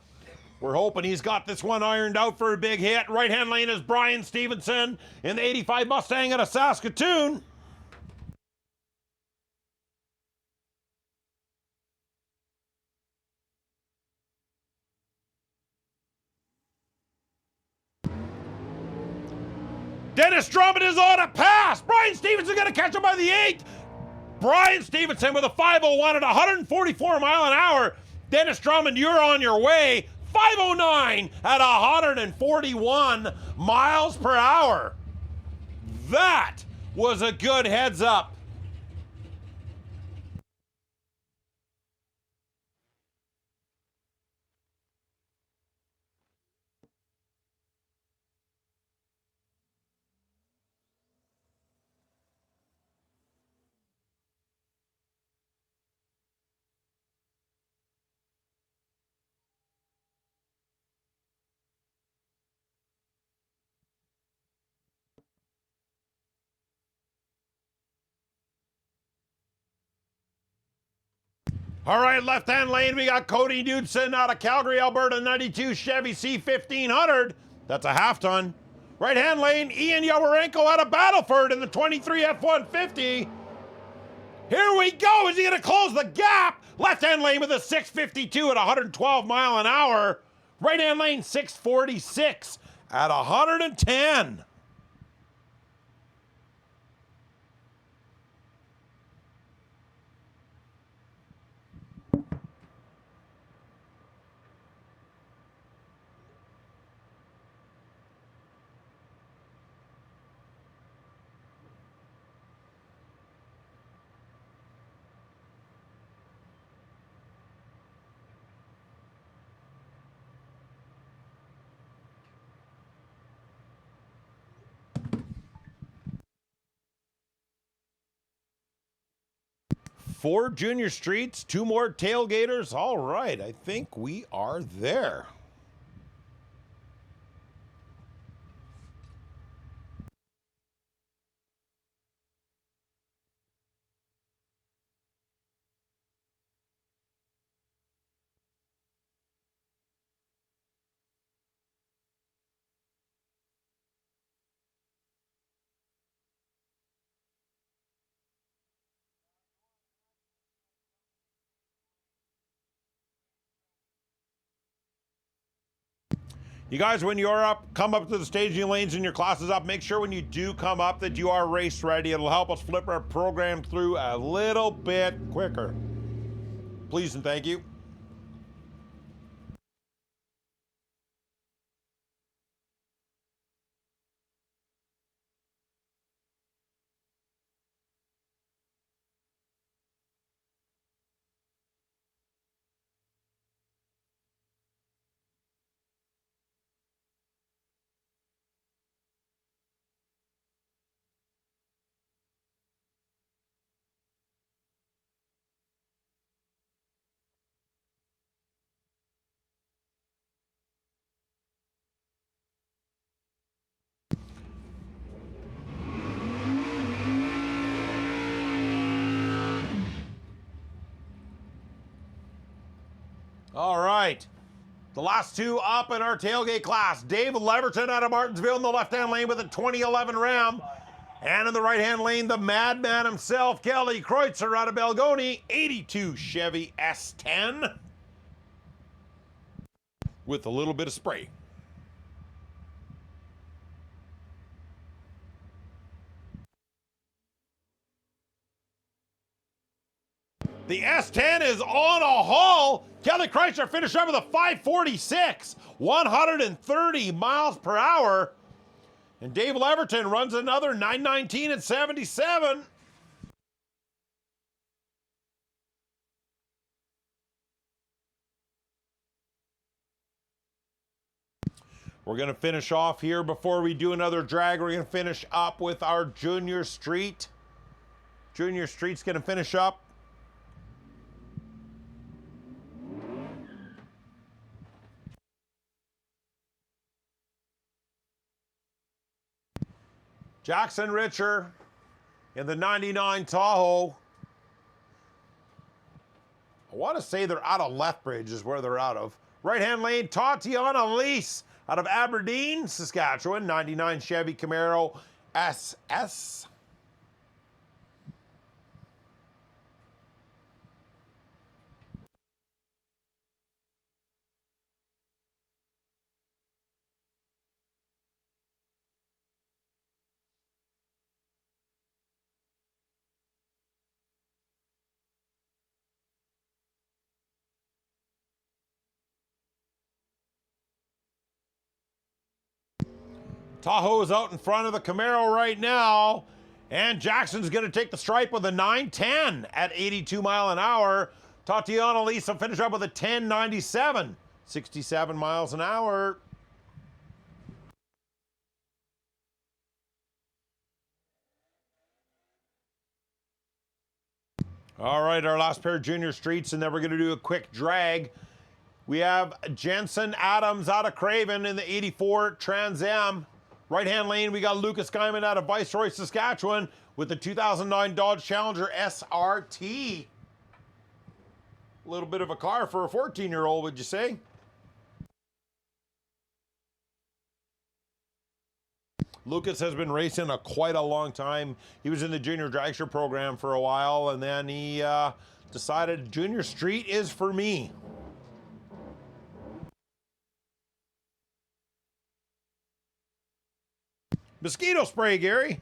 We're hoping he's got this one ironed out for a big hit. Right-hand lane is Brian Stevenson in the 85 Mustang out of Saskatoon. Dennis Drummond is on a pass. Brian Stevenson going to catch him by the 8th. Brian Stevenson with a 5:01 at 144 mile an hour. Dennis Drummond, you're on your way. 5:09 at 141 miles per hour. That was a good heads up. All right, left-hand lane, we got Cody Knudsen out of Calgary, Alberta, 92 Chevy C1500. That's a half-ton. Right-hand lane, Ian Yawarenko out of Battleford in the 23 F-150. Here we go. Is he going to close the gap? Left-hand lane with a 652 at 112 mile an hour. Right-hand lane, 646 at 110. Four junior streets, 2 more tailgaters. All right, I think we are there. You guys, when you're up, come up to the staging lanes and your class is up. Make sure when you do come up that you are race ready. It'll help us flip our program through a little bit quicker. Please and thank you. All right. The last two up in our tailgate class. Dave Leverton out of Martinsville in the left-hand lane with a 2011 Ram. And in the right-hand lane, the madman himself, Kelly Kreutzer out of Belgoni, 82 Chevy S10 with a little bit of spray. The S10 is on a haul. Kelly Kreutzer finished up with a 546, 130 miles per hour. And Dave Leverton runs another 919 at 77. We're going to finish off here before we do another drag. We're going to finish up with our Junior Street. Junior Street's going to finish up. Jackson Richer in the 99 Tahoe. I want to say they're out of Lethbridge is where they're out of. Right-hand lane, Tatiana Lease out of Aberdeen, Saskatchewan. 99 Chevy Camaro SS. Tahoe's out in front of the Camaro right now. And Jackson's going to take the stripe with a 910 at 82 mile an hour. Tatiana Lisa finish up with a 1097, 67 miles an hour. All right, our last pair of Junior Streets, and then we're going to do a quick drag. We have Jensen Adams out of Craven in the 84 Trans Am. Right-hand lane, we got Lucas Guyman out of Viceroy, Saskatchewan with the 2009 Dodge Challenger SRT. A little bit of a car for a 14-year-old, would you say? Lucas has been racing quite a long time. He was in the Junior Dragster program for a while, and then he decided Junior Street is for me. Mosquito spray, Gary.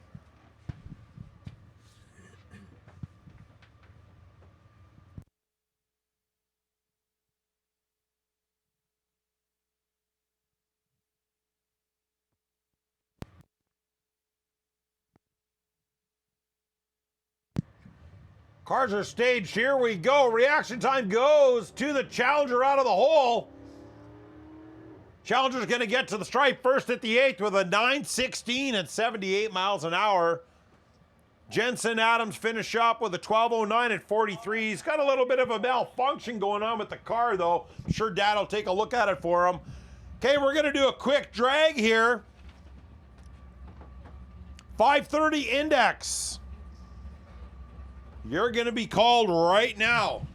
Cars are staged. Here we go. Reaction time goes to the Challenger out of the hole. Challenger's going to get to the stripe first at the 8th with a 916 at 78 miles an hour. Jensen Adams finish up with a 1209 at 43. He's got a little bit of a malfunction going on with the car, though. I'm sure Dad will take a look at it for him. Okay, we're going to do a quick drag here. 530 index. You're going to be called right now.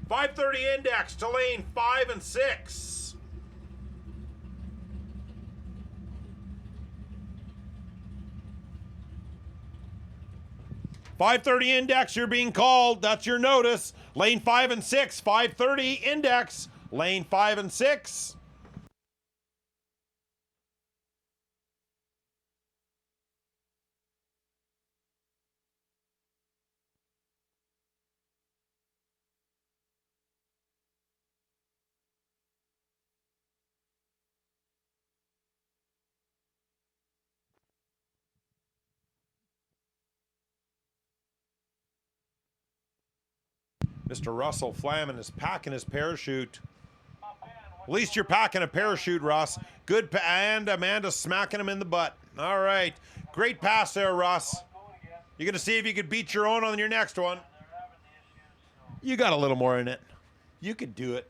530 index to lane 5 and 6. 530 index, you're being called. That's your notice. Lane 5 and 6, 530 index. Lane 5 and 6. Mr. Russell Flamin is packing his parachute. At least you're packing a parachute, Russ. Good, and Amanda's smacking him in the butt. All right. Great pass there, Russ. You're going to see if you could beat your own on your next one. You got a little more in it. You could do it.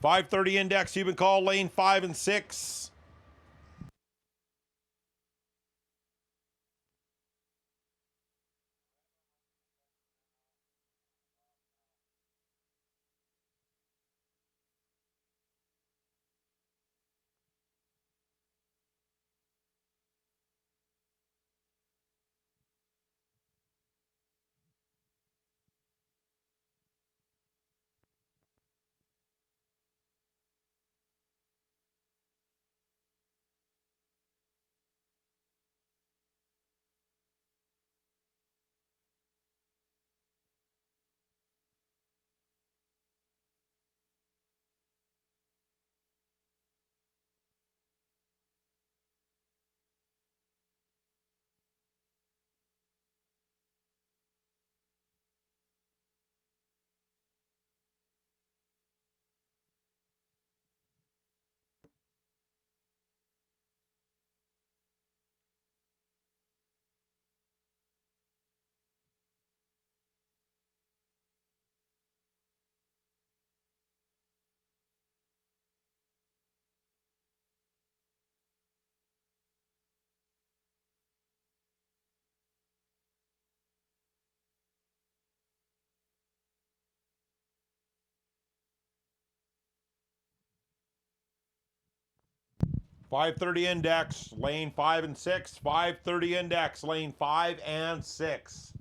5:30 index, you've been called lane 5 and 6. .530 index, lane 5 and 6. 5:30 index, lane 5 and 6.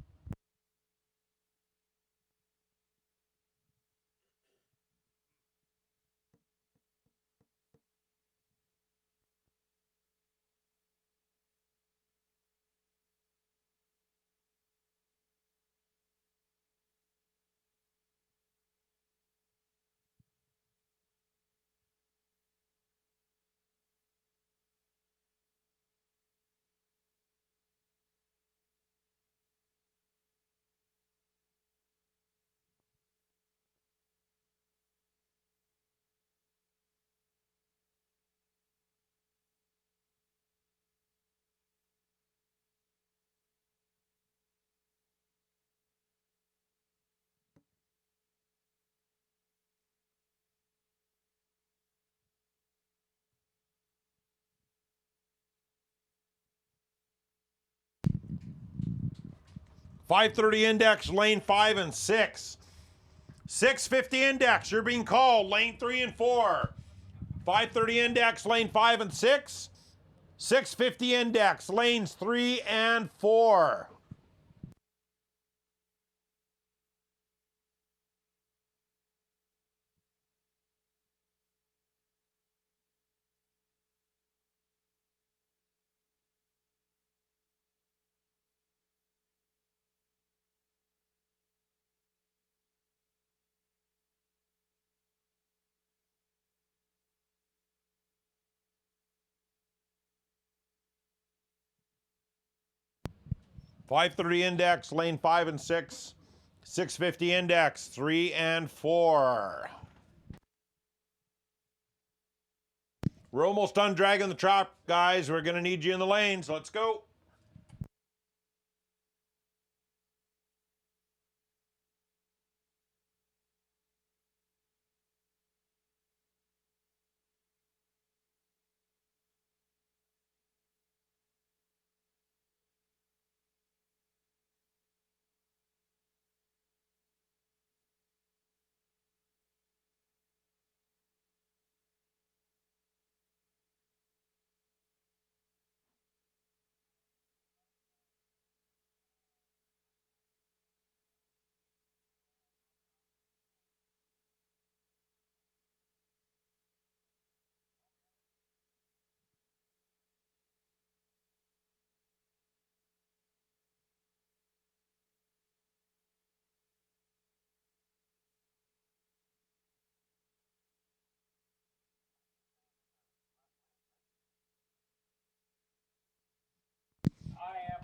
.530 index, lane 5 and 6. 650 index, you're being called lane 3 and 4. .530 index, lane 5 and 6. 650 index, lanes 3 and 4. .530 index, lane 5 and 6. 650 index, 3 and 4. We're almost done dragging the trap, guys. We're going to need you in the lanes. Let's go.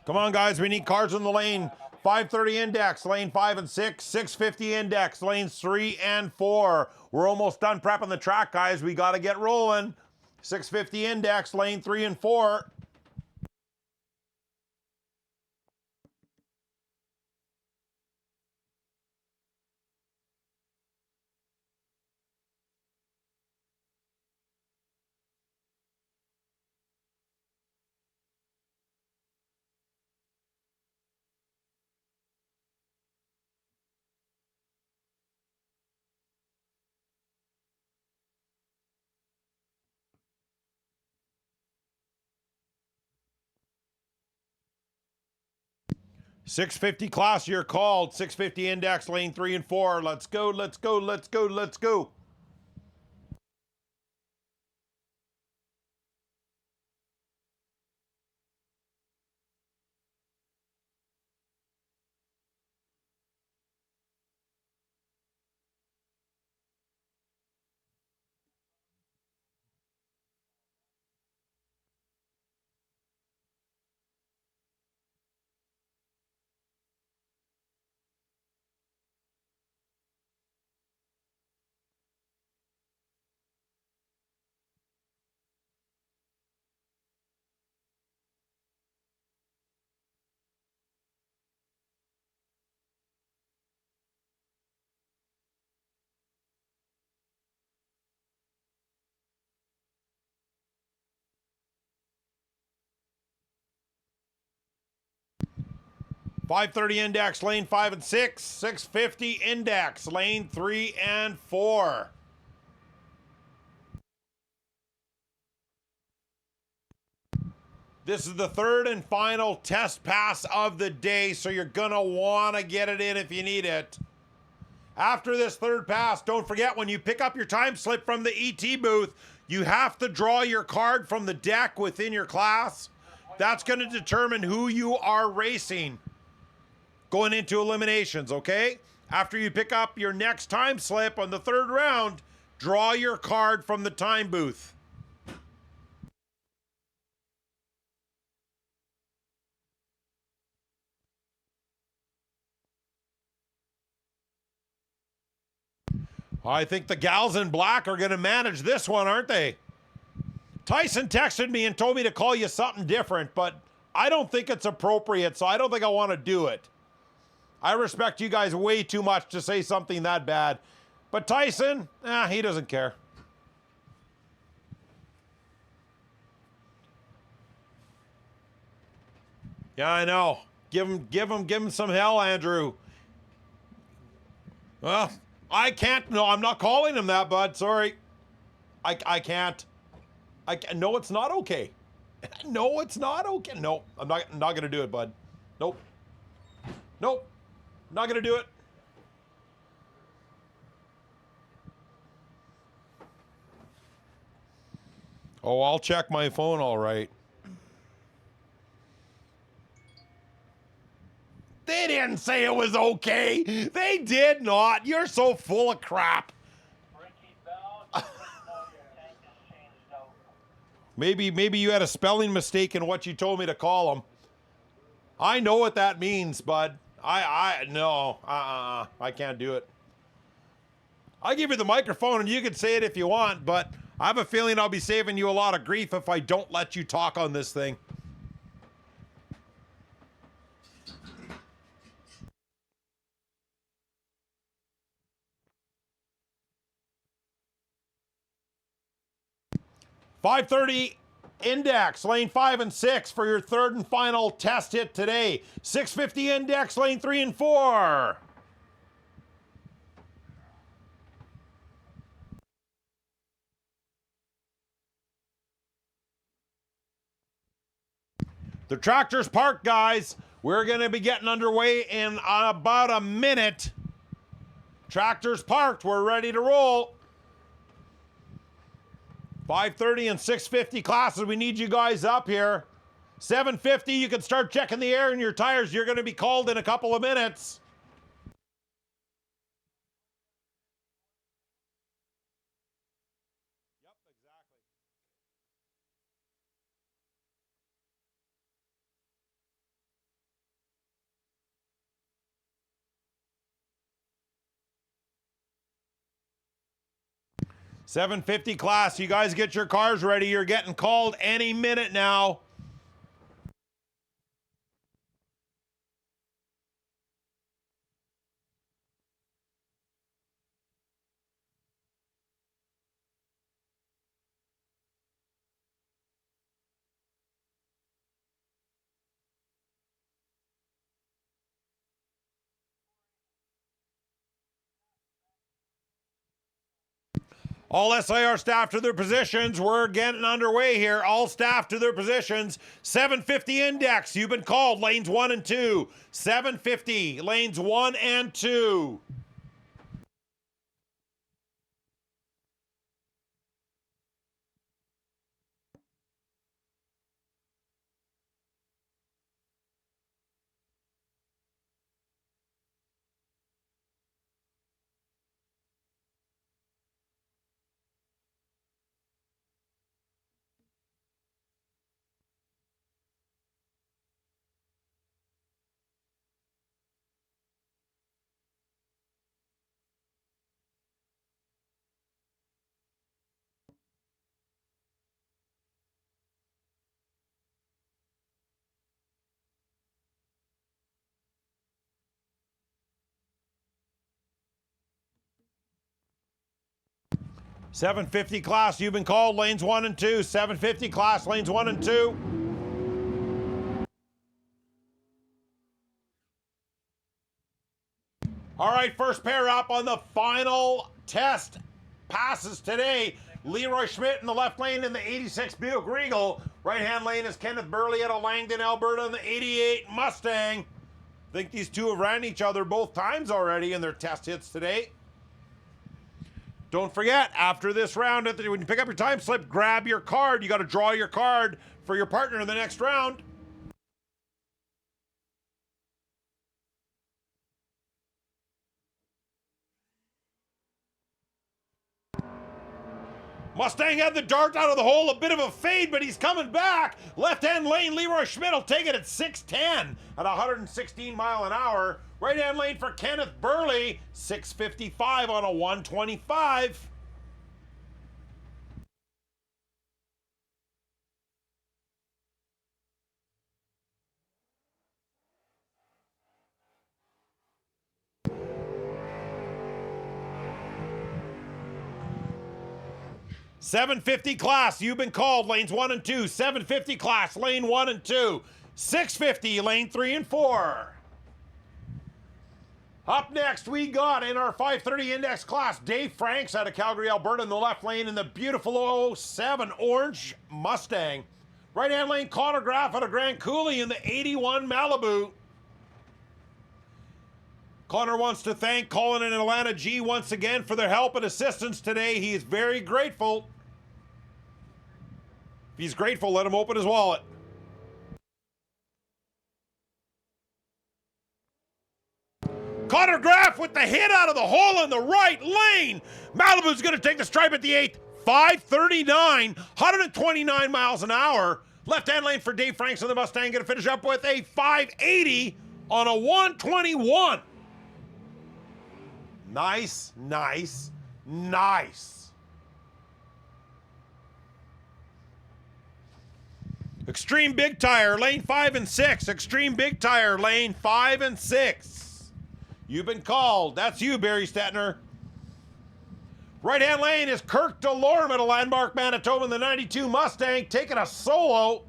Come on, guys. We need cars in the lane. 530 index, lane 5 and 6. 650 index, lanes 3 and 4. We're almost done prepping the track, guys. We got to get rolling. 650 index, lane 3 and 4. .650 class, you're called. 650 index, lane 3 and 4. Let's go, let's go, let's go, let's go. .530 index, lane 5 and 6. 650 index, lane 3 and 4. This is the third and final test pass of the day, so you're going to want to get it in if you need it. After this third pass, don't forget when you pick up your time slip from the ET booth, you have to draw your card from the deck within your class. That's going to determine who you are racing going into eliminations, okay? After you pick up your next time slip on the third round, draw your card from the time booth. I think the gals in black are going to manage this one, aren't they? Tyson texted me and told me to call you something different, but I don't think it's appropriate, so I don't think I want to do it. I respect you guys way too much to say something that bad. But Tyson, he doesn't care. Yeah, I know. Give him some hell, Andrew. Well, I can't. No, I'm not calling him that, bud. Sorry. I can't. No, it's not okay. No, it's not okay. No, I'm not going to do it, bud. Nope. Nope. Not going to do it. Oh, I'll check my phone all right. They didn't say it was okay. They did not. You're so full of crap. Ricky Bell, you know your tank is changed out. Maybe you had a spelling mistake in what you told me to call them. I know what that means, bud. No, I can't do it. I'll give you the microphone and you can say it if you want, but I have a feeling I'll be saving you a lot of grief if I don't let you talk on this thing. .530 index, lane 5 and 6 for your third and final test hit today. 650 index, lane 3 and 4. The tractor's parked, guys. We're going to be getting underway in about a minute. Tractor's parked. We're ready to roll. 530 and 650 classes. We need you guys up here. 750, you can start checking the air in your tires. You're going to be called in a couple of minutes. Yep, exactly. 750 class, you guys get your cars ready. You're getting called any minute now. All SIR staff to their positions. We're getting underway here. All staff to their positions. 750 index. You've been called. Lanes 1 and 2. 750. Lanes 1 and 2. .750 class, you've been called. Lanes 1 and 2. 750 class, lanes 1 and 2. All right, first pair up on the final test passes today. Leroy Schmidt in the left lane in the 86 Buick Regal. Right-hand lane is Kenneth Burley out of Langdon, Alberta in the 88 Mustang. I think these two have ran each other both times already in their test hits today. Don't forget, after this round, when you pick up your time slip, grab your card. You got to draw your card for your partner in the next round. Mustang had the dart out of the hole, a bit of a fade, but he's coming back. Left-hand lane, Leroy Schmidt will take it at 610 at 116 mile an hour. Right-hand lane for Kenneth Burley, 655 on a 125. .750 class, you've been called. Lanes 1 and 2. .750 class, lane 1 and 2. .650, lane 3 and 4. Up next, we got in our 530 index class, Dave Franks out of Calgary, Alberta in the left lane in the beautiful 07 orange Mustang. Right-hand lane, Connor Graff out of Grand Coulee in the 81 Malibu. Connor wants to thank Colin and Atlanta G once again for their help and assistance today. He is very grateful. If he's grateful, let him open his wallet. Connor Graff with the hit out of the hole in the right lane. Malibu's going to take the stripe at the 8th. 539, 129 miles an hour. Left-hand lane for Dave Franks on the Mustang. Going to finish up with a 580 on a 121. Nice, nice, nice. Extreme Big Tire, lane 5 and 6. Extreme Big Tire, lane 5 and 6. You've been called. That's you, Barry Stetner. Right-hand lane is Kirk DeLorme at a Landmark, Manitoba in the 92 Mustang, taking a solo.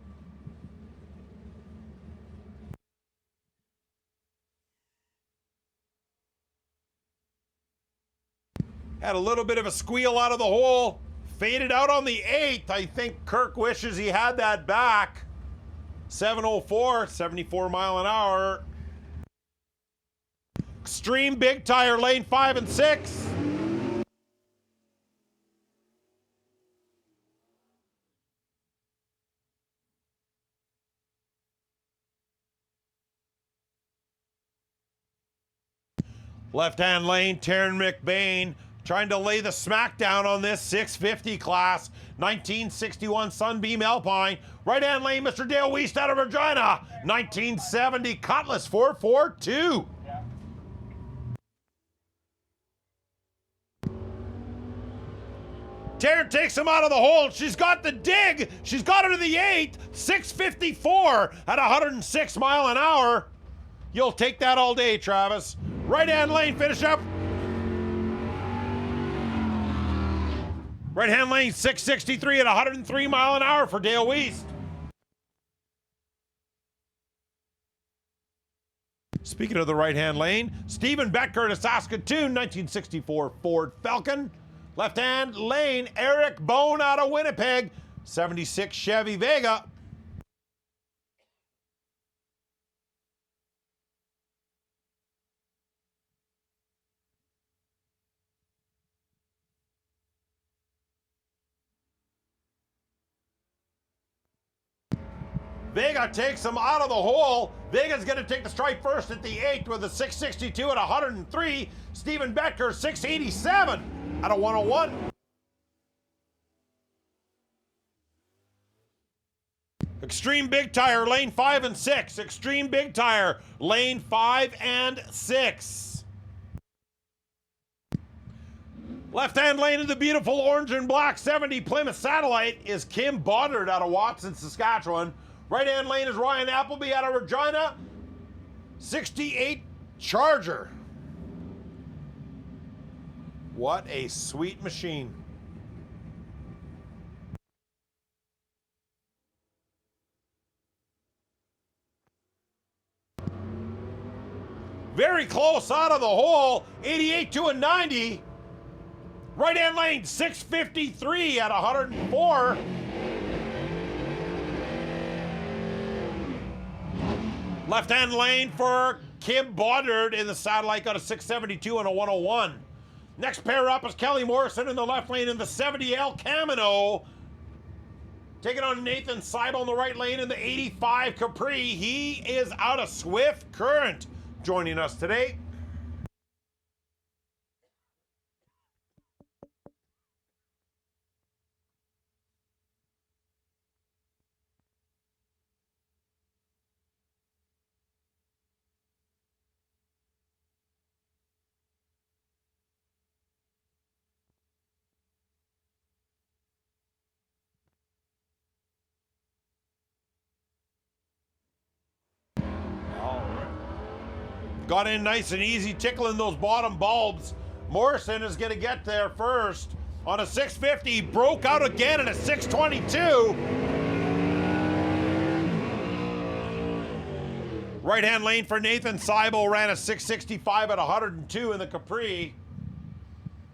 Had a little bit of a squeal out of the hole. Faded out on the 8th. I think Kirk wishes he had that back. 704, 74 mile an hour. Extreme Big Tire, lane 5 and 6. Left-hand lane, Taryn McBain trying to lay the smackdown on this 650 class. 1961 Sunbeam Alpine. Right-hand lane, Mr. Dale Weist out of Regina. 1970 Cutlass 442. Tarrant takes him out of the hole. She's got the dig. She's got her to the 8th. 6:54 at 106 mile an hour. You'll take that all day, Travis. Right-hand lane, finish up. Right-hand lane, 6:63 at 103 mile an hour for Dale Weist. Speaking of the right-hand lane, Stephen Betker to Saskatoon, 1964 Ford Falcon. Left-hand lane, Eric Bone out of Winnipeg, 76 Chevy Vega. Vega takes him out of the hole. Vega's going to take the stripe first at the 8th with a 6:62 at 103. Stephen Betker, 6:87 at a 101. Extreme Big Tire, lane 5 and 6. Extreme Big Tire, lane 5 and 6. Left-hand lane in the beautiful orange and black 70 Plymouth Satellite is Kim Boddard out of Watson, Saskatchewan. Right-hand lane is Ryan Appleby out of Regina. 68 Charger. What a sweet machine. Very close out of the hole. 88 to a 90. Right-hand lane, 6:53 at 104. Left-hand lane for Kim Boddard in the Satellite, got a 6:72 and a 101. Next pair up is Kelly Morrison in the left lane in the 70 El Camino. Taking on Nathan Seibel in the right lane in the 85 Capri. He is out of Swift Current joining us today. Got in nice and easy, tickling those bottom bulbs. Morrison is going to get there first on a 650. Broke out again in a 622. Right-hand lane for Nathan Seibel ran a 665 at 102 in the Capri.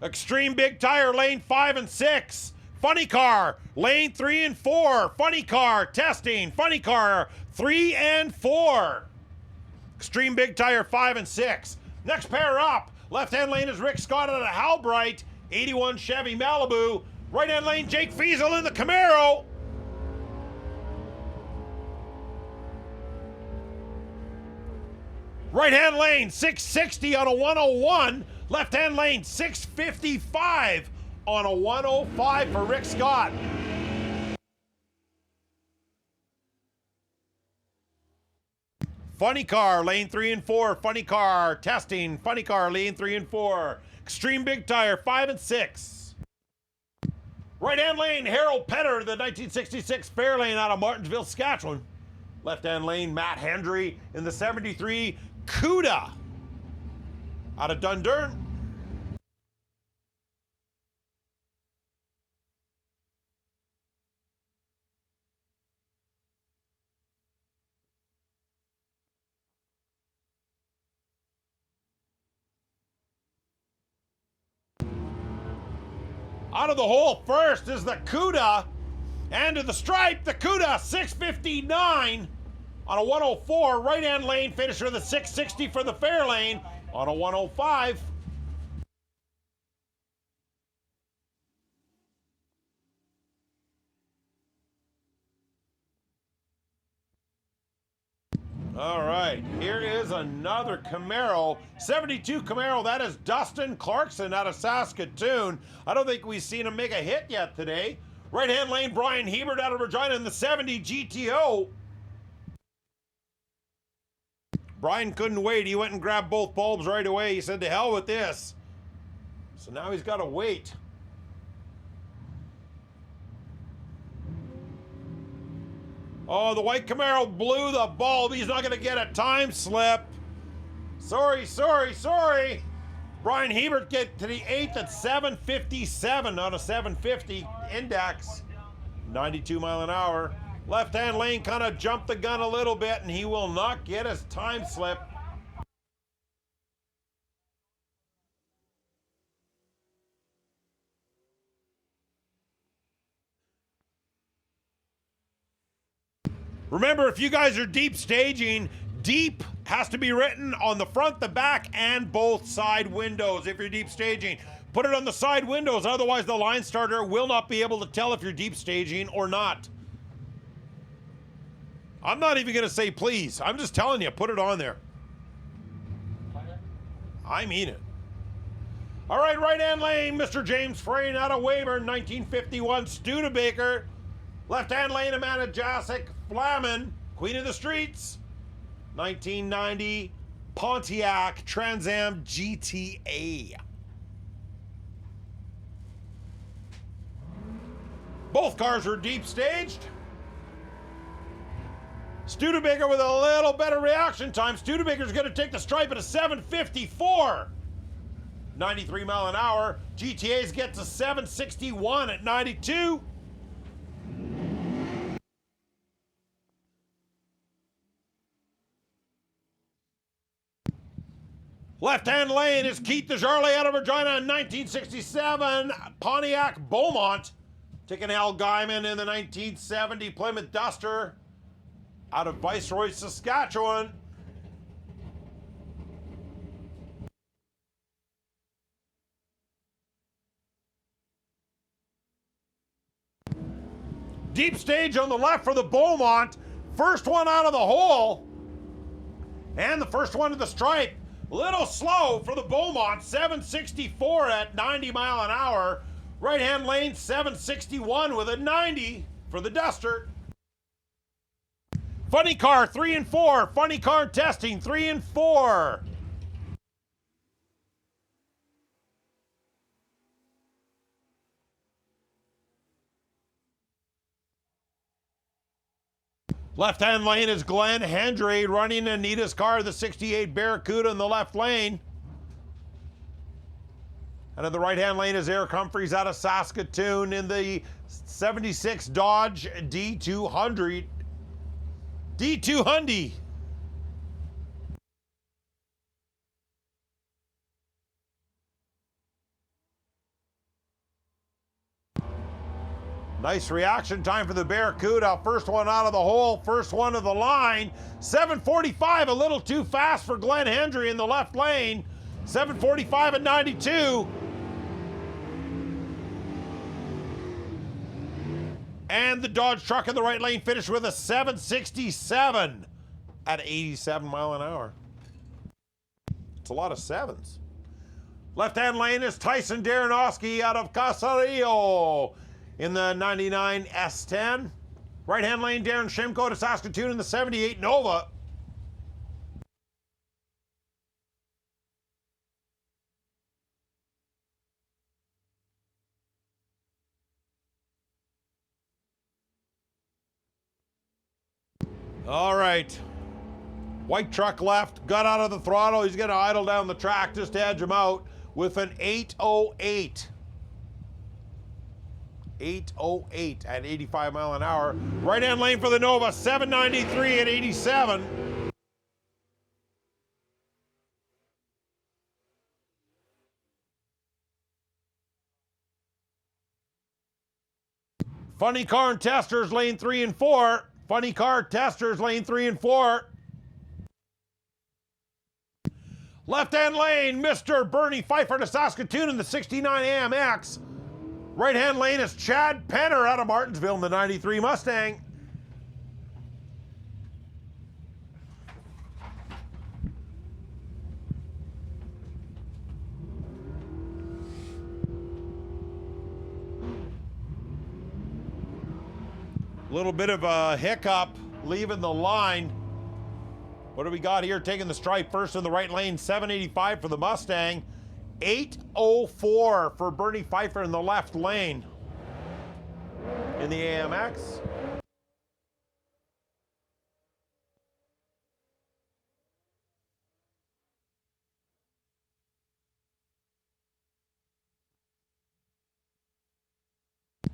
Extreme Big Tire, lane 5 and 6. Funny Car, lane 3 and 4. Funny Car, testing. Funny Car, 3 and 4. Extreme Big Tire, 5 and 6. Next pair up. Left-hand lane is Rick Scott out of Halbright. 81 Chevy Malibu. Right-hand lane, Jake Fiesel in the Camaro. Right-hand lane, 660 on a 101. Left-hand lane, 655 on a 105 for Rick Scott. Funny Car, lane 3 and 4. Funny Car, testing. Funny Car, lane 3 and 4. Extreme Big Tire, 5 and 6. Right-hand lane, Harold Petter, the 1966 Fairlane out of Martinsville, Saskatchewan. Left-hand lane, Matt Hendry in the 73 Cuda out of Dundurn. Out of the hole first is the Cuda, and to the stripe, the Cuda 659 on a 104. Right-hand lane finisher, the 660 for the Fairlane on a 105. All right, here is another Camaro, 72 Camaro. That is Dustin Clarkson out of Saskatoon. I don't think we've seen him make a hit yet today. Right-hand lane, Brian Hebert out of Regina in the 70 GTO. Brian couldn't wait. He went and grabbed both bulbs right away. He said, to hell with this. So now he's got to wait. Oh, the white Camaro blew the bulb. He's not going to get a time slip. Sorry. Brian Hebert get to the 8th at 7:57 on a 750 index. 92 mile an hour. Left-hand lane kind of jumped the gun a little bit, and he will not get his time slip. Remember, if you guys are deep staging, deep has to be written on the front, the back, and both side windows if you're deep staging. Put it on the side windows, otherwise the line starter will not be able to tell if you're deep staging or not. I'm not even going to say please. I'm just telling you, put it on there. I mean it. All right, right-hand lane, Mr. James Frayne out of Weyburn, 1951, Studebaker. Left-hand lane, Amanda Jasic Flamin, Queen of the Streets, 1990 Pontiac Trans Am GTA. Both cars were deep staged. Studebaker with a little better reaction time. Studebaker's going to take the stripe at a 7:54. 93 mile an hour. GTA's get to 7:61 at 92. Left-hand lane is Keith DeJarle out of Regina in 1967 Pontiac Beaumont. Taking Al Guyman in the 1970 Plymouth Duster out of Viceroy, Saskatchewan. Deep stage on the left for the Beaumont. First one out of the hole. And the first one to the stripe. Little slow for the Beaumont. 764 at 90 mile an hour. Right-hand lane, 761 with a 90 for the Duster. Funny car, 3 and 4. Funny car testing, 3 and 4. Left-hand lane is Glenn Hendry running Anita's car, the 68 Barracuda in the left lane. And in the right-hand lane is Eric Humphreys out of Saskatoon in the 76 Dodge D200. D200. Nice reaction time for the Barracuda. First one out of the hole, first one of the line. 7:45, a little too fast for Glenn Hendry in the left lane. 7:45 at 92. And the Dodge truck in the right lane finished with a 767 at 87 mile an hour. It's a lot of sevens. Left-hand lane is Tyson Darrenowski out of Casarillo in the 99 S10. Right-hand lane, Darren Shimko to Saskatoon in the 78 Nova. All right. White truck left, got out of the throttle. He's going to idle down the track just to edge him out with an 808. 808 at 85 mile an hour. Right-hand lane for the Nova, 793 at 87. Funny car and testers, lane 3 and 4. Funny car testers, lane 3 and 4. Left-hand lane, Mr. Bernie Pfeiffer to Saskatoon in the 69 AMX. Right-hand lane is Chad Penner out of Martinsville in the 93 Mustang. Little bit of a hiccup leaving the line. What do we got here? Taking the stripe first in the right lane, 785 for the Mustang. 804 for Bernie Pfeiffer in the left lane in the AMX.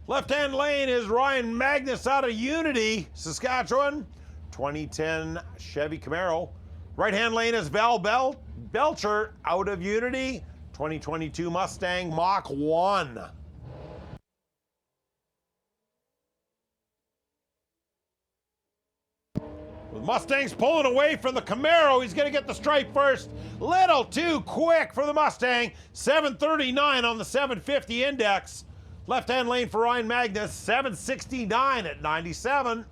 Left-hand lane is Ryan Magnus out of Unity, Saskatchewan. 2010 Chevy Camaro. Right-hand lane is Val Belcher out of Unity. 2022 Mustang Mach 1. With Mustangs pulling away from the Camaro, he's going to get the stripe first. Little too quick for the Mustang. 739 on the 750 index. Left-hand lane for Ryan Magnus, 769 at 97.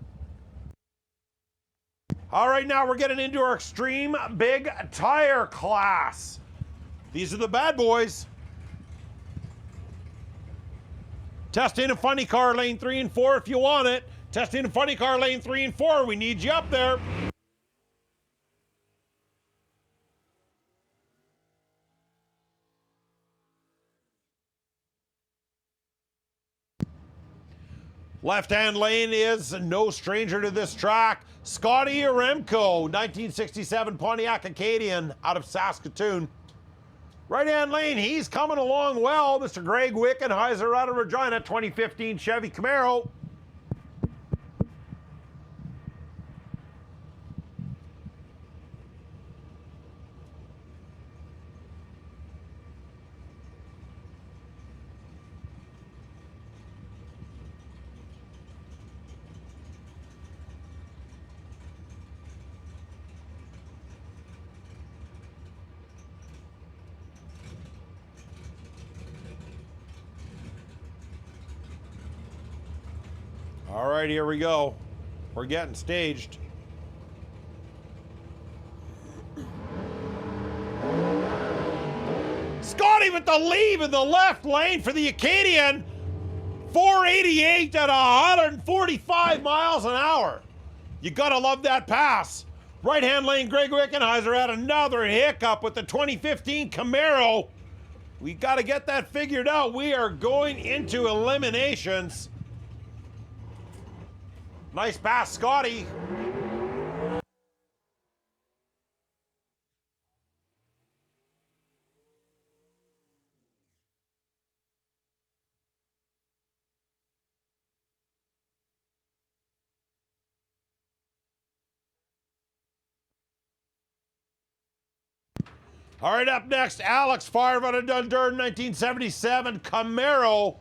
All right, now we're getting into our extreme big tire class. These are the bad boys. Testing a funny car lane 3 and 4 if you want it. Testing a funny car lane 3 and 4. We need you up there. Left-hand lane is no stranger to this track. Scotty Aremco, 1967 Pontiac Acadian out of Saskatoon. Right-hand lane, he's coming along well. Mr. Greg Wickenheiser out of Regina, 2015 Chevy Camaro. All right, here we go. We're getting staged. Scotty with the lead in the left lane for the Acadian. 488 at 145 miles an hour. You gotta love that pass. Right-hand lane, Greg Wickenheiser had another hiccup with the 2015 Camaro. We gotta get that figured out. We are going into eliminations. Nice pass, Scotty. All right, up next, Alex Favre out of Dundurn, 1977 Camaro.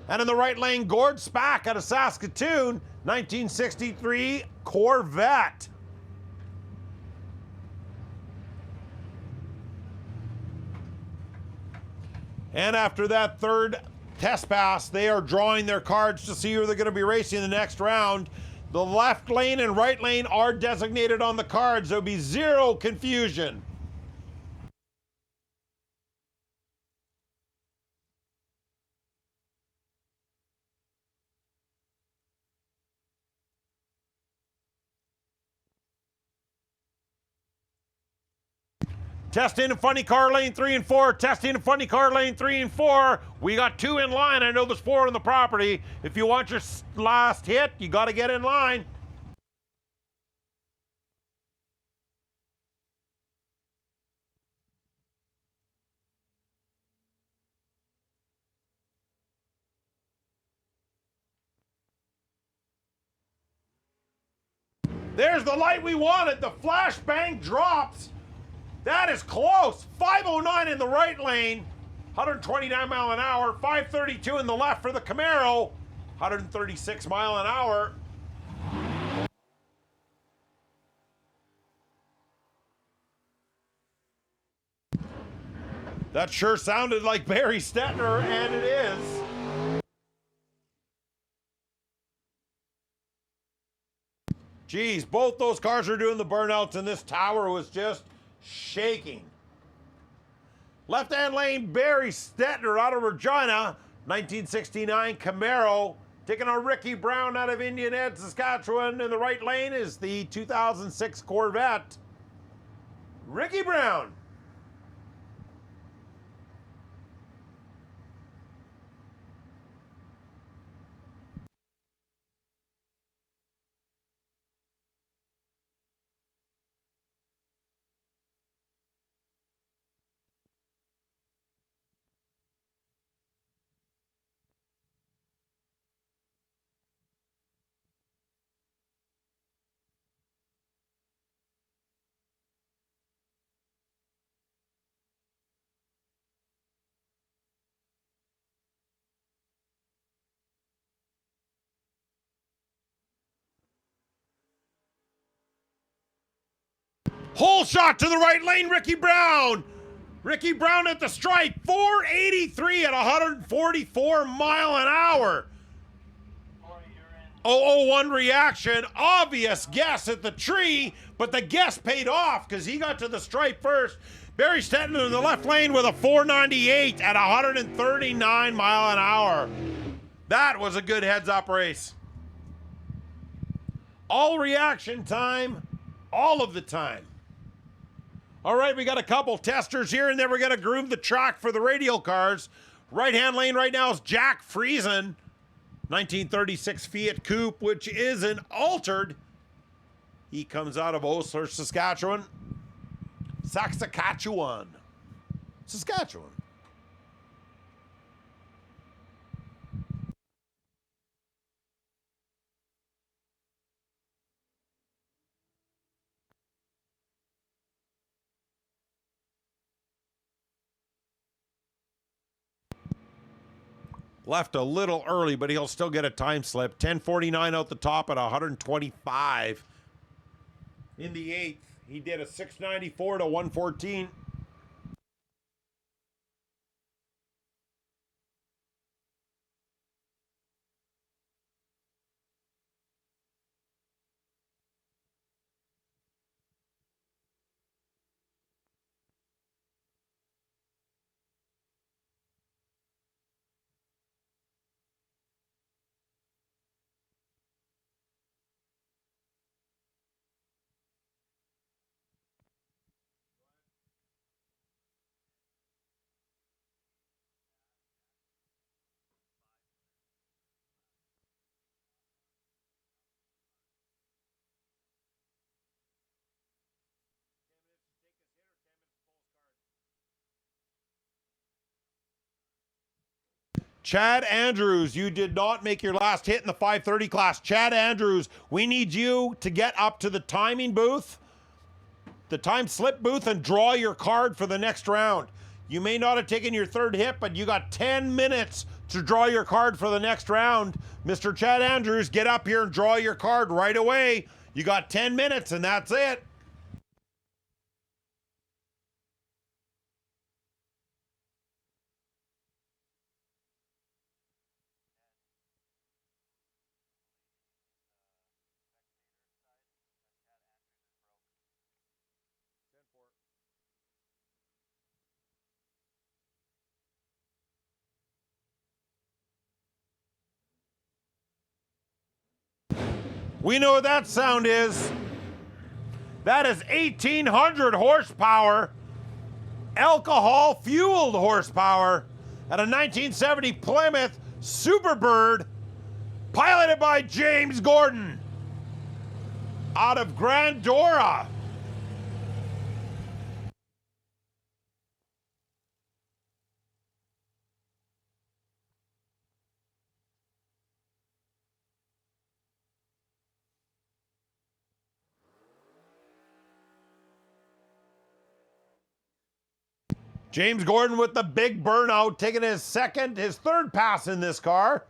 And in the right lane, Gord Spack out of Saskatoon, 1963 Corvette. And after that third test pass, they are drawing their cards to see who they're going to be racing in the next round. The left lane and right lane are designated on the cards. There'll be zero confusion. Testing a funny car lane 3 and 4. Testing a funny car lane 3 and 4. We got 2 in line. I know there's 4 on the property. If you want your last hit, you got to get in line. There's the light we wanted. The flashbang drops. That is close. 509 in the right lane, 129 mile an hour. 532 in the left for the Camaro, 136 mile an hour. That sure sounded like Barry Stetner, and it is. Geez, both those cars are doing the burnouts, and this tower was just shaking. Left-hand lane, Barry Stetner out of Regina, 1969 Camaro. Taking on Ricky Brown out of Indian Head, Saskatchewan. In the right lane is the 2006 Corvette. Ricky Brown. Hole shot to the right lane, Ricky Brown. Ricky Brown at the stripe, 483 at 144 mile an hour. 001 reaction, obvious guess at the tree, but the guess paid off because he got to the stripe first. Barry Stetton in the left lane with a 498 at 139 mile an hour. That was a good heads-up race. All reaction time, all of the time. All right, we got a couple testers here, and then we're going to groom the track for the radial cars. Right-hand lane right now is Jack Friesen. 1936 Fiat Coupe, which isn't altered. He comes out of Osler, Saskatchewan. Saskatchewan. Left a little early, but he'll still get a time slip. 10:49 out the top at 125. In the 8th, he did a 694 to 114. Chad Andrews, you did not make your last hit in the 530 class. Chad Andrews, we need you to get up to the timing booth, the time slip booth, and draw your card for the next round. You may not have taken your third hit, but you got 10 minutes to draw your card for the next round. Mr. Chad Andrews, get up here and draw your card right away. You got 10 minutes, and that's it. We know what that sound is. That is 1,800 horsepower, alcohol-fueled horsepower at a 1970 Plymouth Superbird, piloted by James Gordon out of Grandora. James Gordon with the big burnout, taking his third pass in this car.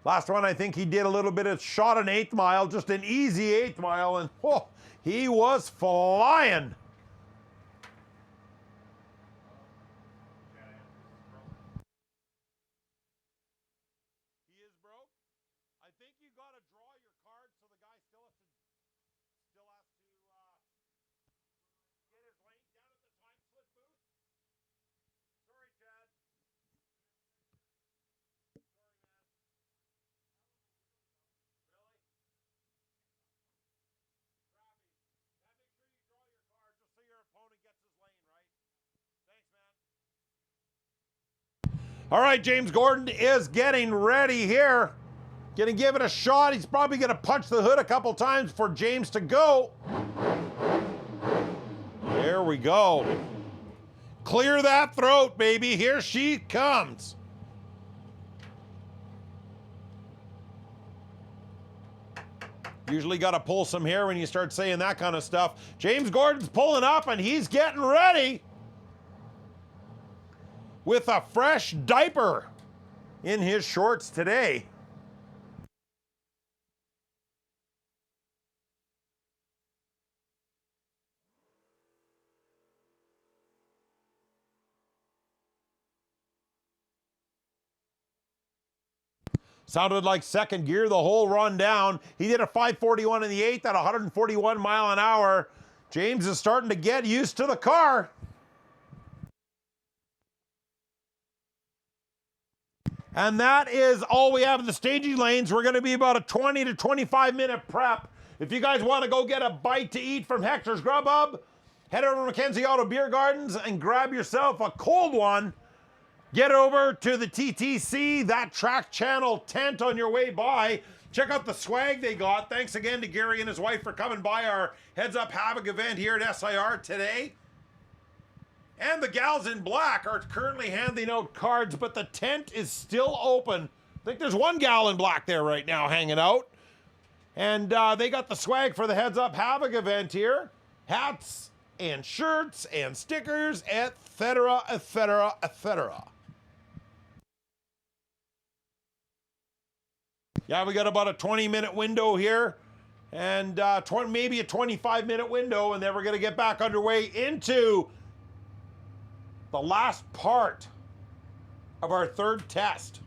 Last one, I think he did a little bit of shot an 8th mile, just an easy 8th mile, and he was flying. He is broke. I think you got to draw your card so the guy still has to get his lane down at the time slip booth. Sorry, Chad. Sorry, man. Really? Crappy. Now make sure you draw your card just so your opponent gets his lane, right? Thanks, man. All right, James Gordon is getting ready here. Gonna give it a shot. He's probably gonna punch the hood a couple times for James to go. There we go. Clear that throat, baby. Here she comes. Usually got to pull some hair when you start saying that kind of stuff. James Gordon's pulling up and he's getting ready with a fresh diaper in his shorts today. Sounded like second gear the whole run down. He did a 541 in the 8th at 141 mile an hour. James is starting to get used to the car. And that is all we have in the staging lanes. We're going to be about a 20 to 25 minute prep. If you guys want to go get a bite to eat from Hector's Grub Hub, head over to Mackenzie Auto Beer Gardens and grab yourself a cold one. Get over to the TTC, that track channel tent on your way by. Check out the swag they got. Thanks again to Gary and his wife for coming by our Heads Up Havoc event here at SIR today. And the gals in black are currently handing out cards, but the tent is still open. I think there's one gal in black there right now hanging out. And they got the swag for the Heads Up Havoc event here. Hats and shirts and stickers, etc., etc., etc. Yeah, we got about a 20-minute window here and maybe a 25-minute window, and then we're going to get back underway into the last part of our third test.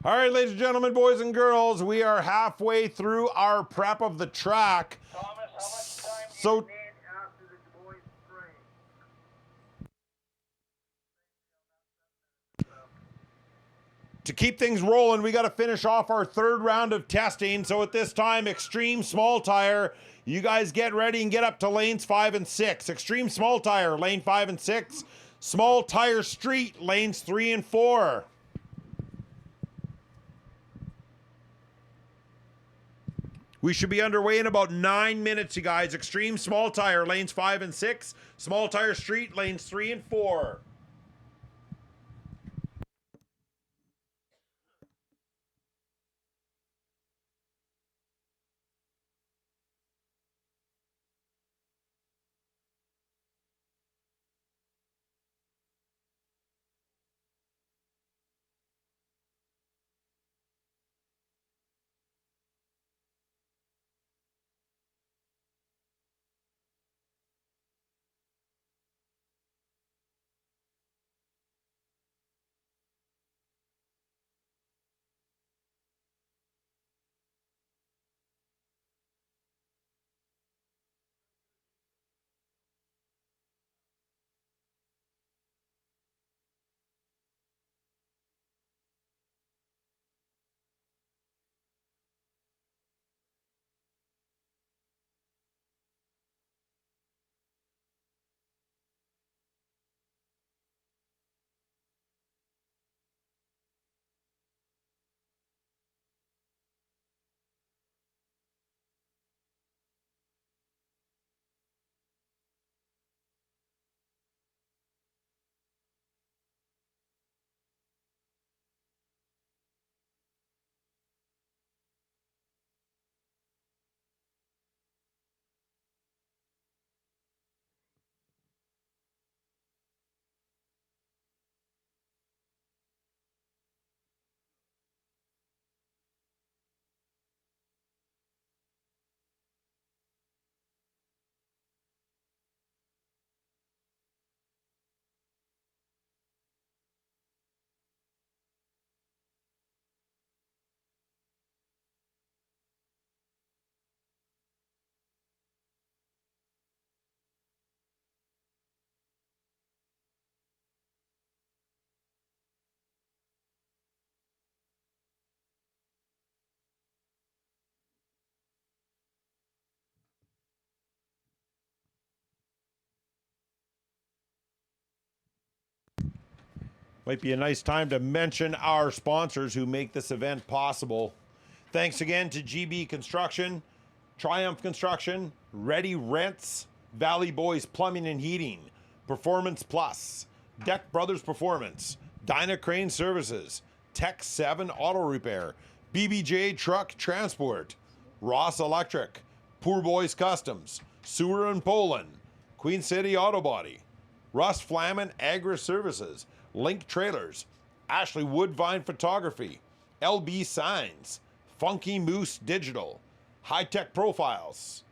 All right, ladies and gentlemen, boys and girls, we are halfway through our prep of the track. Thomas, how much time do So- you need after the boys spray? To keep things rolling, we got to finish off our third round of testing. So at this time, extreme small tire, you guys get ready and get up to lanes 5 and 6. Extreme small tire, lane 5 and 6. Small tire street, lanes 3 and 4. We should be underway in about 9 minutes, you guys. Extreme small tire, lanes 5 and 6. Small tire street, lanes 3 and 4. Might be a nice time to mention our sponsors who make this event possible. Thanks again to GB Construction, Triumph Construction, Ready Rents, Valley Boys Plumbing and Heating, Performance Plus, Deck Brothers Performance, Dyna Crane Services, Tech 7 Auto Repair, BBJ Truck Transport, Ross Electric, Poor Boys Customs, Sewer and Poland, Queen City Auto Body, Russ Flamin Agri Services, Link Trailers, Ashley Woodvine Photography, LB Signs, Funky Moose Digital, High Tech Profiles,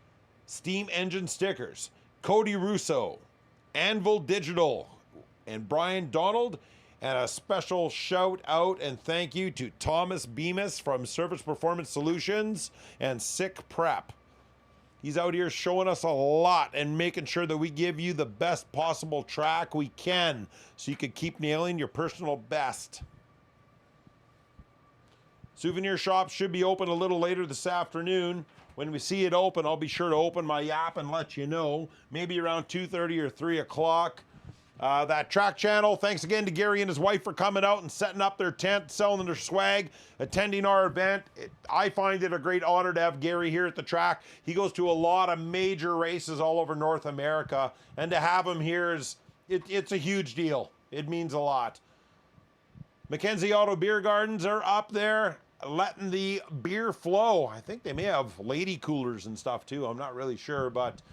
Steam Engine Stickers, Cody Russo, Anvil Digital, and Brian Donald. And a special shout out and thank you to Thomas Bemis from Service Performance Solutions and Sick Prep. He's out here showing us a lot and making sure that we give you the best possible track we can so you can keep nailing your personal best. Souvenir shops should be open a little later this afternoon. When we see it open, I'll be sure to open my app and let you know. Maybe around 2:30 or 3 o'clock. That track channel, thanks again to Gary and his wife for coming out and setting up their tent, selling their swag, attending our event. I find it a great honor to have Gary here at the track. He goes to a lot of major races all over North America, and to have him here it's a huge deal. It means a lot. Mackenzie Auto Beer Gardens are up there letting the beer flow. I think they may have lady coolers and stuff too. I'm not really sure, but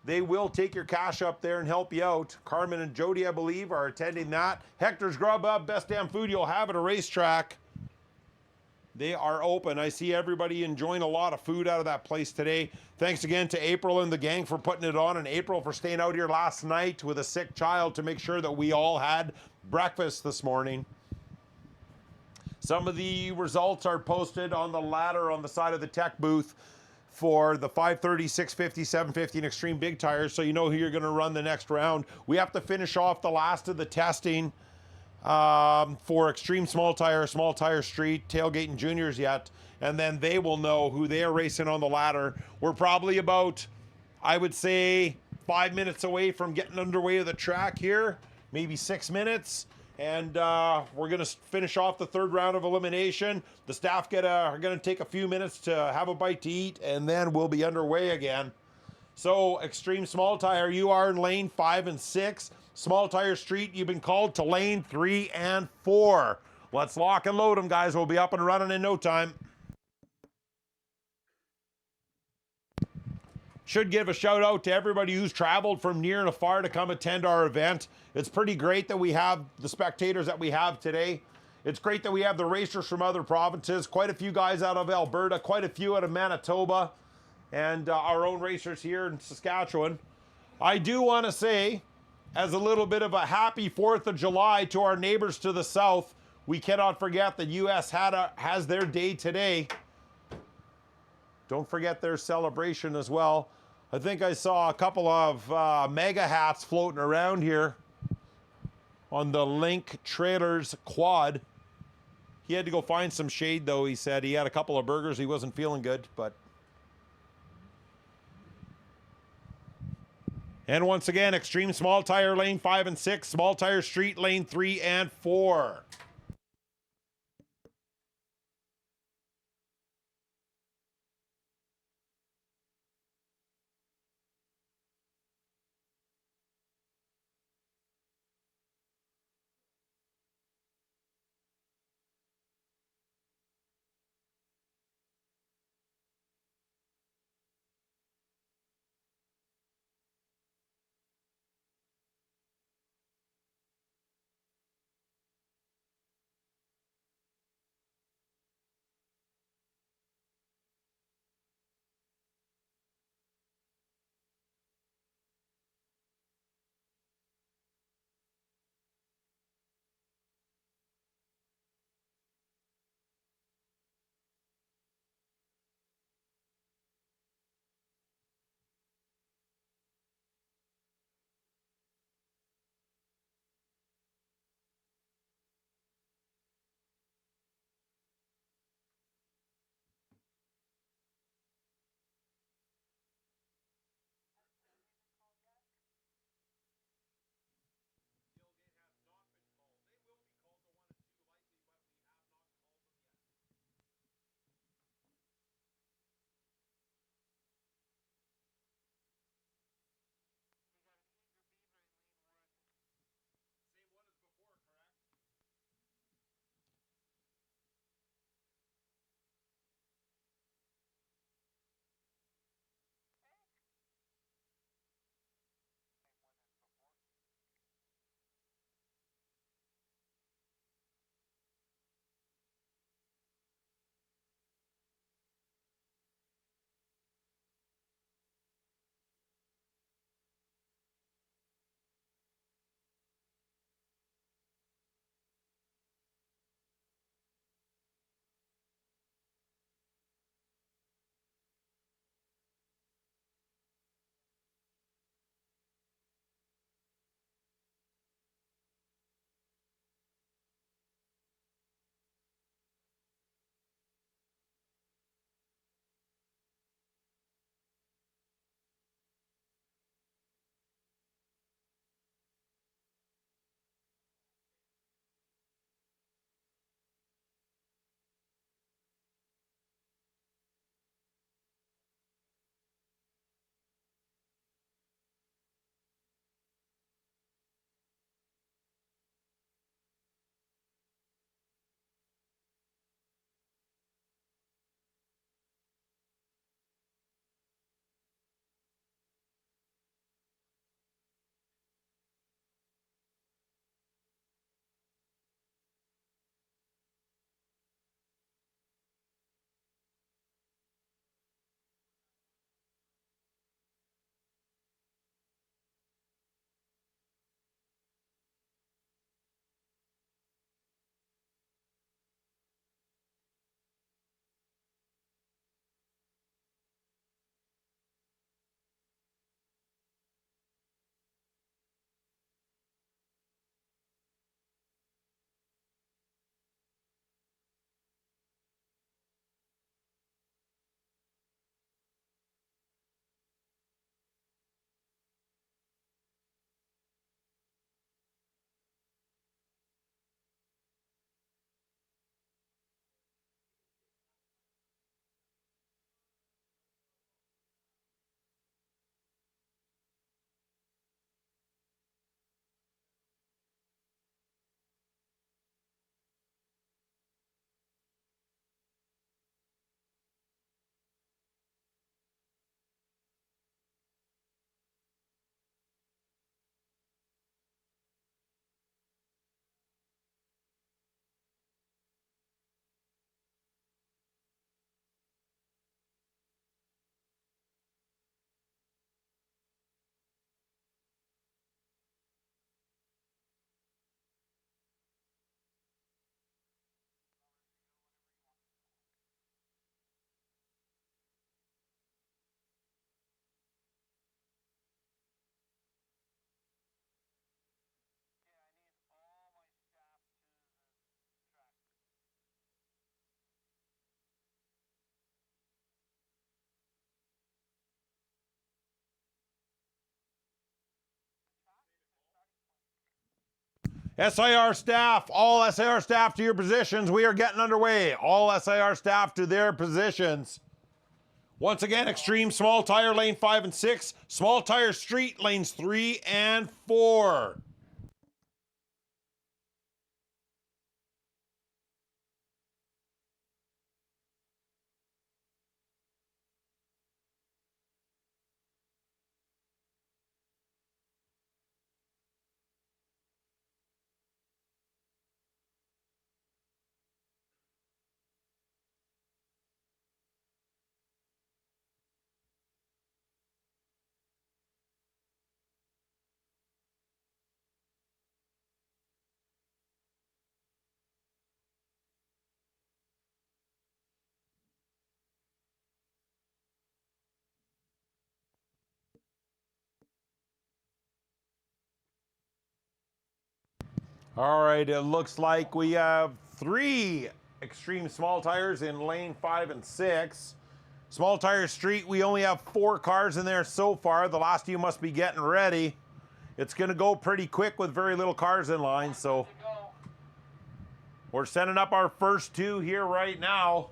they will take your cash up there and help you out. Carmen and Jody, I believe, are attending that. Hector's Grub Up, best damn food you'll have at a racetrack. They are open. I see everybody enjoying a lot of food out of that place today. Thanks again to April and the gang for putting it on, and April for staying out here last night with a sick child to make sure that we all had breakfast this morning. Some of the results are posted on the ladder on the side of the tech booth for the 530, 650, 750, and Extreme Big Tires, so you know who you're going to run the next round. We have to finish off the last of the testing for Extreme Small Tire Street, Tailgate, and Juniors yet, and then they will know who they are racing on the ladder. We're probably about, I would say, 5 minutes away from getting underway with the track here, maybe 6 minutes. And we're going to finish off the third round of elimination. The staff are going to take a few minutes to have a bite to eat, and then we'll be underway again. So, Extreme Small Tire, you are in lane 5 and 6. Small Tire Street, you've been called to lane 3 and 4. Let's lock and load them, guys. We'll be up and running in no time. Should give a shout out to everybody who's traveled from near and afar to come attend our event. It's pretty great that we have the spectators that we have today. It's great that we have the racers from other provinces, quite a few guys out of Alberta, quite a few out of Manitoba, and our own racers here in Saskatchewan. I do want to say, as a little bit of a happy 4th of July to our neighbors to the south, we cannot forget that US has their day today. Don't forget their celebration as well. I think I saw a couple of mega hats floating around here on the Link Trailers quad. He had to go find some shade, though. He said he had a couple of burgers. He wasn't feeling good, but... And once again, Extreme Small Tire lane 5 and 6, Small Tire Street lane 3 and 4. SIR staff, all SIR staff to your positions. We are getting underway. All SIR staff to their positions. Once again, extreme small tire lane 5 and 6, small tire street lanes 3 and 4. All right, it looks like we have 3 extreme small tires in lane 5 and 6. Small tire street, we only have 4 cars in there so far. The last of you must be getting ready. It's going to go pretty quick with very little cars in line, so we're sending up our first 2 here right now.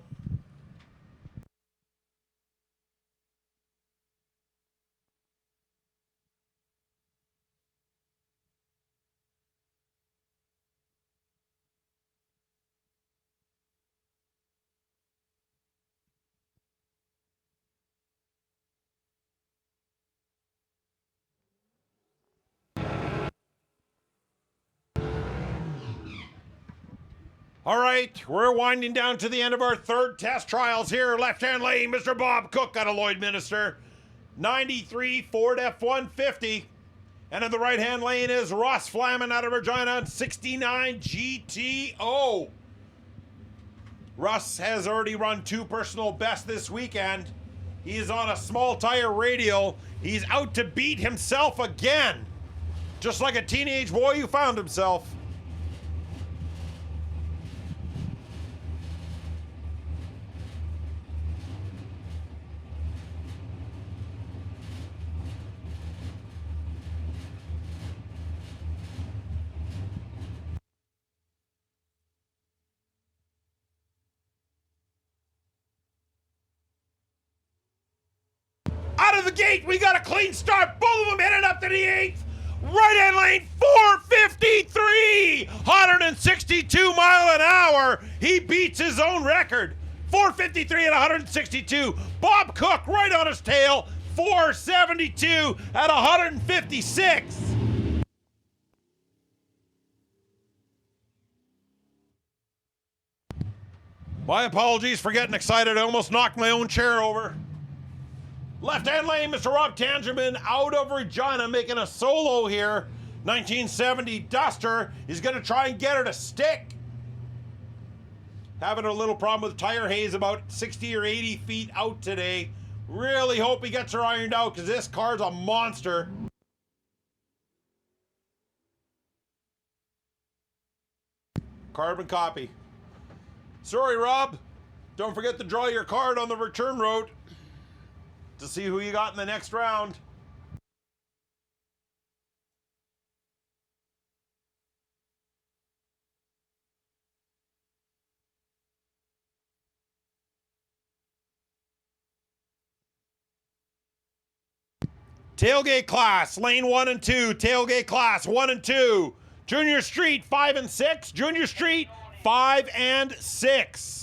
All right, we're winding down to the end of our 3rd test trials here. Left-hand lane, Mr. Bob Cook out of Lloydminster. 93 Ford F-150. And in the right-hand lane is Ross Flaman out of Regina, 69 GTO. Russ has already run 2 personal bests this weekend. He is on a small tire radial. He's out to beat himself again. Just like a teenage boy who found himself. Out of the gate, we got a clean start. Both of them headed up to the 8th. Right-hand lane, 453, 162 mile an hour. He beats his own record. 453 at 162. Bob Cook right on his tail, 472 at 156. My apologies for getting excited. I almost knocked my own chair over. Left-hand lane, Mr. Rob Tangerman out of Regina making a solo here. 1970 Duster. He's going to try and get her to stick. Having a little problem with tire haze about 60 or 80 feet out today. Really hope he gets her ironed out because this car's a monster. Carbon copy. Sorry, Rob. Don't forget to draw your card on the return road to see who you got in the next round. Tailgate class, lane 1 and 2. Tailgate class, 1 and 2. Junior Street, 5 and 6. Junior Street, 5 and 6.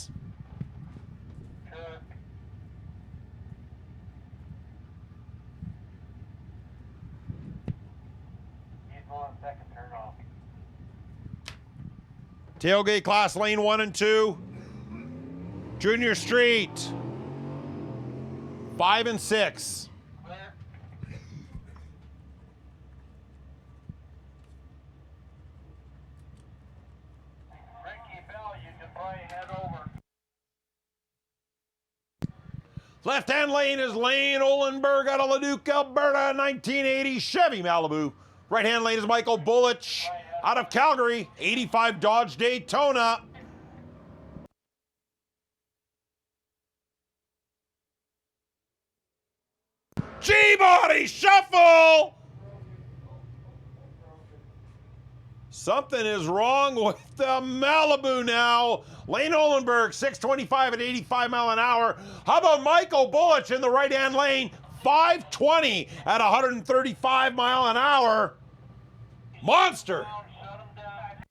Tailgate class, lane 1 and 2. Junior Street, 5 and 6. Left-hand lane is Lane Olenberg out of Leduc, Alberta, 1980 Chevy Malibu. Right-hand lane is Michael Bullich out of Calgary, 85 Dodge Daytona. G-body shuffle! Something is wrong with the Malibu now. Lane Olenberg, 625 at 85 mile an hour. How about Michael Bullich in the right-hand lane? 520 at 135 mile an hour. Monster. Shut him down.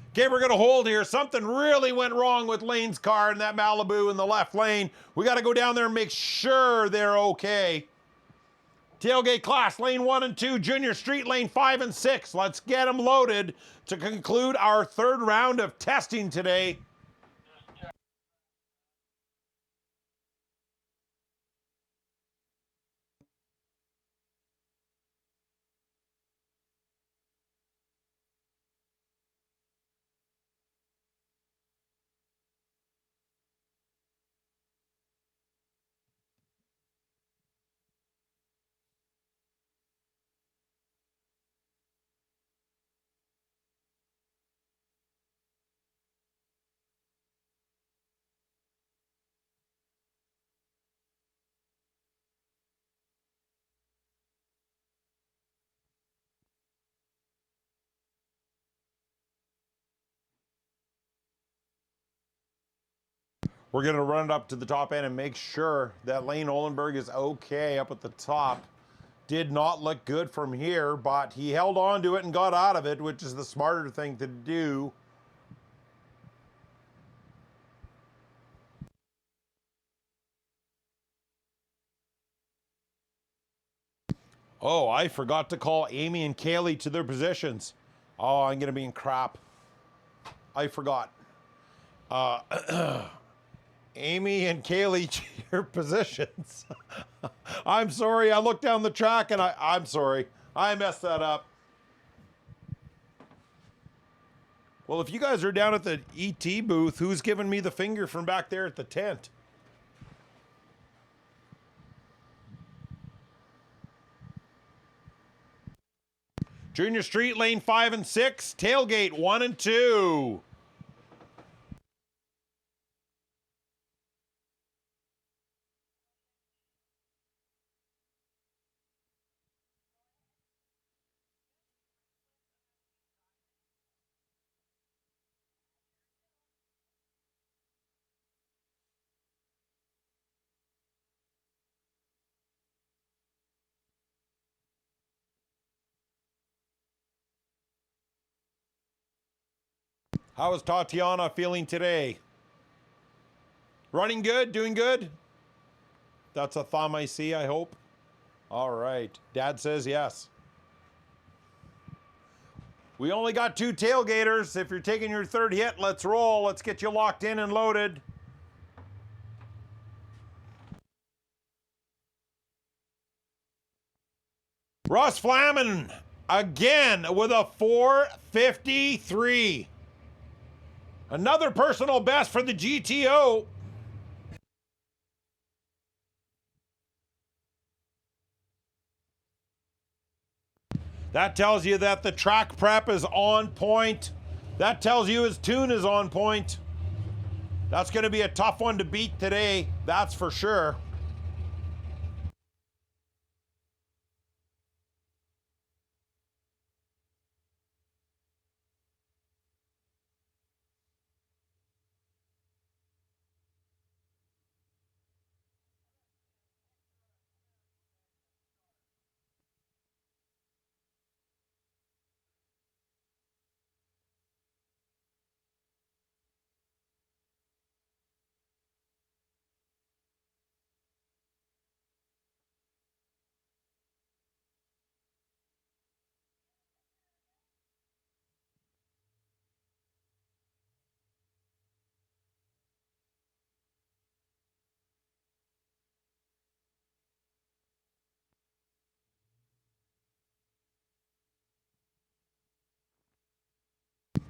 Okay, we're going to hold here. Something really went wrong with Lane's car in that Malibu in the left lane. We got to go down there and make sure they're okay. Tailgate class, lane 1 and 2, junior street, lane 5 and 6. Let's get them loaded to conclude our third round of testing today. We're going to run it up to the top end and make sure that Lane Olenberg is okay up at the top. Did not look good from here, but he held on to it and got out of it, which is the smarter thing to do. Oh, I forgot to call Amy and Kaylee to their positions. Oh, I'm going to be in crap. I forgot. Amy and Kaylee to your positions. I'm sorry. I looked down the track and I'm sorry. I messed that up. Well, if you guys are down at the ET booth, who's giving me the finger from back there at the tent? Junior Street, lane 5 and 6, tailgate 1 and 2. How is Tatiana feeling today? Running good? Doing good? That's a thumb I see, I hope. All right. Dad says yes. We only got 2 tailgaters. If you're taking your third hit, let's roll. Let's get you locked in and loaded. Russ Flamin again with a 453. Another personal best for the GTO. That tells you that the track prep is on point. That tells you his tune is on point. That's going to be a tough one to beat today, that's for sure.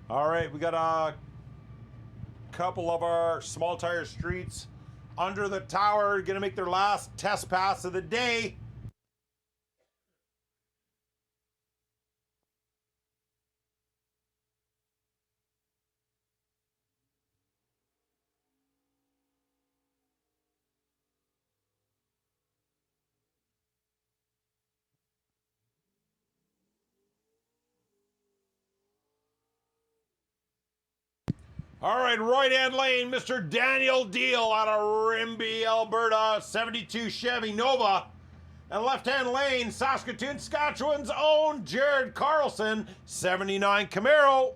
All right, we got a couple of our small tire streets under the tower, gonna make their last test pass of the day. All right, right-hand lane, Mr. Daniel Deal out of Rimby, Alberta, 72 Chevy Nova. And left-hand lane, Saskatoon, Saskatchewan's own Jared Carlson, 79 Camaro.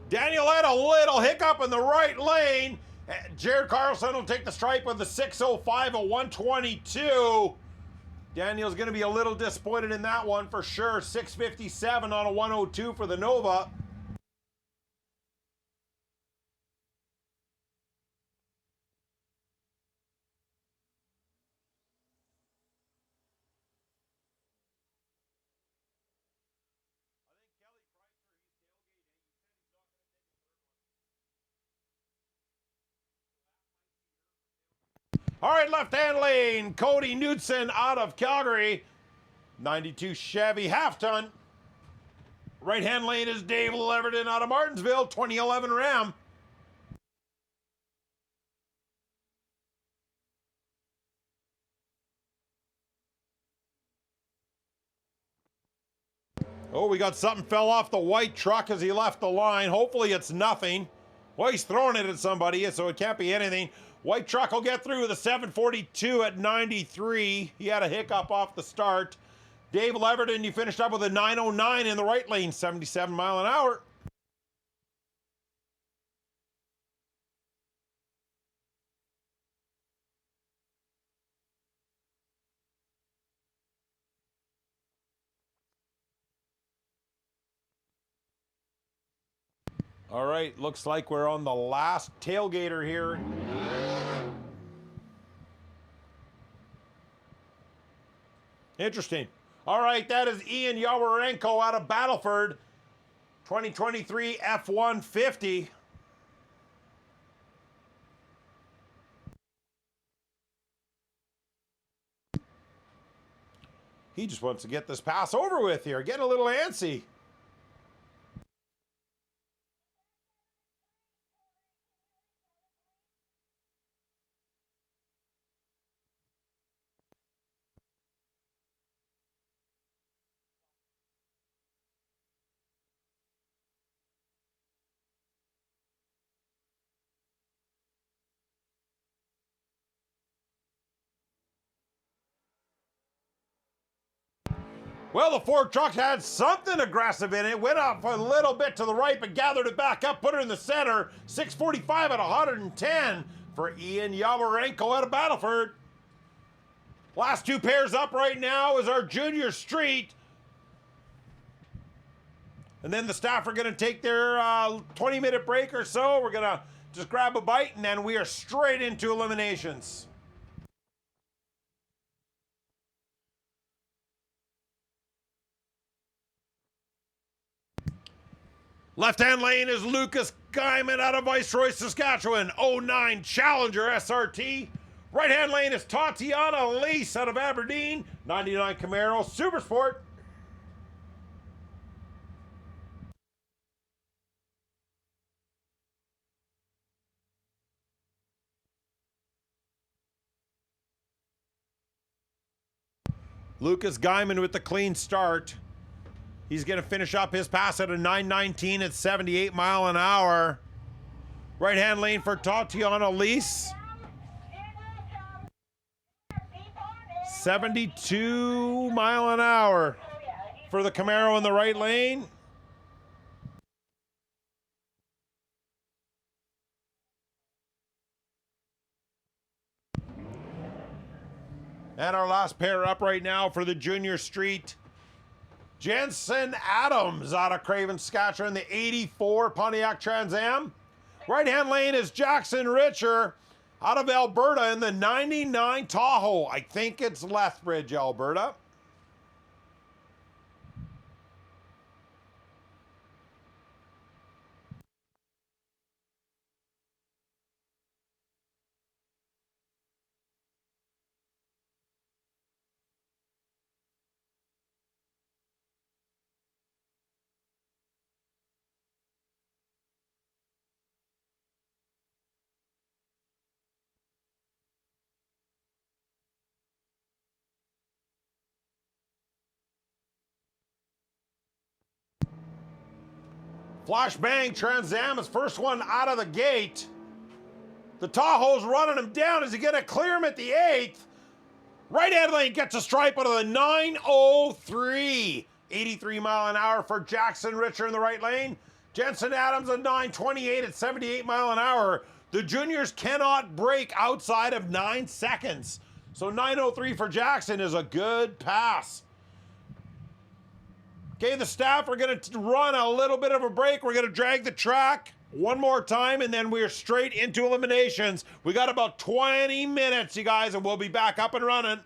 Daniel had a little hiccup in the right lane. Jared Carlson will take the stripe with the 605 of 122. Daniel's going to be a little disappointed in that one for sure. 657 on a 102 for the Nova. All right, left-hand lane, Cody Knudsen out of Calgary, 92 Chevy half-ton. Right-hand lane is Dave Leverton out of Martinsville, 2011 Ram. Oh, we got something fell off the white truck as he left the line. Hopefully it's nothing. Well, he's throwing it at somebody, so it can't be anything. White truck will get through with a 742 at 93. He had a hiccup off the start. Dave Leverton, you finished up with a 909 in the right lane, 77 mile an hour. All right, looks like we're on the last tailgater here. Interesting. All right, that is Ian Yawarenko out of Battleford, 2023 F-150. He just wants to get this pass over with here, getting a little antsy. Well, the Ford truck had something aggressive in it. Went up a little bit to the right, but gathered it back up, put it in the center. 645 at 110 for Ian Yawarenko out of Battleford. Last two pairs up right now is our Junior Street. And then the staff are going to take their 20-minute break or so. We're going to just grab a bite, and then we are straight into eliminations. Left-hand lane is Lucas Guyman out of Viceroy, Saskatchewan, 09 Challenger SRT. Right-hand lane is Tatiana Lease out of Aberdeen, 99 Camaro Supersport. Lucas Guyman with the clean start. He's going to finish up his pass at a 919 at 78 mile an hour. Right-hand lane for Tatiana Lease. 72 mile an hour for the Camaro in the right lane. And our last pair up right now for the Junior Street. Jensen Adams out of Craven, Saskatchewan, the 84 Pontiac Trans Am. Right-hand lane is Jackson Richer out of Alberta in the 99 Tahoe. I think it's Lethbridge, Alberta. Flashbang Trans Am is first one out of the gate. The Tahoe's running him down. Is he going to clear him at the 8th? Right-hand lane gets a stripe out of the 903. 83 mile an hour for Jackson Richer in the right lane. Jensen Adams a 928 at 78 mile an hour. The juniors cannot break outside of 9 seconds. So 903 for Jackson is a good pass. Okay, the staff are going to run a little bit of a break. We're going to drag the track one more time, and then we're straight into eliminations. We got about 20 minutes, you guys, and we'll be back up and running.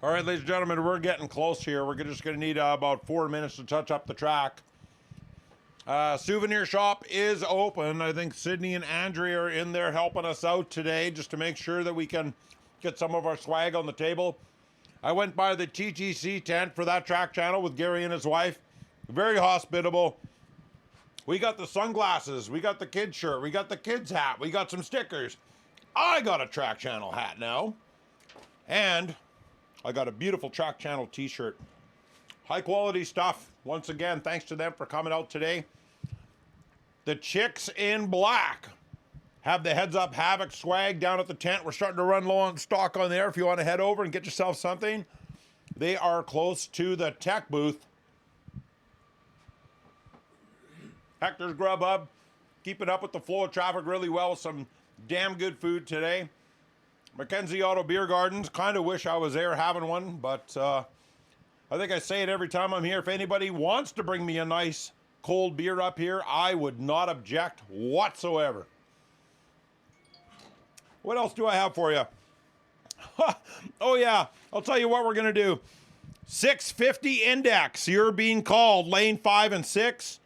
All right, ladies and gentlemen, we're getting close here. We're just going to need about 4 minutes to touch up the track. Souvenir shop is open. I think Sydney and Andrea are in there helping us out today just to make sure that we can get some of our swag on the table. I went by the TTC tent for that track channel with Gary and his wife. Very hospitable. We got the sunglasses. We got the kid shirt. We got the kids hat. We got some stickers. I got a track channel hat now. And I got a beautiful track channel t-shirt. High quality stuff. Once again, thanks to them for coming out today. The chicks in black have the Heads Up Havoc swag down at the tent. We're starting to run low on stock on there. If you want to head over and get yourself something, they are close to the tech booth. Hector's Grub Hub, keeping up with the flow of traffic really well with some damn good food today. Mackenzie Auto Beer Gardens, kind of wish I was there having one, but I think I say it every time I'm here. If anybody wants to bring me a nice cold beer up here, I would not object whatsoever. What else do I have for you? Oh yeah, I'll tell you what we're going to do. 650 index, you're being called lane 5 and 6.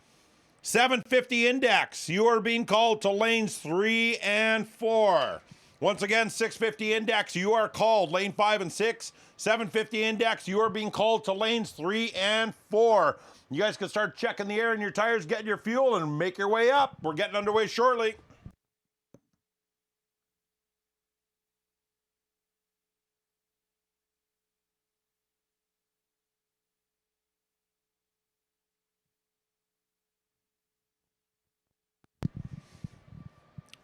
750 index, you are being called to lanes 3 and 4. Once again, 650 index, you are called lane 5 and 6. 750 index, you are being called to lanes 3 and 4. You guys can start checking the air in your tires, getting your fuel, and make your way up. We're getting underway shortly.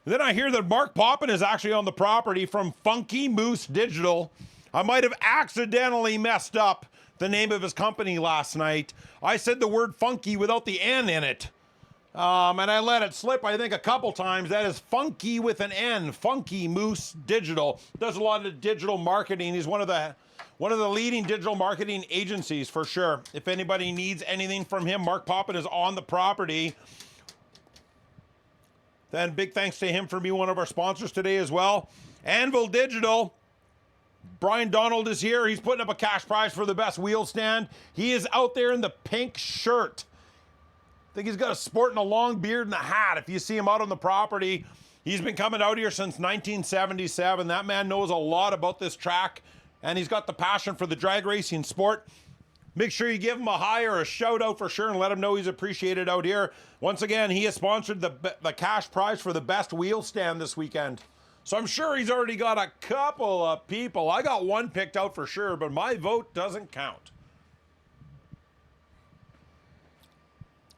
Then I hear that Mark Poppin is actually on the property from Funky Moose Digital. I might have accidentally messed up the name of his company last night. I said the word funky without the N in it. And I let it slip, I think, a couple times. That is Funky with an N. Funky Moose Digital. Does a lot of digital marketing. He's one of the leading digital marketing agencies for sure. If anybody needs anything from him, Mark Poppin is on the property. Then big thanks to him for being one of our sponsors today as well. Anvil Digital. Brian Donald is here. He's putting up a cash prize for the best wheel stand. He is out there in the pink shirt. I think he's got a sporting a long beard and a hat. If you see him out on the property, he's been coming out here since 1977. That man knows a lot about this track, and he's got the passion for the drag racing sport. Make sure you give him a hi or a shout out for sure and let him know he's appreciated out here. Once again, he has sponsored the cash prize for the best wheel stand this weekend. So I'm sure he's already got a couple of people. I got one picked out for sure, but my vote doesn't count.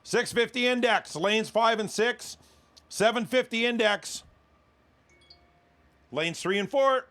650 index, lanes 5 and 6. 750 index, lanes 3 and 4.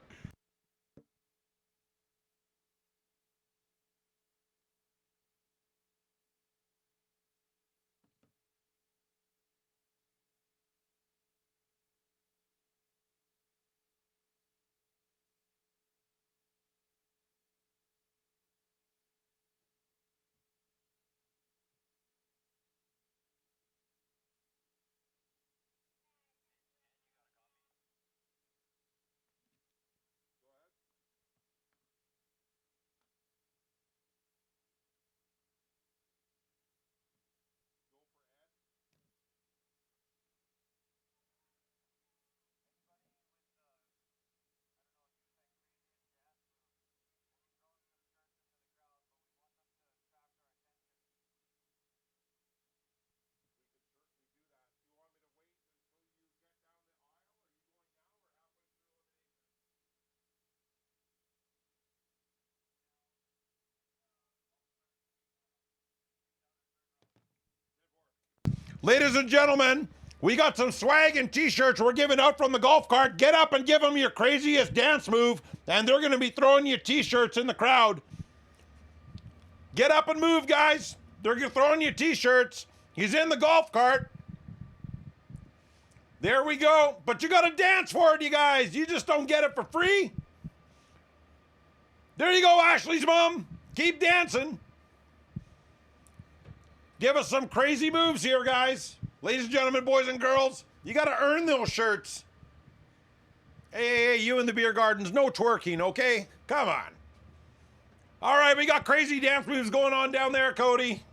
Ladies and gentlemen, we got some swag and t-shirts we're giving out from the golf cart. Get up and give them your craziest dance move, and they're going to be throwing you t-shirts in the crowd. Get up and move, guys. They're throwing you t-shirts. He's in the golf cart. There we go. But you got to dance for it, you guys. You just don't get it for free. There you go, Ashley's mom. Keep dancing. Give us some crazy moves here, guys. Ladies and gentlemen, boys and girls, you got to earn those shirts. Hey, you in the beer gardens, no twerking, okay? Come on. All right, we got crazy dance moves going on down there, Cody.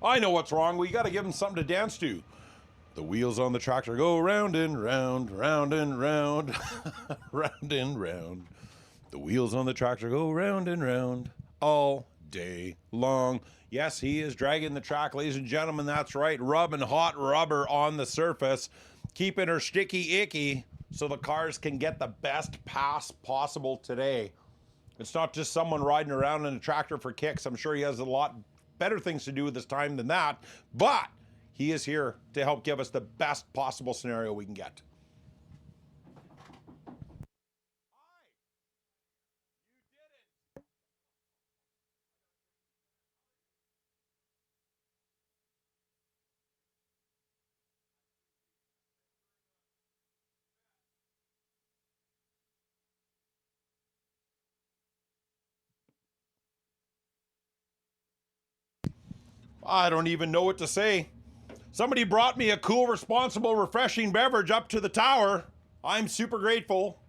I know what's wrong. We got to give him something to dance to. The wheels on the tractor go round and round, round and round, round and round. The wheels on the tractor go round and round all day long. Yes, he is dragging the track, ladies and gentlemen. That's right. Rubbing hot rubber on the surface, keeping her sticky icky so the cars can get the best pass possible today. It's not just someone riding around in a tractor for kicks. I'm sure he has a lot better things to do with his time than that, but he is here to help give us the best possible scenario we can get. I don't even know what to say. Somebody brought me a cool, responsible, refreshing beverage up to the tower. I'm super grateful.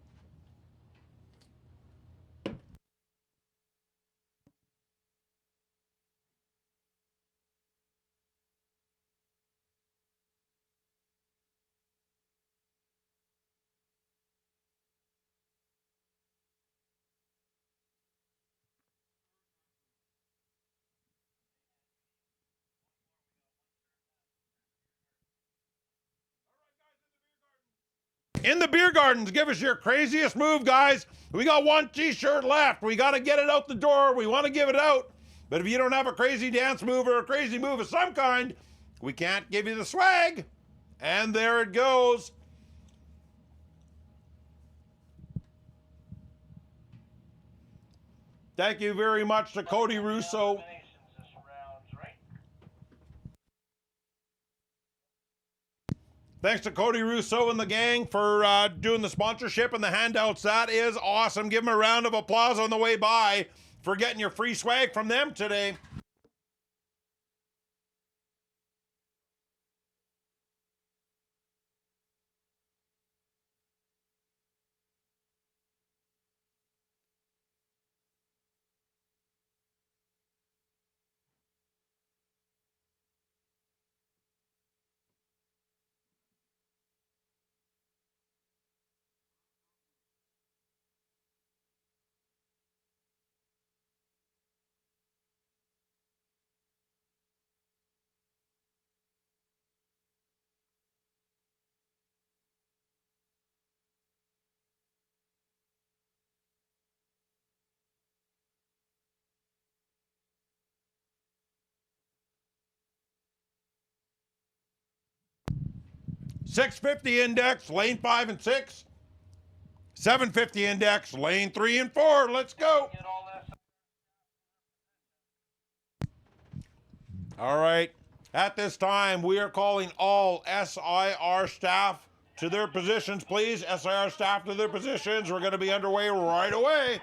In the beer gardens, give us your craziest move, guys. We got one t-shirt left. We got to get it out the door. We want to give it out. But if you don't have a crazy dance move or a crazy move of some kind, we can't give you the swag. And there it goes. Thank you very much to Cody Russo. Thanks to Cody Russo and the gang for doing the sponsorship and the handouts. That is awesome. Give them a round of applause on the way by for getting your free swag from them today. .650 index, lane 5 and 6. .750 index, lane 3 and 4. Let's go. All right. At this time, we are calling all SIR staff to their positions, please. SIR staff to their positions. We're going to be underway right away.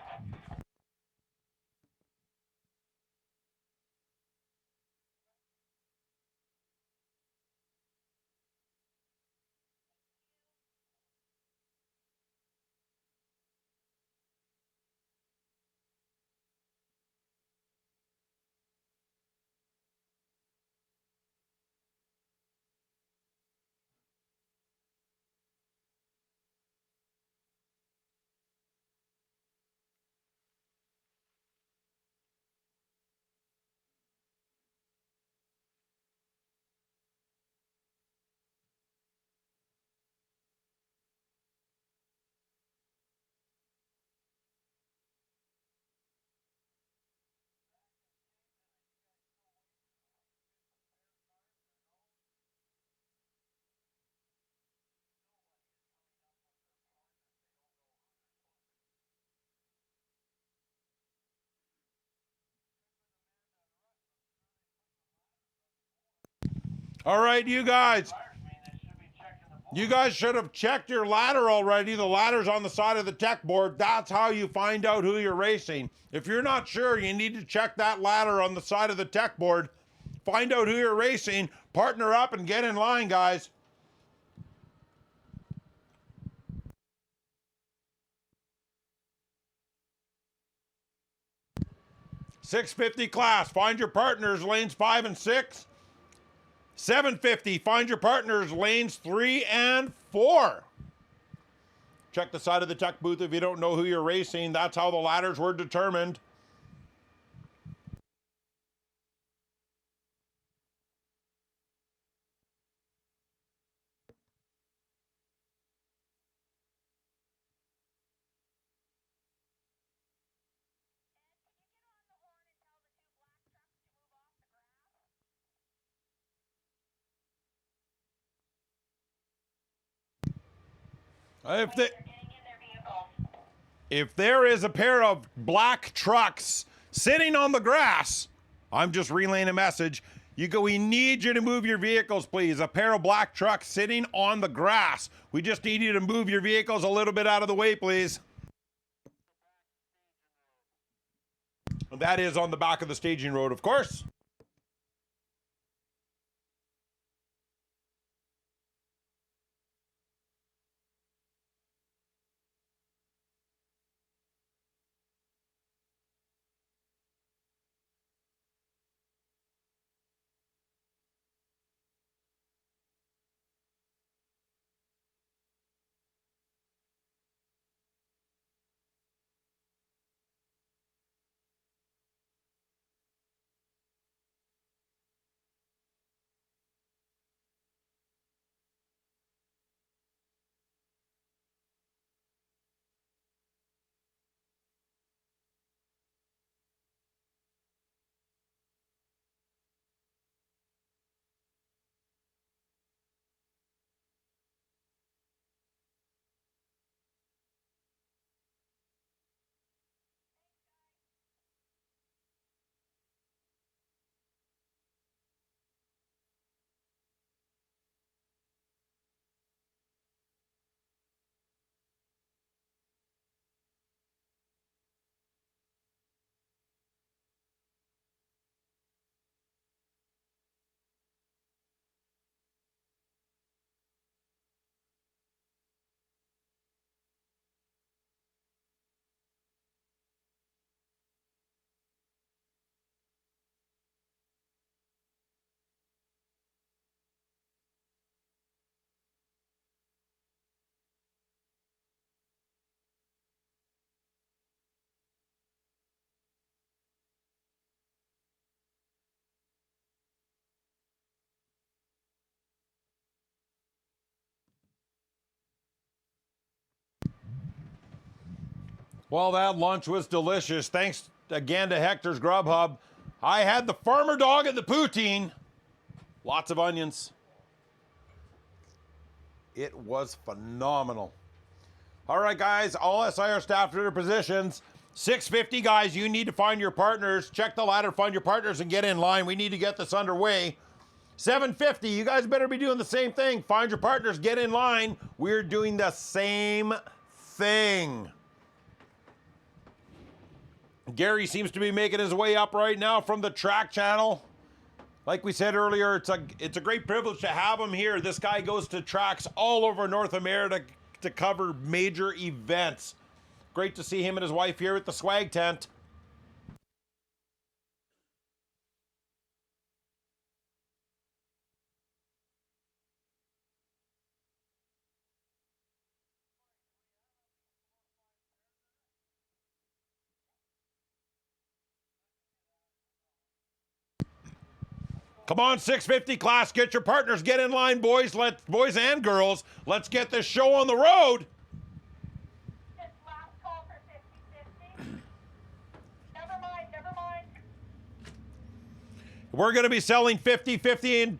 All right, you guys. You guys should have checked your ladder already. The ladder's on the side of the tech board. That's how you find out who you're racing. If you're not sure, you need to check that ladder on the side of the tech board. Find out who you're racing. Partner up and get in line, guys. 650 class, find your partners, lanes 5 and 6. 750, find your partners, lanes 3 and 4. Check the side of the tech booth if you don't know who you're racing. That's how the ladders were determined. If there is a pair of black trucks sitting on the grass, I'm just relaying a message. We need you to move your vehicles, please. A pair of black trucks sitting on the grass. We just need you to move your vehicles a little bit out of the way, please. That is on the back of the staging road, of course. Well, that lunch was delicious. Thanks again to Hector's Grub Hub. I had the farmer dog and the poutine. Lots of onions. It was phenomenal. All right, guys, all SIR staff to their positions. 650, guys, you need to find your partners. Check the ladder, find your partners, and get in line. We need to get this underway. 750, you guys better be doing the same thing. Find your partners, get in line. We're doing the same thing. Gary seems to be making his way up right now from the track channel. Like we said earlier, it's a great privilege to have him here. This guy goes to tracks all over North America to cover major events. Great to see him and his wife here at the swag tent. Come on, 650 class, get your partners, get in line, boys. Boys and girls, let's get this show on the road. Last call for 50-50. Never mind. We're going to be selling 50-50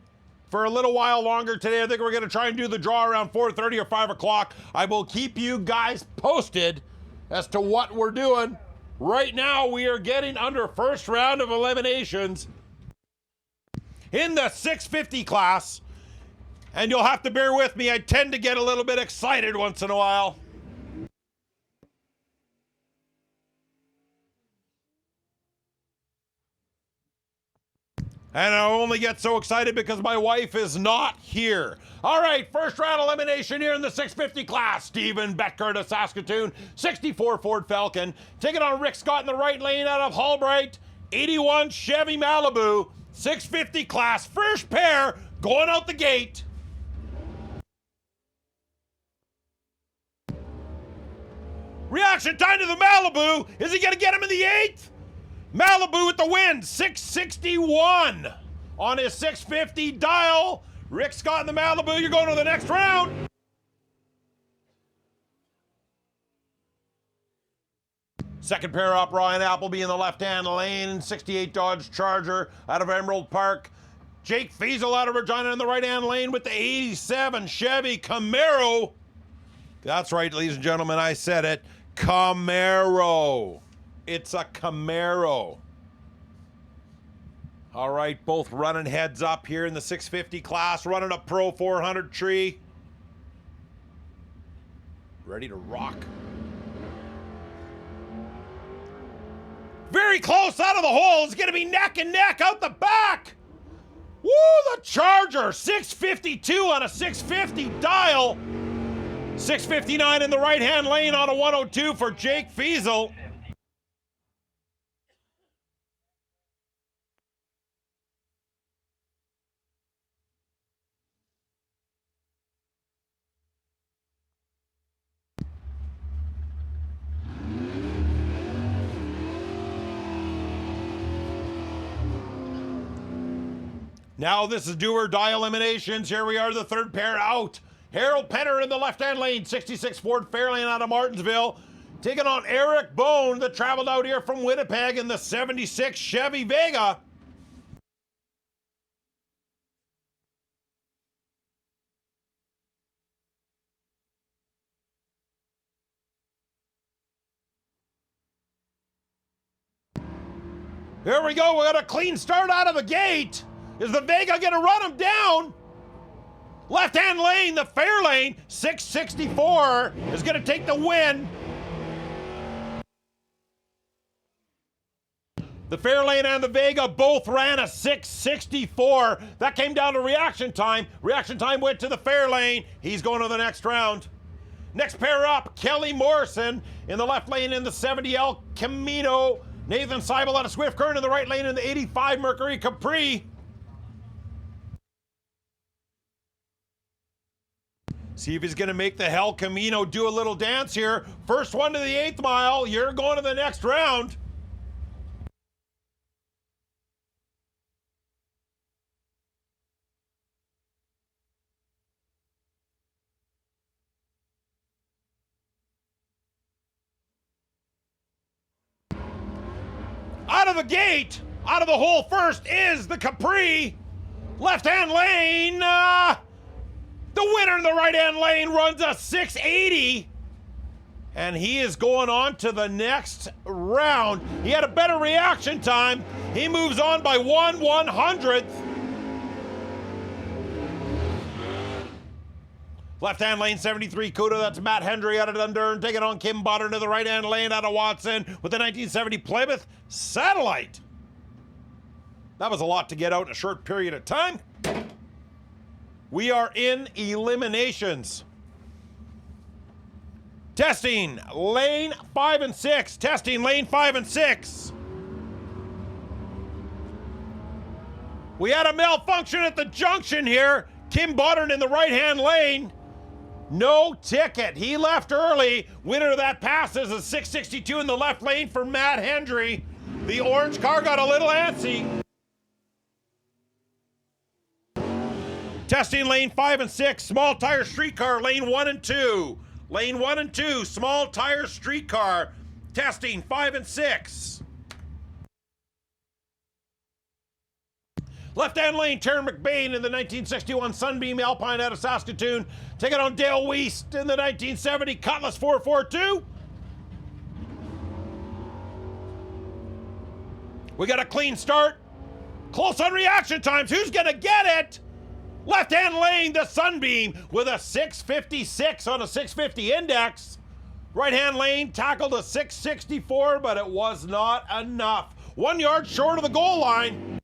for a little while longer today. I think we're going to try and do the draw around 4:30 or 5 o'clock. I will keep you guys posted as to what we're doing. Right now, we are getting under first round of eliminations in the 650 class, and you'll have to bear with me. I tend to get a little bit excited once in a while. And I only get so excited because my wife is not here. All right, first round elimination here in the 650 class. Stephen Betker to Saskatoon, 64 Ford Falcon. Taking on Rick Scott in the right lane out of Halbright. 81 Chevy Malibu, 650 class, first pair going out the gate. Reaction time to the Malibu. Is he going to get him in the 8th? Malibu with the win, 661 on his 650 dial. Rick Scott in the Malibu, you're going to the next round. Second pair up, Ryan Appleby in the left-hand lane, 68 Dodge Charger out of Emerald Park. Jake Fiesel out of Regina in the right-hand lane with the 87 Chevy Camaro. That's right, ladies and gentlemen, I said it. Camaro. It's a Camaro. All right, both running heads up here in the 650 class, running a Pro 400 tree. Ready to rock. Very close out of the hole. It's going to be neck and neck out the back. Woo, the Charger, 652 on a 650 dial. 659 in the right-hand lane on a 102 for Jake Fiesel. Now this is do or die eliminations. Here we are, the third pair out. Harold Penner in the left-hand lane, 66 Ford Fairlane out of Martinsville. Taking on Eric Bone that traveled out here from Winnipeg in the 76 Chevy Vega. Here we go, we got a clean start out of the gate. Is the Vega gonna run him down? Left-hand lane, the Fairlane, 664 is gonna take the win. The Fairlane and the Vega both ran a 664. That came down to reaction time. Reaction time went to the Fairlane. He's going to the next round. Next pair up, Kelly Morrison in the left lane in the 70 El Camino. Nathan Seibel out of Swift Current in the right lane in the 85 Mercury Capri. See if he's going to make the Hell Camino do a little dance here. First one to the 8th mile. You're going to the next round. Out of the gate, out of the hole first is the Capri. Left-hand lane. The winner in the right-hand lane runs a 680. And he is going on to the next round. He had a better reaction time. He moves on by 1/100th. Left-hand lane, 73 Cuda. That's Matt Hendry out of Dundurn. Taking on Kim Butter into the right-hand lane out of Watson with the 1970 Plymouth Satellite. That was a lot to get out in a short period of time. We are in eliminations. Testing lane 5 and 6. Testing lane 5 and 6. We had a malfunction at the junction here. Kim Buttern in the right-hand lane. No ticket. He left early. Winner of that pass is a 662 in the left lane for Matt Hendry. The orange car got a little antsy. Testing lane 5 and 6. Small tire streetcar, lane 1 and 2. Lane 1 and 2, small tire streetcar. Testing 5 and 6. Left-hand lane, Taryn McBain in the 1961 Sunbeam Alpine out of Saskatoon. Taking on Dale Weist in the 1970 Cutlass 442. We got a clean start. Close on reaction times. Who's going to get it? Left-hand lane, the Sunbeam with a 656 on a 650 index. Right-hand lane tackled a 664, but it was not enough. 1 yard short of the goal line.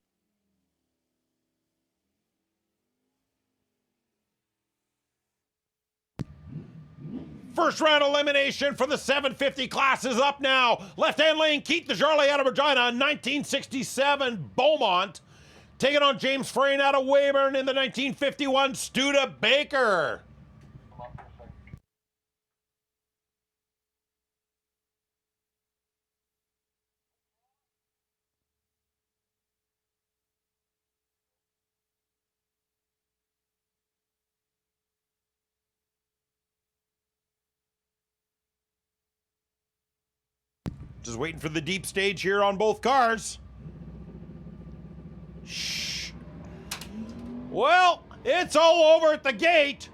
First round elimination for the 750 class is up now. Left-hand lane, Keith DeJarle out of Regina, 1967 Beaumont. Taking on James Frayne out of Weyburn in the 1951 Studebaker. Just waiting for the deep stage here on both cars. Shh. Well, it's all over at the gate.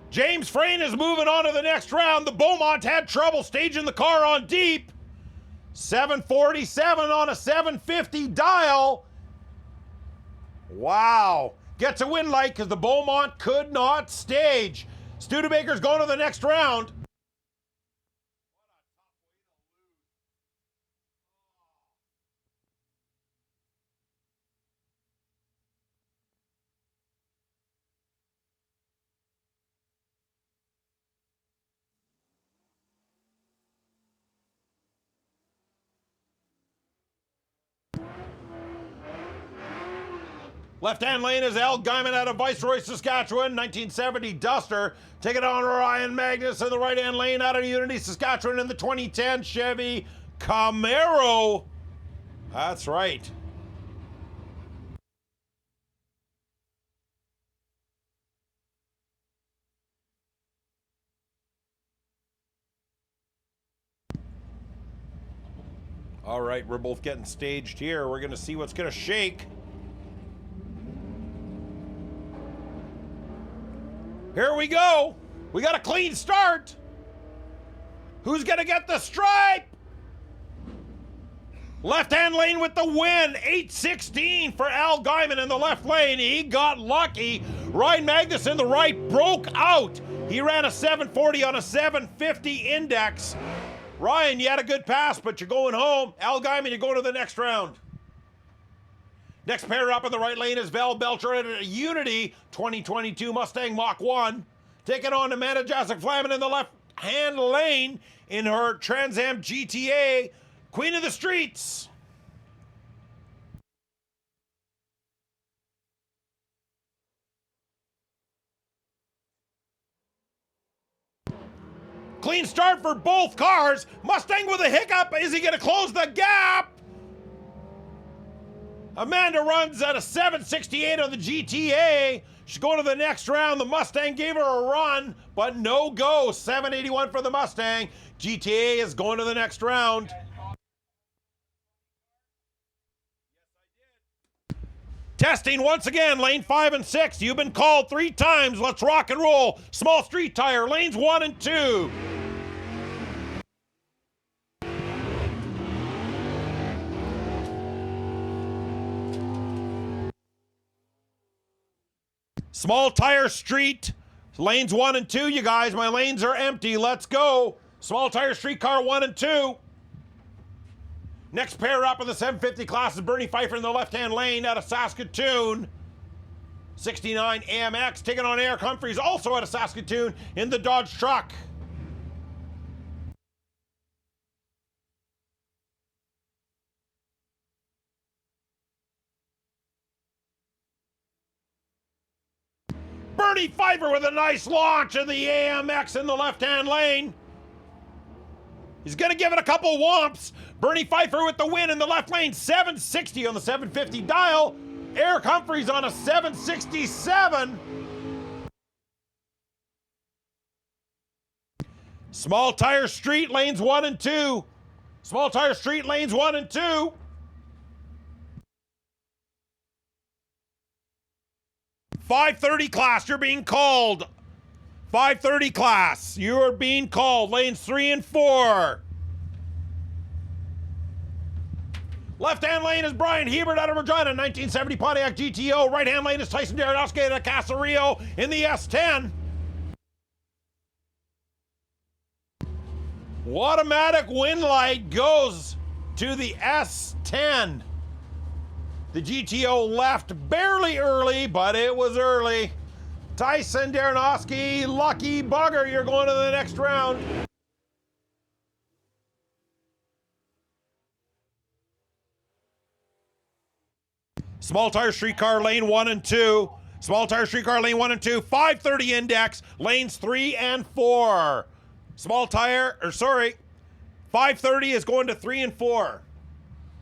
James Frayne is moving on to the next round. The Beaumont had trouble staging the car on deep. 747 on a 750 dial. Wow. Gets a win light because the Beaumont could not stage. Studebaker's going to the next round. Left-hand lane is Al Guyman out of Viceroy, Saskatchewan, 1970 Duster. Taking on Ryan Magnus in the right-hand lane out of Unity, Saskatchewan in the 2010 Chevy Camaro. That's right. All right, we're both getting staged here. We're going to see what's going to shake. Here we go. We got a clean start. Who's going to get the stripe? Left-hand lane with the win. 816 for Al Guyman in the left lane. He got lucky. Ryan Magnus in the right broke out. He ran a 740 on a 750 index. Ryan, you had a good pass, but you're going home. Al Guyman, you go to the next round. Next pair up in the right lane is Val Belcher at a Unity 2022 Mustang Mach 1. Taking on Amanda Jacek Flamin in the left-hand lane in her Trans Am GTA, Queen of the Streets. Clean start for both cars. Mustang with a hiccup. Is he going to close the gap? Amanda runs at a 768 on the GTA. She's going to the next round. The Mustang gave her a run, but no go. 781 for the Mustang. GTA is going to the next round. Testing once again, lane 5 and 6. You've been called 3 times. Let's rock and roll. Small street tire, lanes 1 and 2. Small tire street, lanes 1 and 2, you guys. My lanes are empty. Let's go. Small tire street car 1 and 2. Next pair up in the 750 class is Bernie Pfeiffer in the left-hand lane out of Saskatoon. 69 AMX taking on Eric Humphreys, also out of Saskatoon in the Dodge truck. Bernie Pfeiffer with a nice launch of the AMX in the left-hand lane. He's going to give it a couple whomps. Bernie Pfeiffer with the win in the left lane. 760 on the 750 dial. Eric Humphreys on a 767. Small tire street, lanes 1 and 2. Small tire street, lanes 1 and 2. .530 class, you're being called. .530 class, you're being called. Lanes 3 and 4. Left-hand lane is Brian Hebert out of Regina, 1970 Pontiac GTO. Right-hand lane is Tyson Daradowski out of Casa Rio in the S10. Automatic win light goes to the S10. The GTO left barely early, but it was early. Tyson Darnowski, lucky bugger, you're going to the next round. Small tire streetcar lane 1 and 2. Small tire streetcar lane 1 and 2. 530 index, lanes 3 and 4. Small tire, 530 is going to 3 and 4.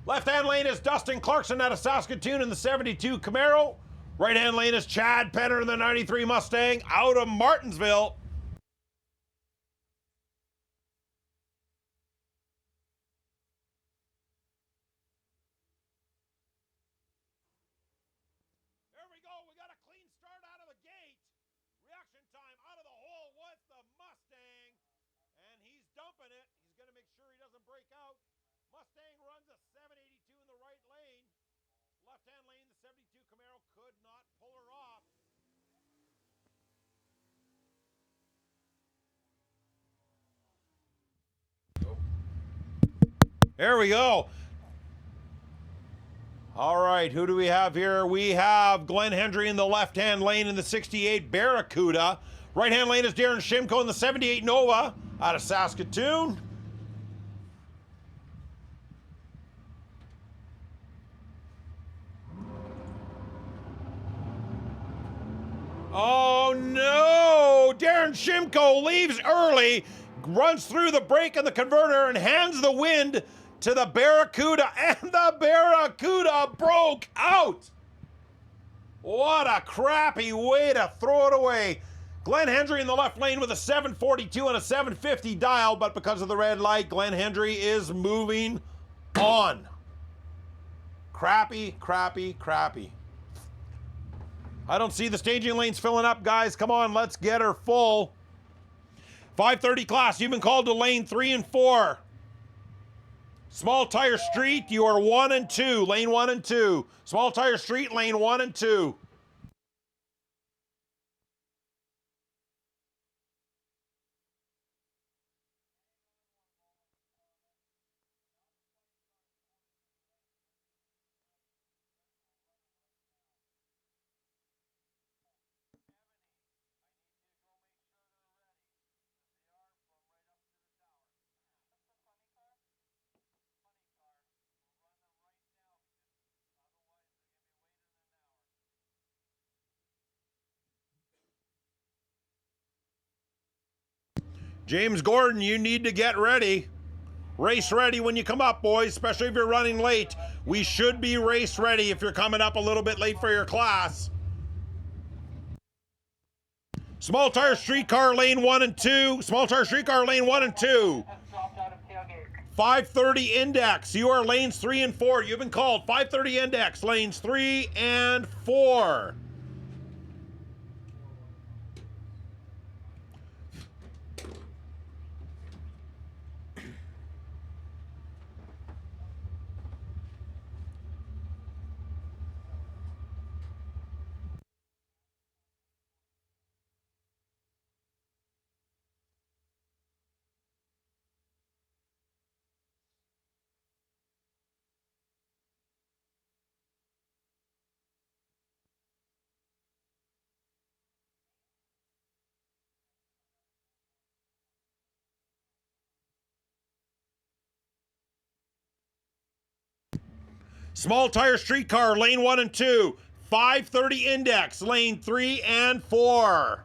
Left-hand lane is Dustin Clarkson out of Saskatoon in the 72 Camaro. Right-hand lane is Chad Penner in the 93 Mustang out of Martinsville. There we go. We got a clean start out of the gate. Reaction time out of the hole with the Mustang. And he's dumping it. He's going to make sure he doesn't break out. Mustang runs a 782 in the right lane. Left-hand lane, the 72 Camaro could not pull her off. There we go. All right, who do we have here? We have Glenn Hendry in the left-hand lane in the 68 Barracuda. Right-hand lane is Darren Shimko in the 78 Nova out of Saskatoon. Oh no! Darren Shimko leaves early, runs through the brake and the converter and hands the wind to the Barracuda, and the Barracuda broke out! What a crappy way to throw it away. Glenn Hendry in the left lane with a 742 and a 750 dial, but because of the red light, Glenn Hendry is moving on. Crappy, crappy, crappy. I don't see the staging lanes filling up, guys. Come on, let's get her full. 530 class, you've been called to lane 3 and 4. Small tire street, you are 1 and 2. Lane 1 and 2. Small tire street, lane 1 and 2. James Gordon, you need to get ready. Race ready when you come up, boys, especially if you're running late. We should be race ready if you're coming up a little bit late for your class. Small tire streetcar lane 1 and 2. Small tire streetcar lane 1 and 2. 530 index. You are lanes 3 and 4. You've been called. 530 index. Lanes 3 and 4. Small tire streetcar, lane 1 and 2. 530 index, lane 3 and 4.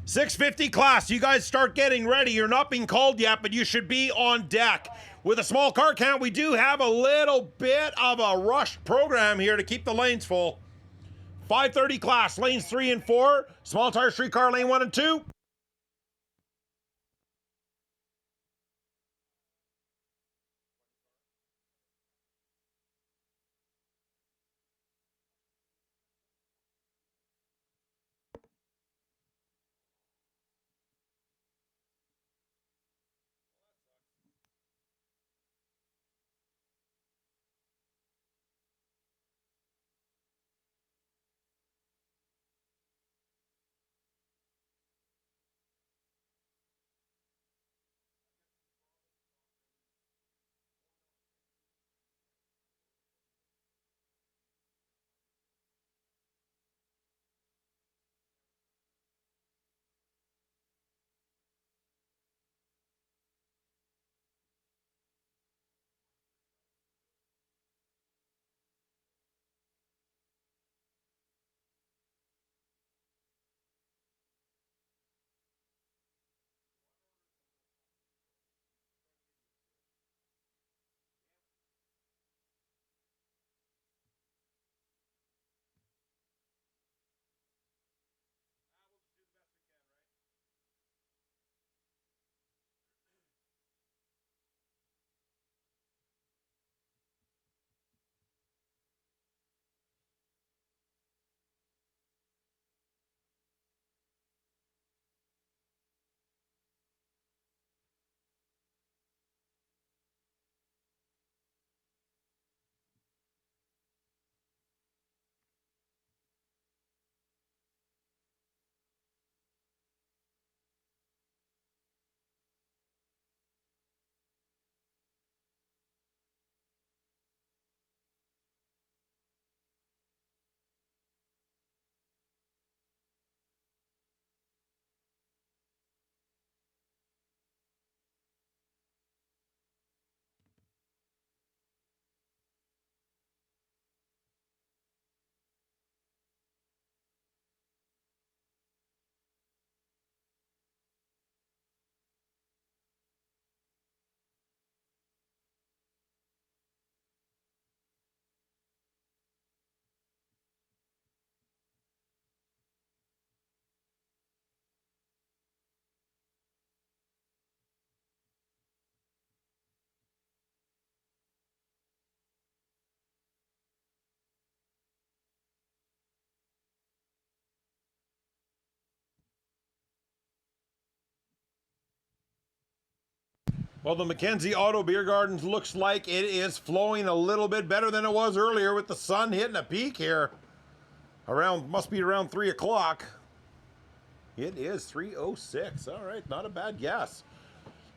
650 class, you guys start getting ready. You're not being called yet, but you should be on deck. With a small car count, we do have a little bit of a rush program here to keep the lanes full. 530 class, lanes 3 and 4. Small tire streetcar, lane 1 and 2. Well, the Mackenzie Auto Beer Gardens looks like it is flowing a little bit better than it was earlier with the sun hitting a peak here. Must be around 3 o'clock. It is 3:06. All right, not a bad guess.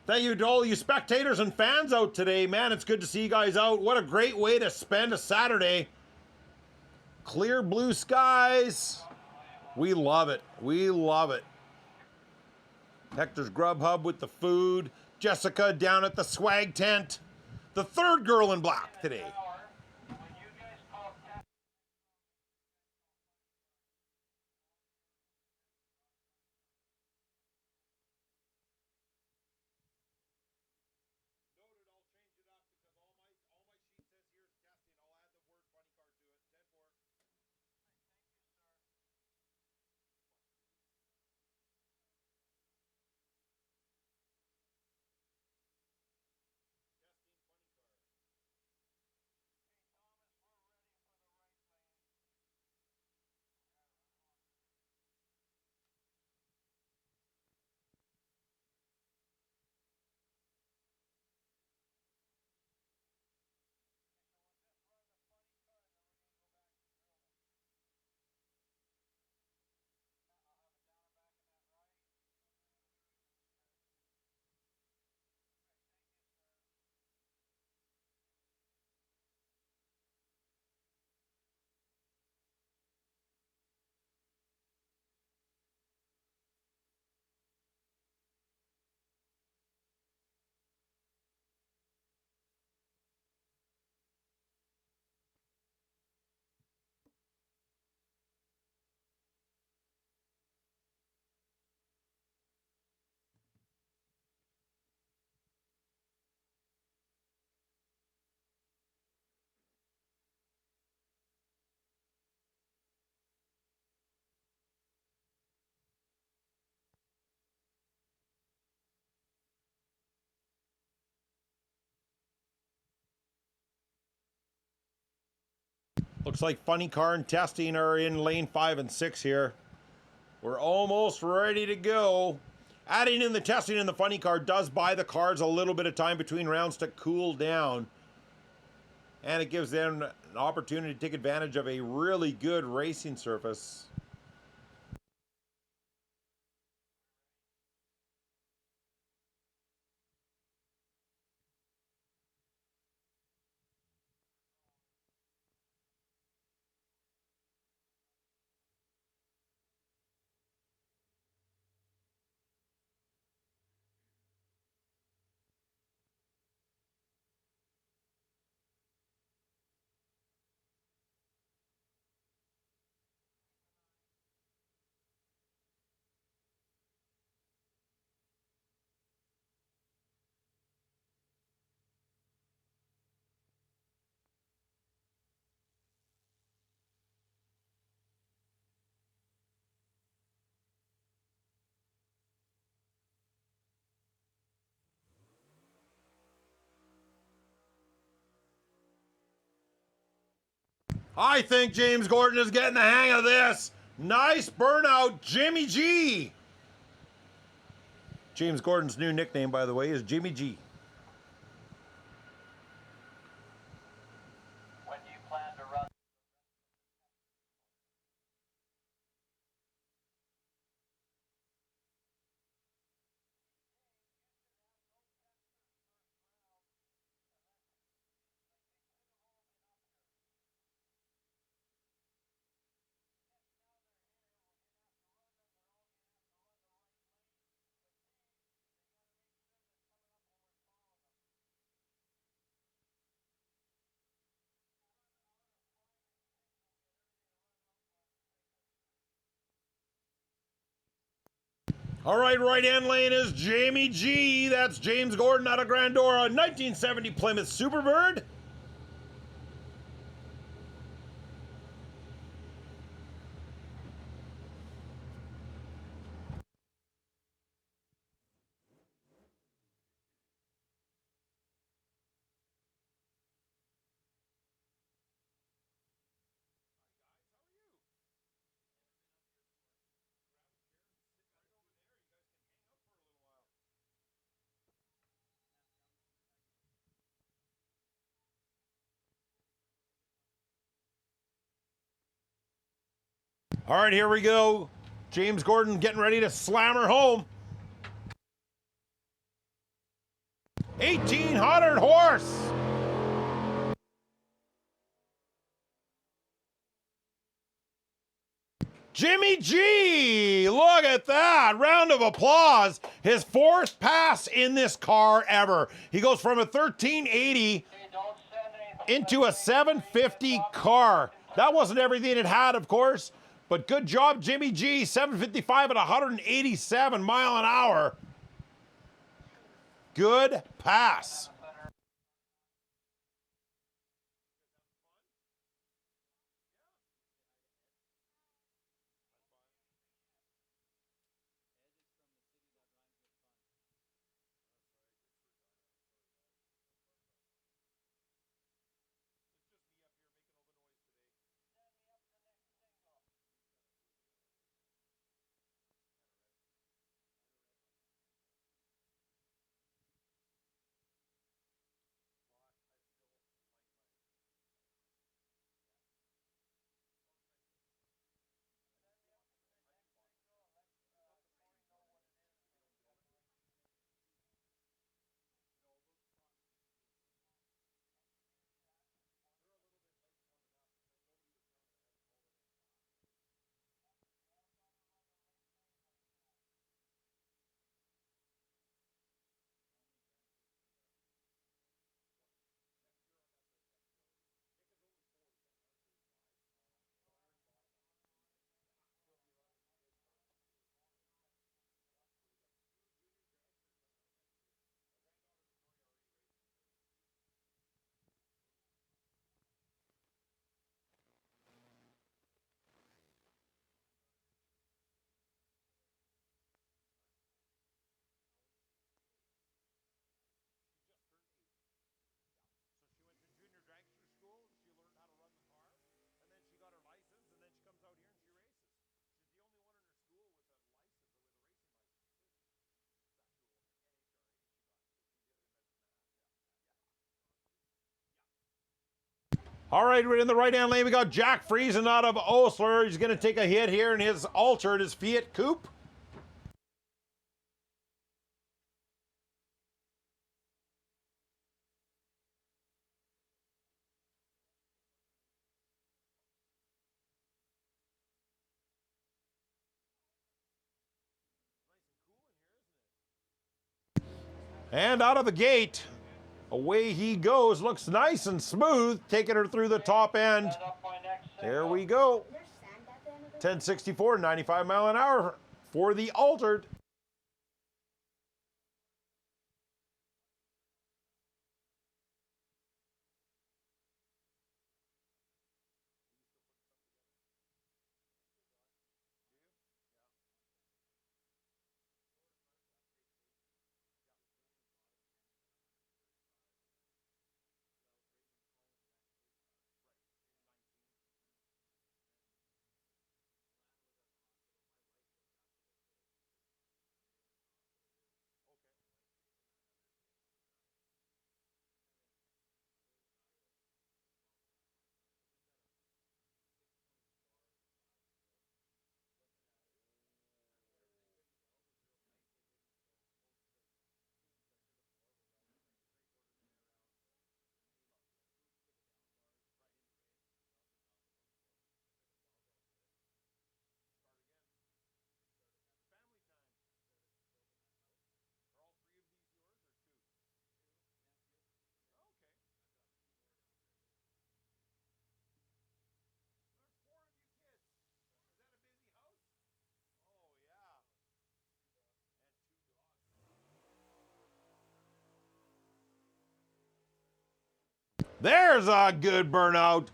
Thank you to all you spectators and fans out today. Man, it's good to see you guys out. What a great way to spend a Saturday. Clear blue skies. We love it. We love it. Hector's Grub Hub with the food. Jessica down at the swag tent. The third girl in black today. When you guys call Cat, Noted, I'll change it up because all my sheet says here is testing. I'll add the word funny car to it. 10-4. Testing funny car. hey Thomas, we're ready for the right lane. So we'll just run the funny car and then we're gonna go back and drill them. I'll have it down and back in that right. Right, thank you, sir. Looks like funny car and testing are in lane 5 and 6 here. We're almost ready to go. Adding in the testing in the funny car does buy the cars a little bit of time between rounds to cool down. And it gives them an opportunity to take advantage of a really good racing surface. I think James Gordon is getting the hang of this. Nice burnout, Jimmy G. James Gordon's new nickname, by the way, is Jimmy G. When do you plan to run? All right, right-hand lane is Jamie G. That's James Gordon out of Grandora, 1970 Plymouth Superbird. All right, here we go. James Gordon getting ready to slam her home. 1,800 horse. Jimmy G, look at that. Round of applause. His fourth pass in this car ever. He goes from a 1380 into a 750 car. That wasn't everything it had, of course, but good job, Jimmy G. 755 at 187 mile an hour. Good pass. All right, in the right-hand lane, we got Jack Friesen out of Osler. He's going to take a hit here in his Altered, his Fiat Coupe. And out of the gate, away he goes. Looks nice and smooth, taking her through the top end. There we go. 1064, 95 mile an hour for the Altered. There's a good burnout.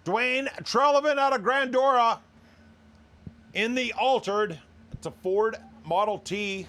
Dwayne Trelevin out of Grandora in the Altered. It's a Ford Model T.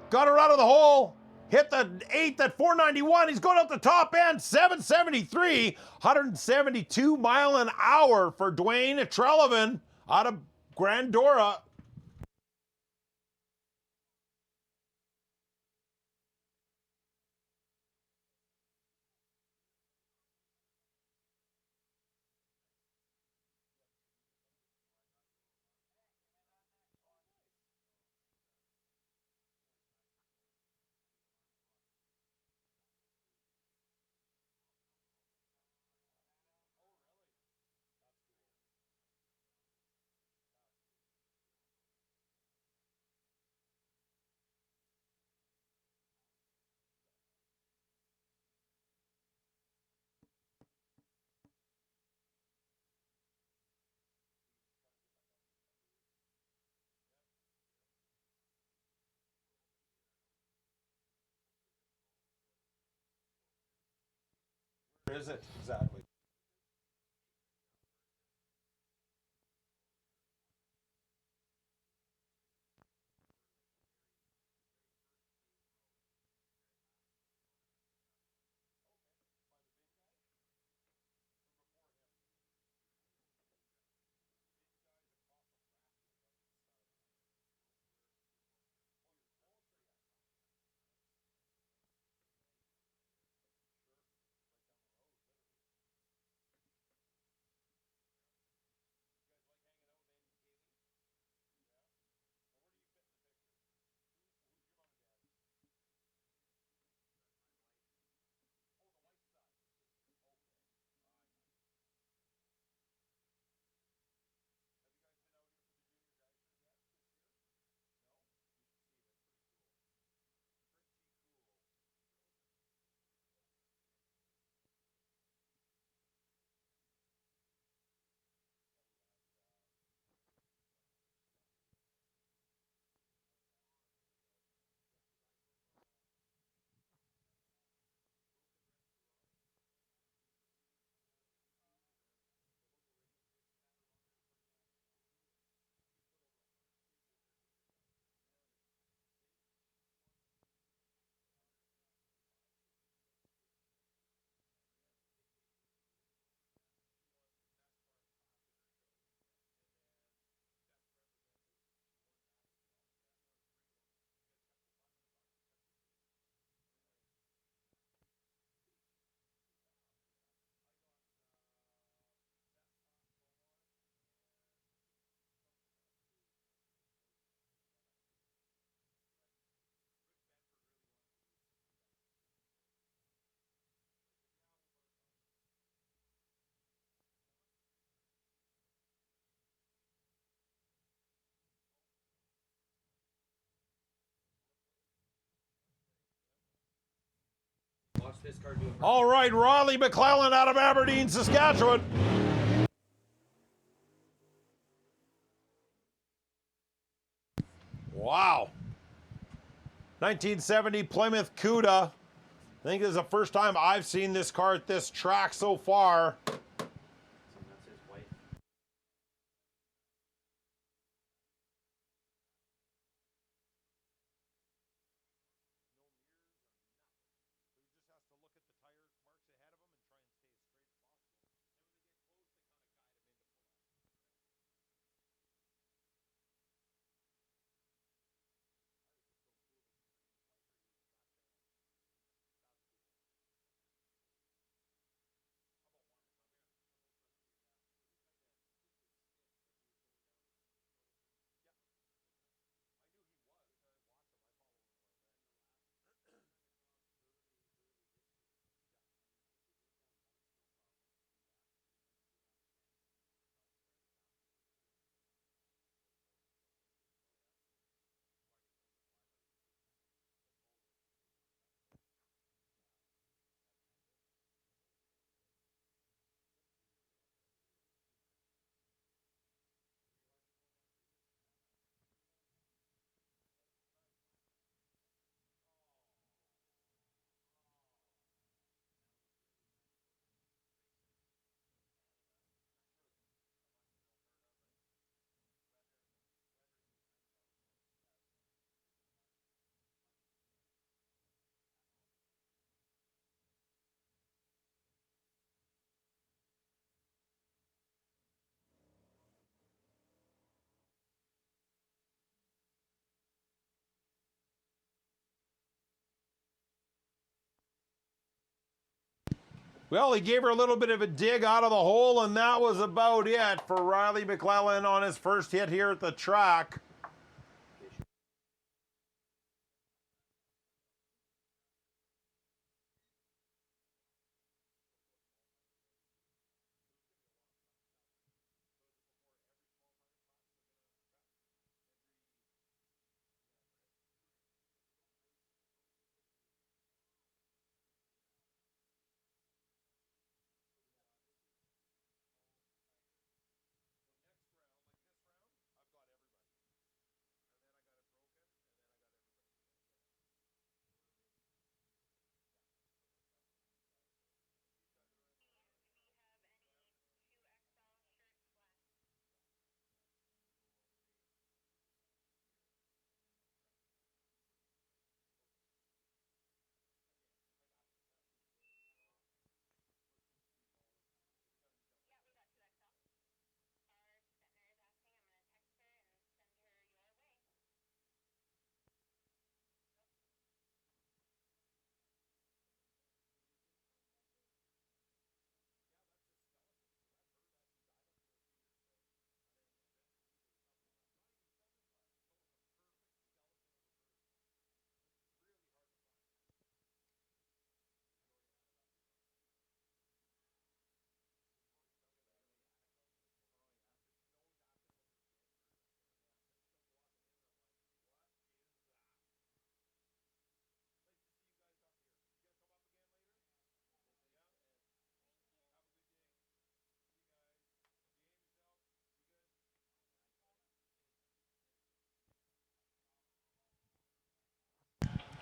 Got her out of the hole. Hit the 8th at 491. He's going out the top end, 773, 172 mile an hour for Dwayne Trelevan out of Grandora. Where is it exactly? All right, Riley McClellan out of Aberdeen, Saskatchewan. Wow. 1970 Plymouth Cuda. I think this is the first time I've seen this car at this track so far. Well, he gave her a little bit of a dig out of the hole, and that was about it for Riley McClellan on his first hit here at the track.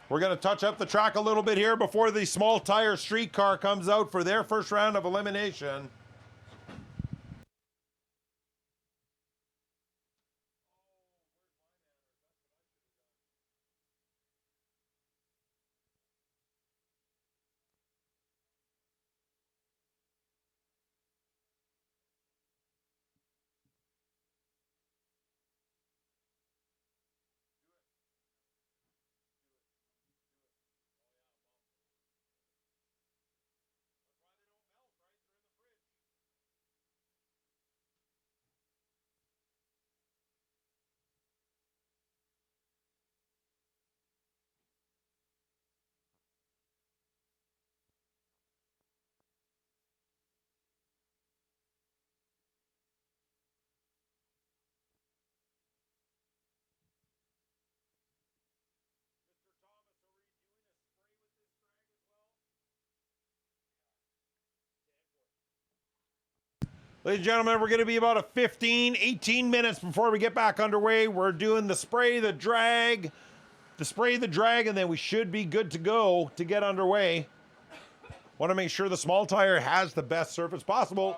We're going to touch up the track a little bit here before the small tire streetcar comes out for their first round of elimination. Ladies and gentlemen, we're going to be about a 18 minutes before we get back underway. We're doing the spray, the drag, and then we should be good to go to get underway. Want to make sure the small tire has the best surface possible.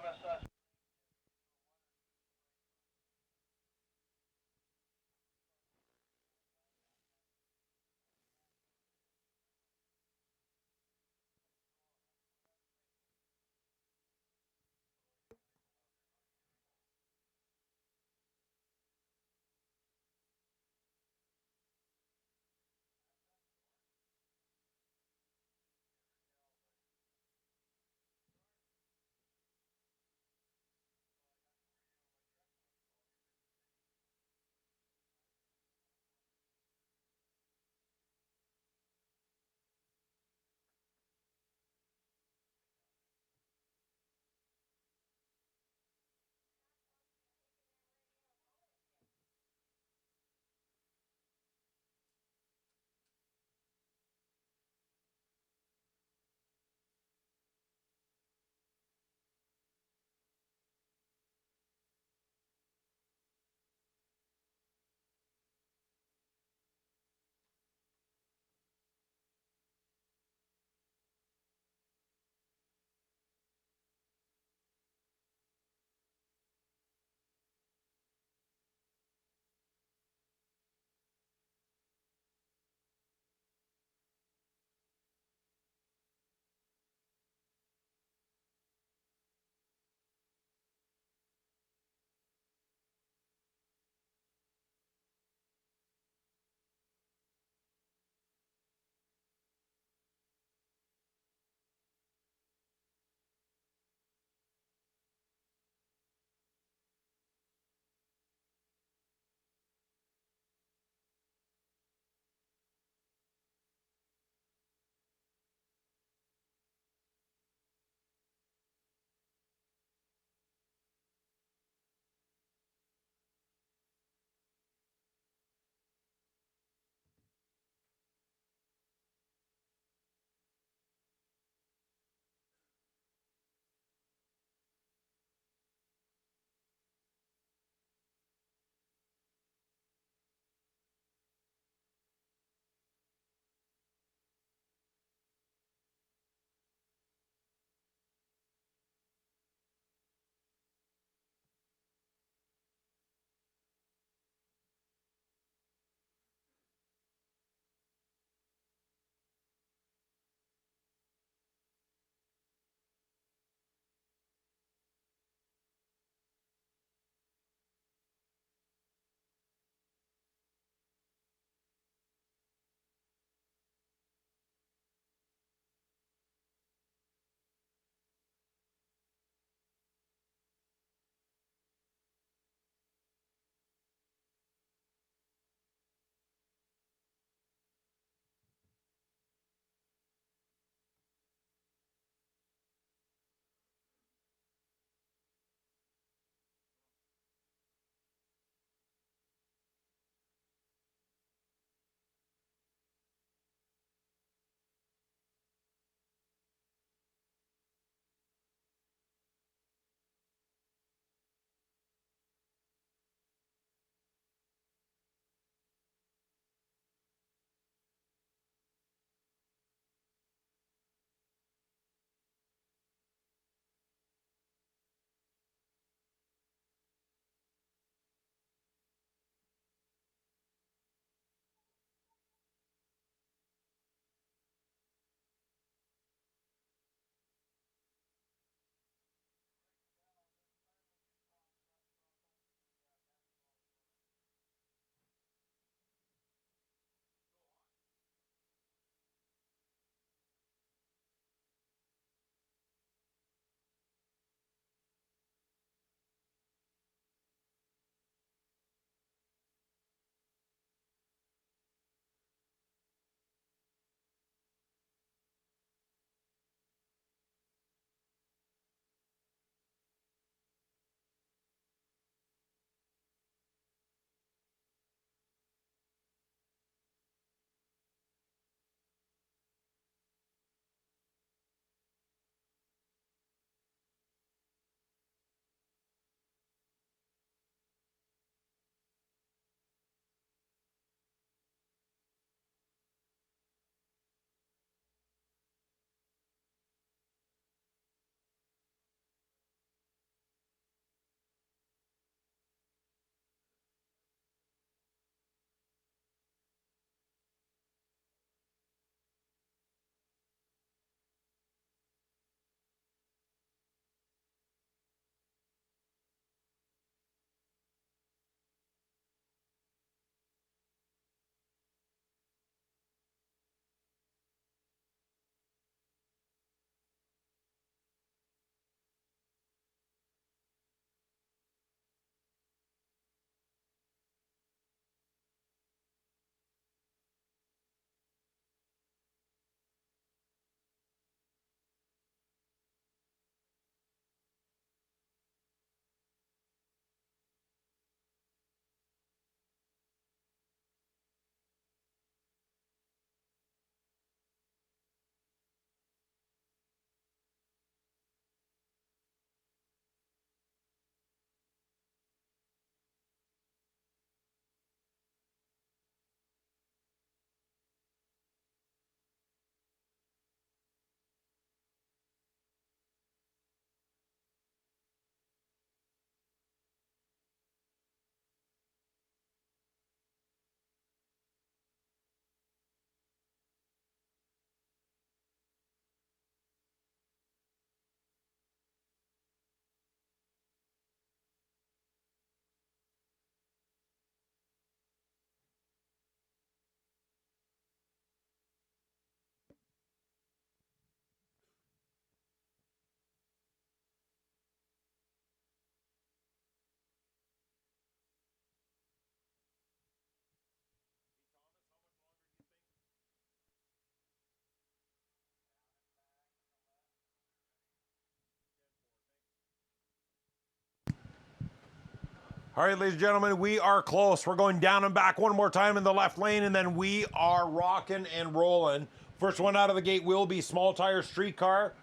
All right, ladies and gentlemen, we are close. We're going down and back one more time in the left lane, and then we are rocking and rolling. First one out of the gate will be small tire streetcar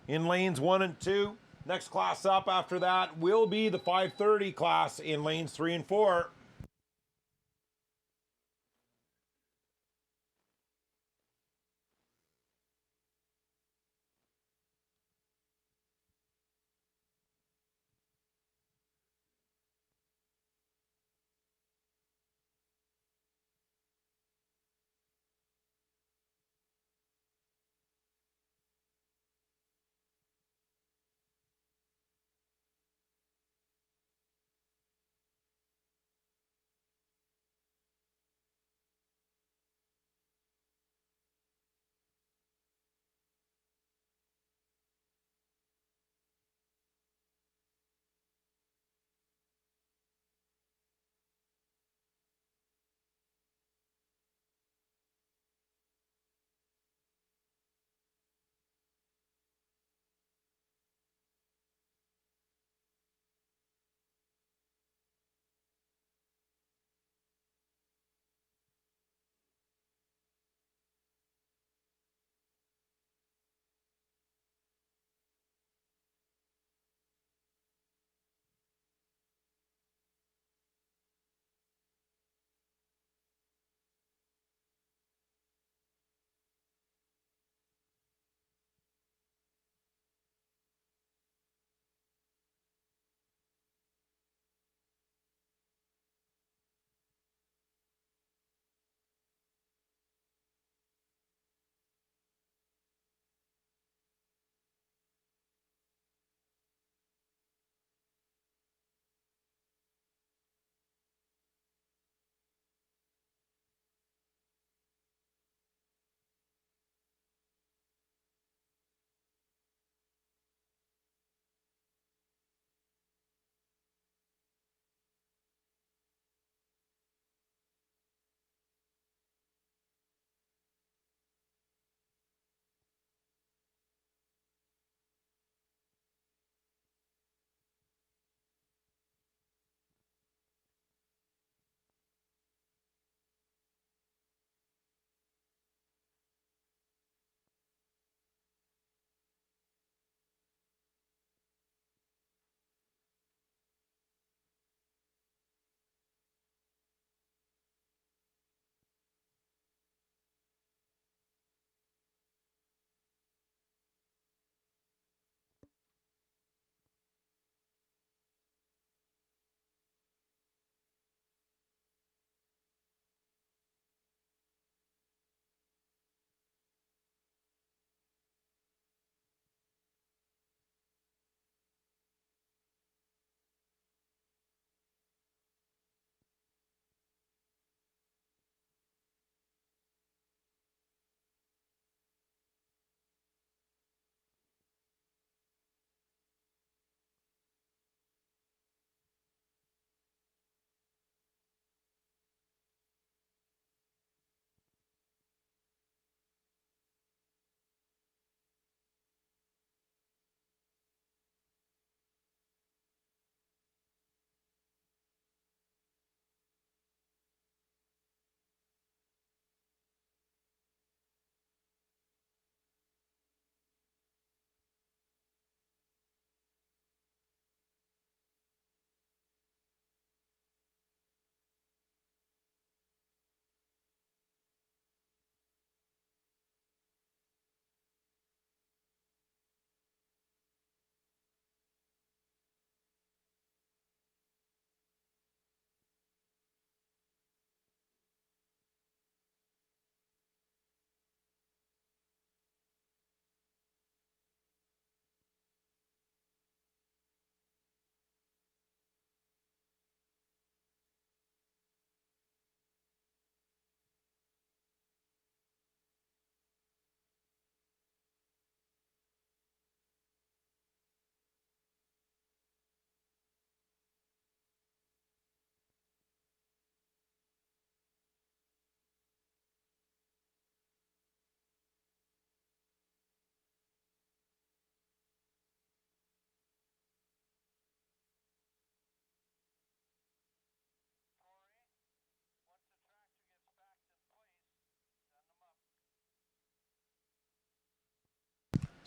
in lanes 1 and 2. Next class up after that will be the 530 class in lanes 3 and 4.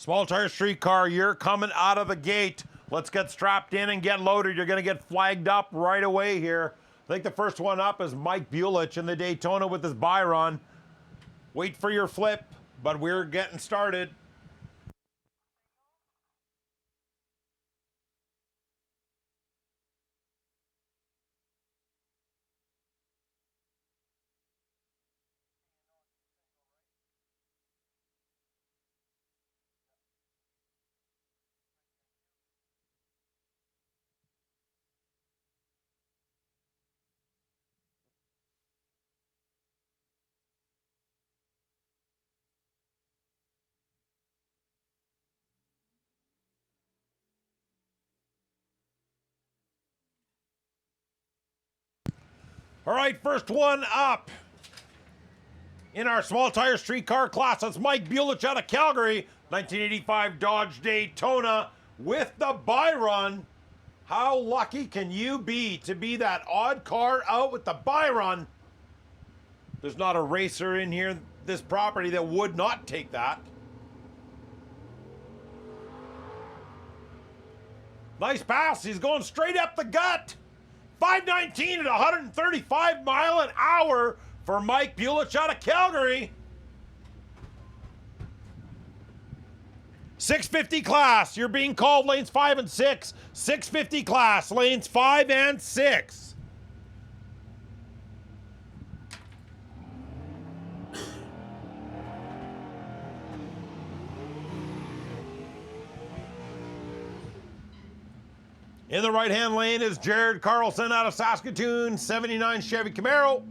Small tire streetcar, you're coming out of the gate. Let's get strapped in and get loaded. You're going to get flagged up right away here. I think the first one up is Mike Bulich in the Daytona with his Byron. Wait for your flip, but we're getting started. All right, first one up in our small tire streetcar class. That's Mike Bulich out of Calgary, 1985 Dodge Daytona with the Byron. How lucky can you be to be that odd car out with the Byron? There's not a racer in here, this property, that would not take that. Nice pass. He's going straight up the gut. 519 at 135 mile an hour for Mike Bulich out of Calgary. 650 class, you're being called lanes 5 and 6. 650 class, lanes 5 and 6. In the right-hand lane is Jared Carlson out of Saskatchewan, 79 Chevy Camaro.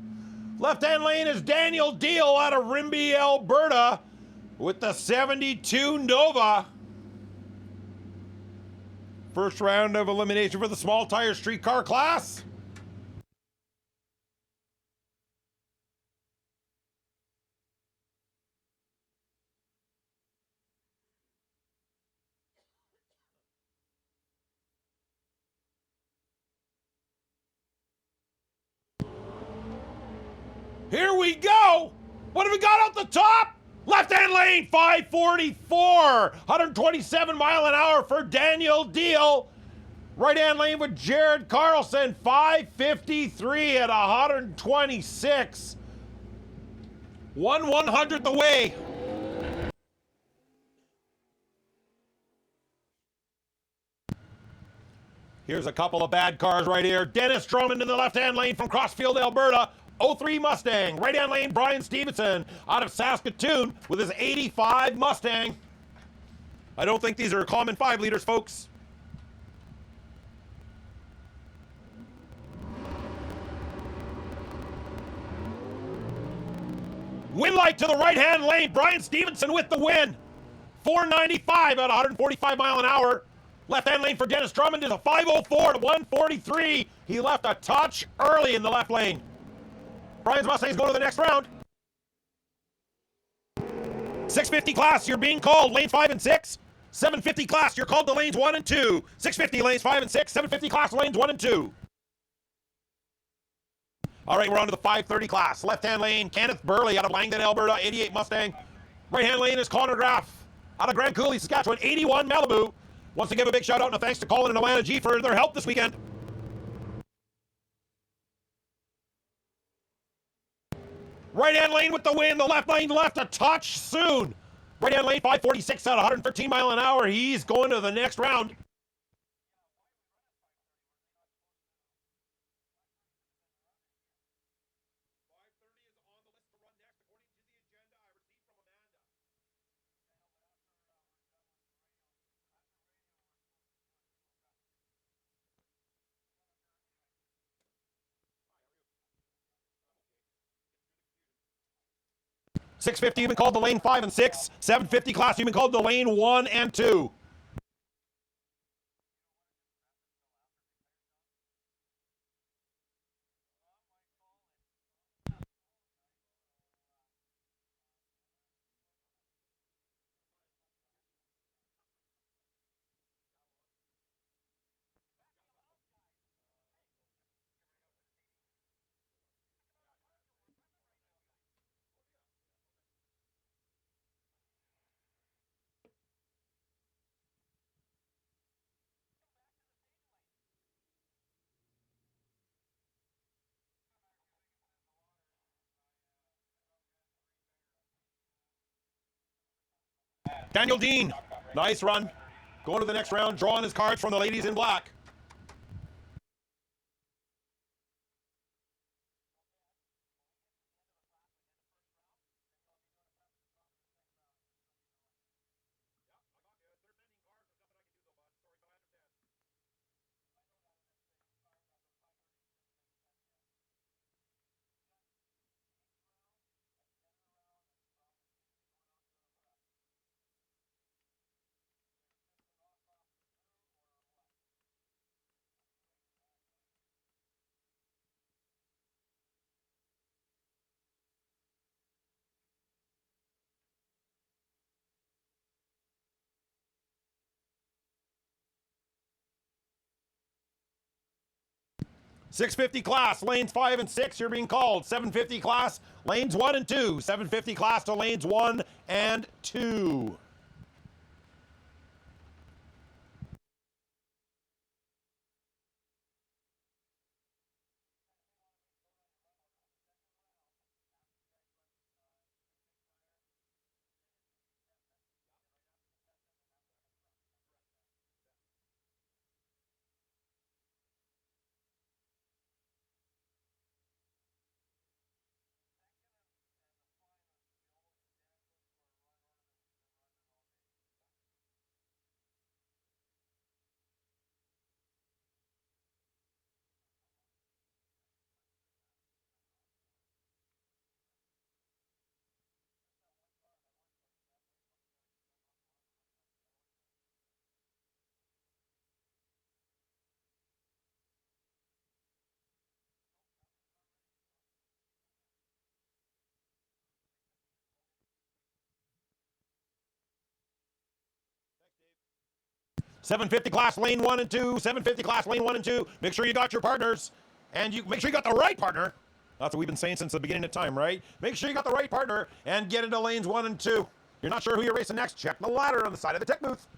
Left-hand lane is Daniel Deal out of Rimbey, Alberta, with the 72 Nova. First round of elimination for the small tire streetcar class. Here we go. What have we got out the top? Left-hand lane, 544. 127 mile an hour for Daniel Deal. Right-hand lane with Jared Carlson, 553 at 126. 1/100th away. Here's a couple of bad cars right here. Dennis Drummond in the left-hand lane from Crossfield, Alberta. 03 Mustang. Right-hand lane, Brian Stevenson out of Saskatoon with his 85 Mustang. I don't think these are common 5 liters, folks. Win light to the right-hand lane. Brian Stevenson with the win. 495 at 145 mile an hour. Left-hand lane for Dennis Drummond is a 504 to 143. He left a touch early in the left lane. Brian's Mustangs go to the next round. 650 class, you're being called lanes 5 and 6. 750 class, you're called to lanes 1 and 2. 650 lanes 5 and 6. 750 class, lanes 1 and 2. All right, we're on to the 530 class. Left-hand lane, Kenneth Burley out of Langdon, Alberta, 88 Mustang. Right-hand lane is Connor Graff out of Grand Coulee, Saskatchewan, 81 Malibu. Wants to give a big shout out and a thanks to Colin and Alana G for their help this weekend. Right-hand lane with the win. The left lane left a touch soon. Right-hand lane, 546 at 113 mile an hour. He's going to the next round. .650 you've been called the lane 5 and 6. 750 class you've been called the lane 1 and 2. Daniel Dean, nice run. Going to the next round, drawing his cards from the ladies in black. .650 class, lanes 5 and 6, you're being called. .750 class, lanes 1 and 2. .750 class to lanes 1 and 2. .750 class, lane 1 and 2. .750 class, lane 1 and 2. Make sure you got your partners. And you make sure you got the right partner. That's what we've been saying since the beginning of time, right? Make sure you got the right partner and get into lanes 1 and 2. You're not sure who you're racing next? Check the ladder on the side of the tech booth.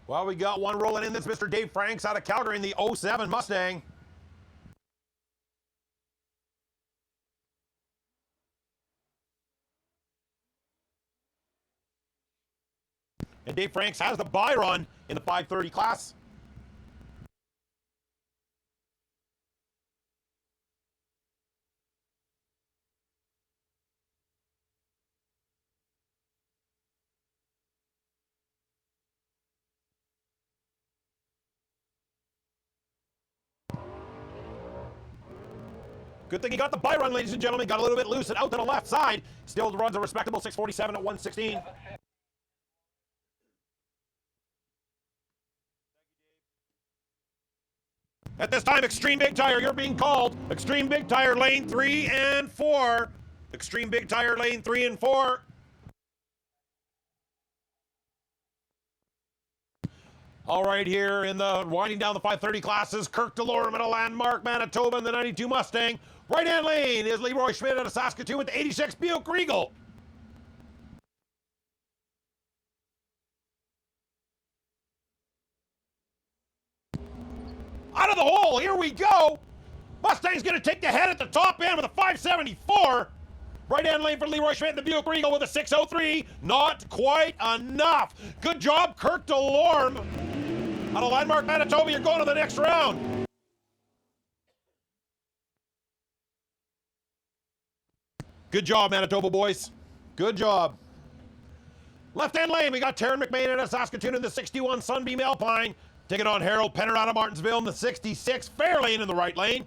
Well, we got one rolling in. That's Mr. Dave Franks out of Calgary in the '07 Mustang. And Dave Franks has the bye run in the 530 class. Good thing he got the bye run, ladies and gentlemen. Got a little bit loose and out to the left side. Still runs a respectable 647 at 116. At this time, Extreme Big Tire, you're being called. Extreme Big Tire, lane 3 and 4. Extreme Big Tire, lane 3 and 4. All right, here in the winding down the 530 classes, Kirk DeLorme at a Landmark Manitoba in the 92 Mustang. Right-hand lane is Leroy Schmidt out of Saskatchewan with the 86 Buick Regal. Out of the hole, here we go. Mustang's going to take the head at the top end with a 574. Right-hand lane for Leroy Schmidt in the Buick Regal with a 603. Not quite enough. Good job, Kirk DeLorme. Out of Landmark, Manitoba, you're going to the next round. Good job, Manitoba boys. Good job. Left-hand lane, we got Taryn McMahon out of Saskatchewan in the 61 Sunbeam Alpine. Taking on Harold Penner out of Martinsville in the 66 Fairlane in the right lane.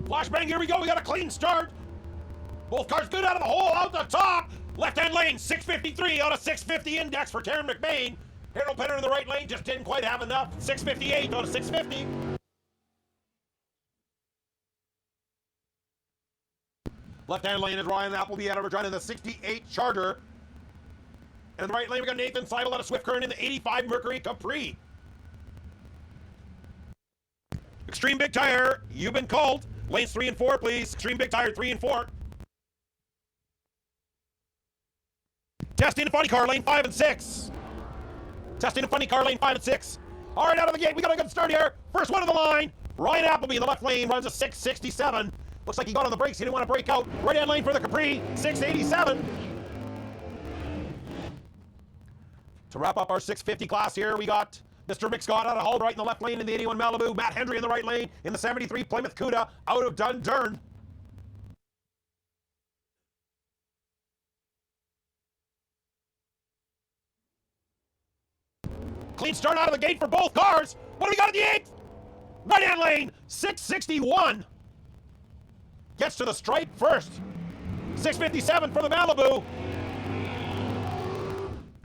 Flashbang, here we go. We got a clean start. Both cars good out of the hole, out the top. Left-hand lane, 653 out of 650 index for Taryn McMahon. Harold Penner in the right lane just didn't quite have enough. 658 out of 650. Left-hand lane is Ryan Appleby out of Regina in the 68 Charger. And in the right lane, we got Nathan Seidel out of Swift Current in the 85 Mercury Capri. Extreme Big Tire, you've been called. Lanes 3 and 4, please. Extreme Big Tire, 3 and 4. Testing and funny car, lane 5 and 6. Testing and funny car, lane 5 and 6. All right, out of the gate, we got a good start here. First one of the line. Ryan Appleby in the left lane runs a 667. Looks like he got on the brakes. He didn't want to break out. Right-hand lane for the Capri, 687. To wrap up our 650 class here, we got Mr. Mick Scott out of Hull right in the left lane in the 81 Malibu. Matt Hendry in the right lane in the 73 Plymouth Cuda out of Dundurn. Clean start out of the gate for both cars. What do we got at the 8th? Right-hand lane, 661. Gets to the stripe first. 657 for the Malibu.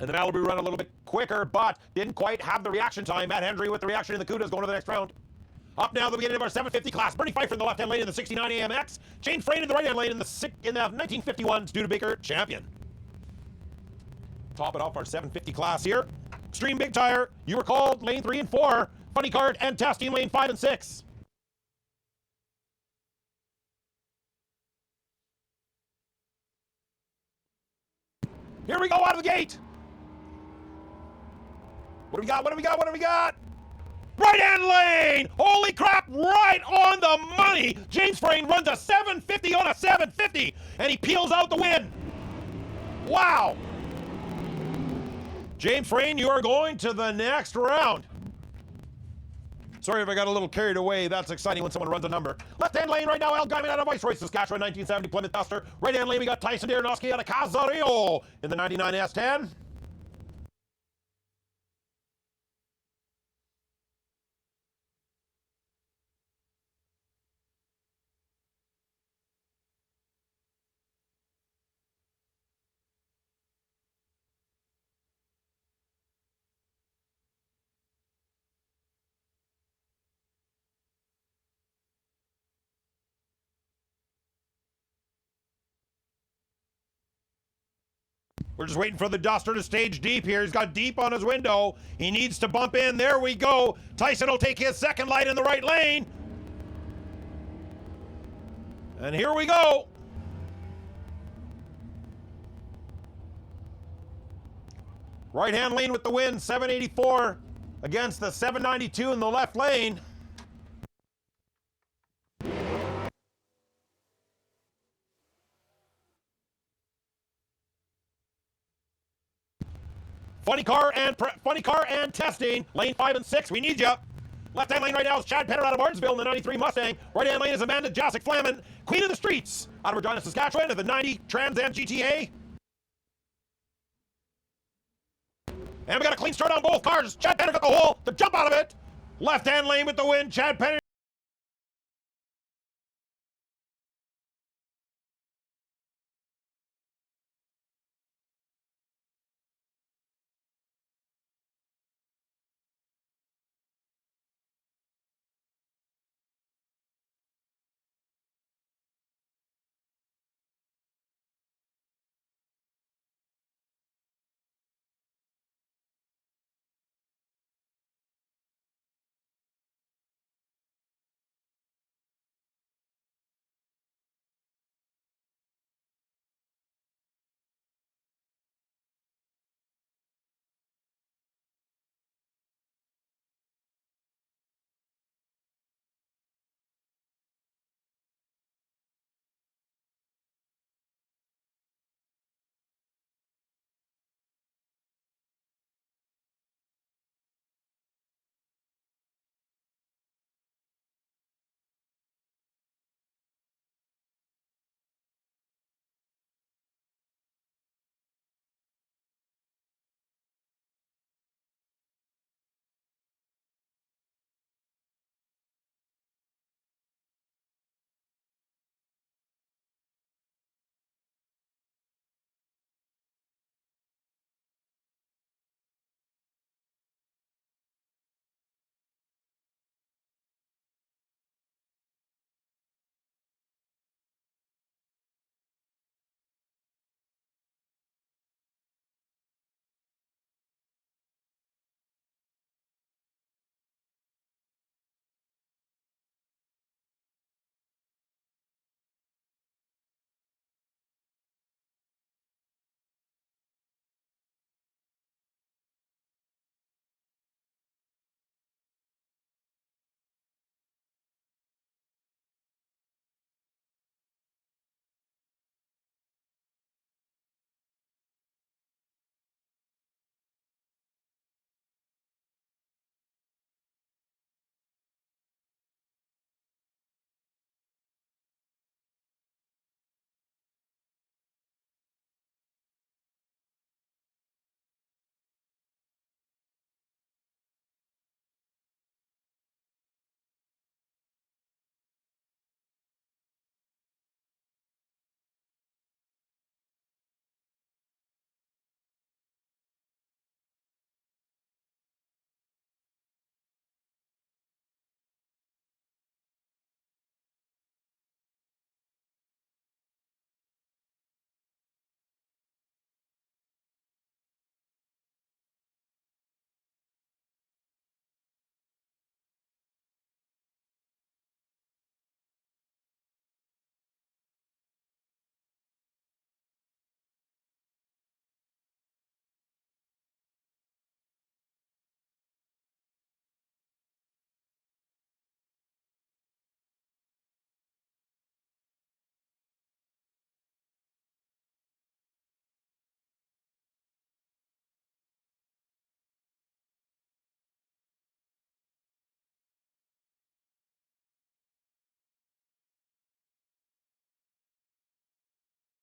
And the Malibu run a little bit quicker, but didn't quite have the reaction time. Matt Hendry with the reaction in the Cudas going to the next round. Up now, the beginning of our 750 class. Bernie Pfeiffer in the left-hand lane in the 69 AMX. Shane Frayne in the right-hand lane in the 1951 Studebaker Champion. Top it off our 750 class here. Extreme Big Tire, you were called lane 3 and 4. Funny Card and Testing lane 5 and 6. Here we go out of the gate. What do we got? What do we got? What do we got? Right-hand lane! Holy crap, right on the money! James Frayne runs a 750 on a 750, and he peels out the win. Wow! James Frayne, you are going to the next round. Sorry if I got a little carried away. That's exciting when someone runs a number. Left-hand lane right now, Al Guyman out of Viceroy, Saskatchewan, 1970 Plymouth Duster. Right-hand lane, we got Tyson Daronowski out of Casario in the 99 S10. We're just waiting for the Duster to stage deep here. He's got deep on his window. He needs to bump in. There we go. Tyson will take his second light in the right lane. And here we go. Right-hand lane with the win. 784 against the 792 in the left lane. Funny car and testing. Lane 5 and 6. We need you. Left-hand lane right now is Chad Penner out of Martinsville in the 93 Mustang. Right-hand lane is Amanda Jasic Flamin, Queen of the Streets, out of Regina, Saskatchewan, in the 90 Trans Am GTA. And we got a clean start on both cars. Chad Penner got the hole to jump out of it. Left-hand lane with the win. Chad Penner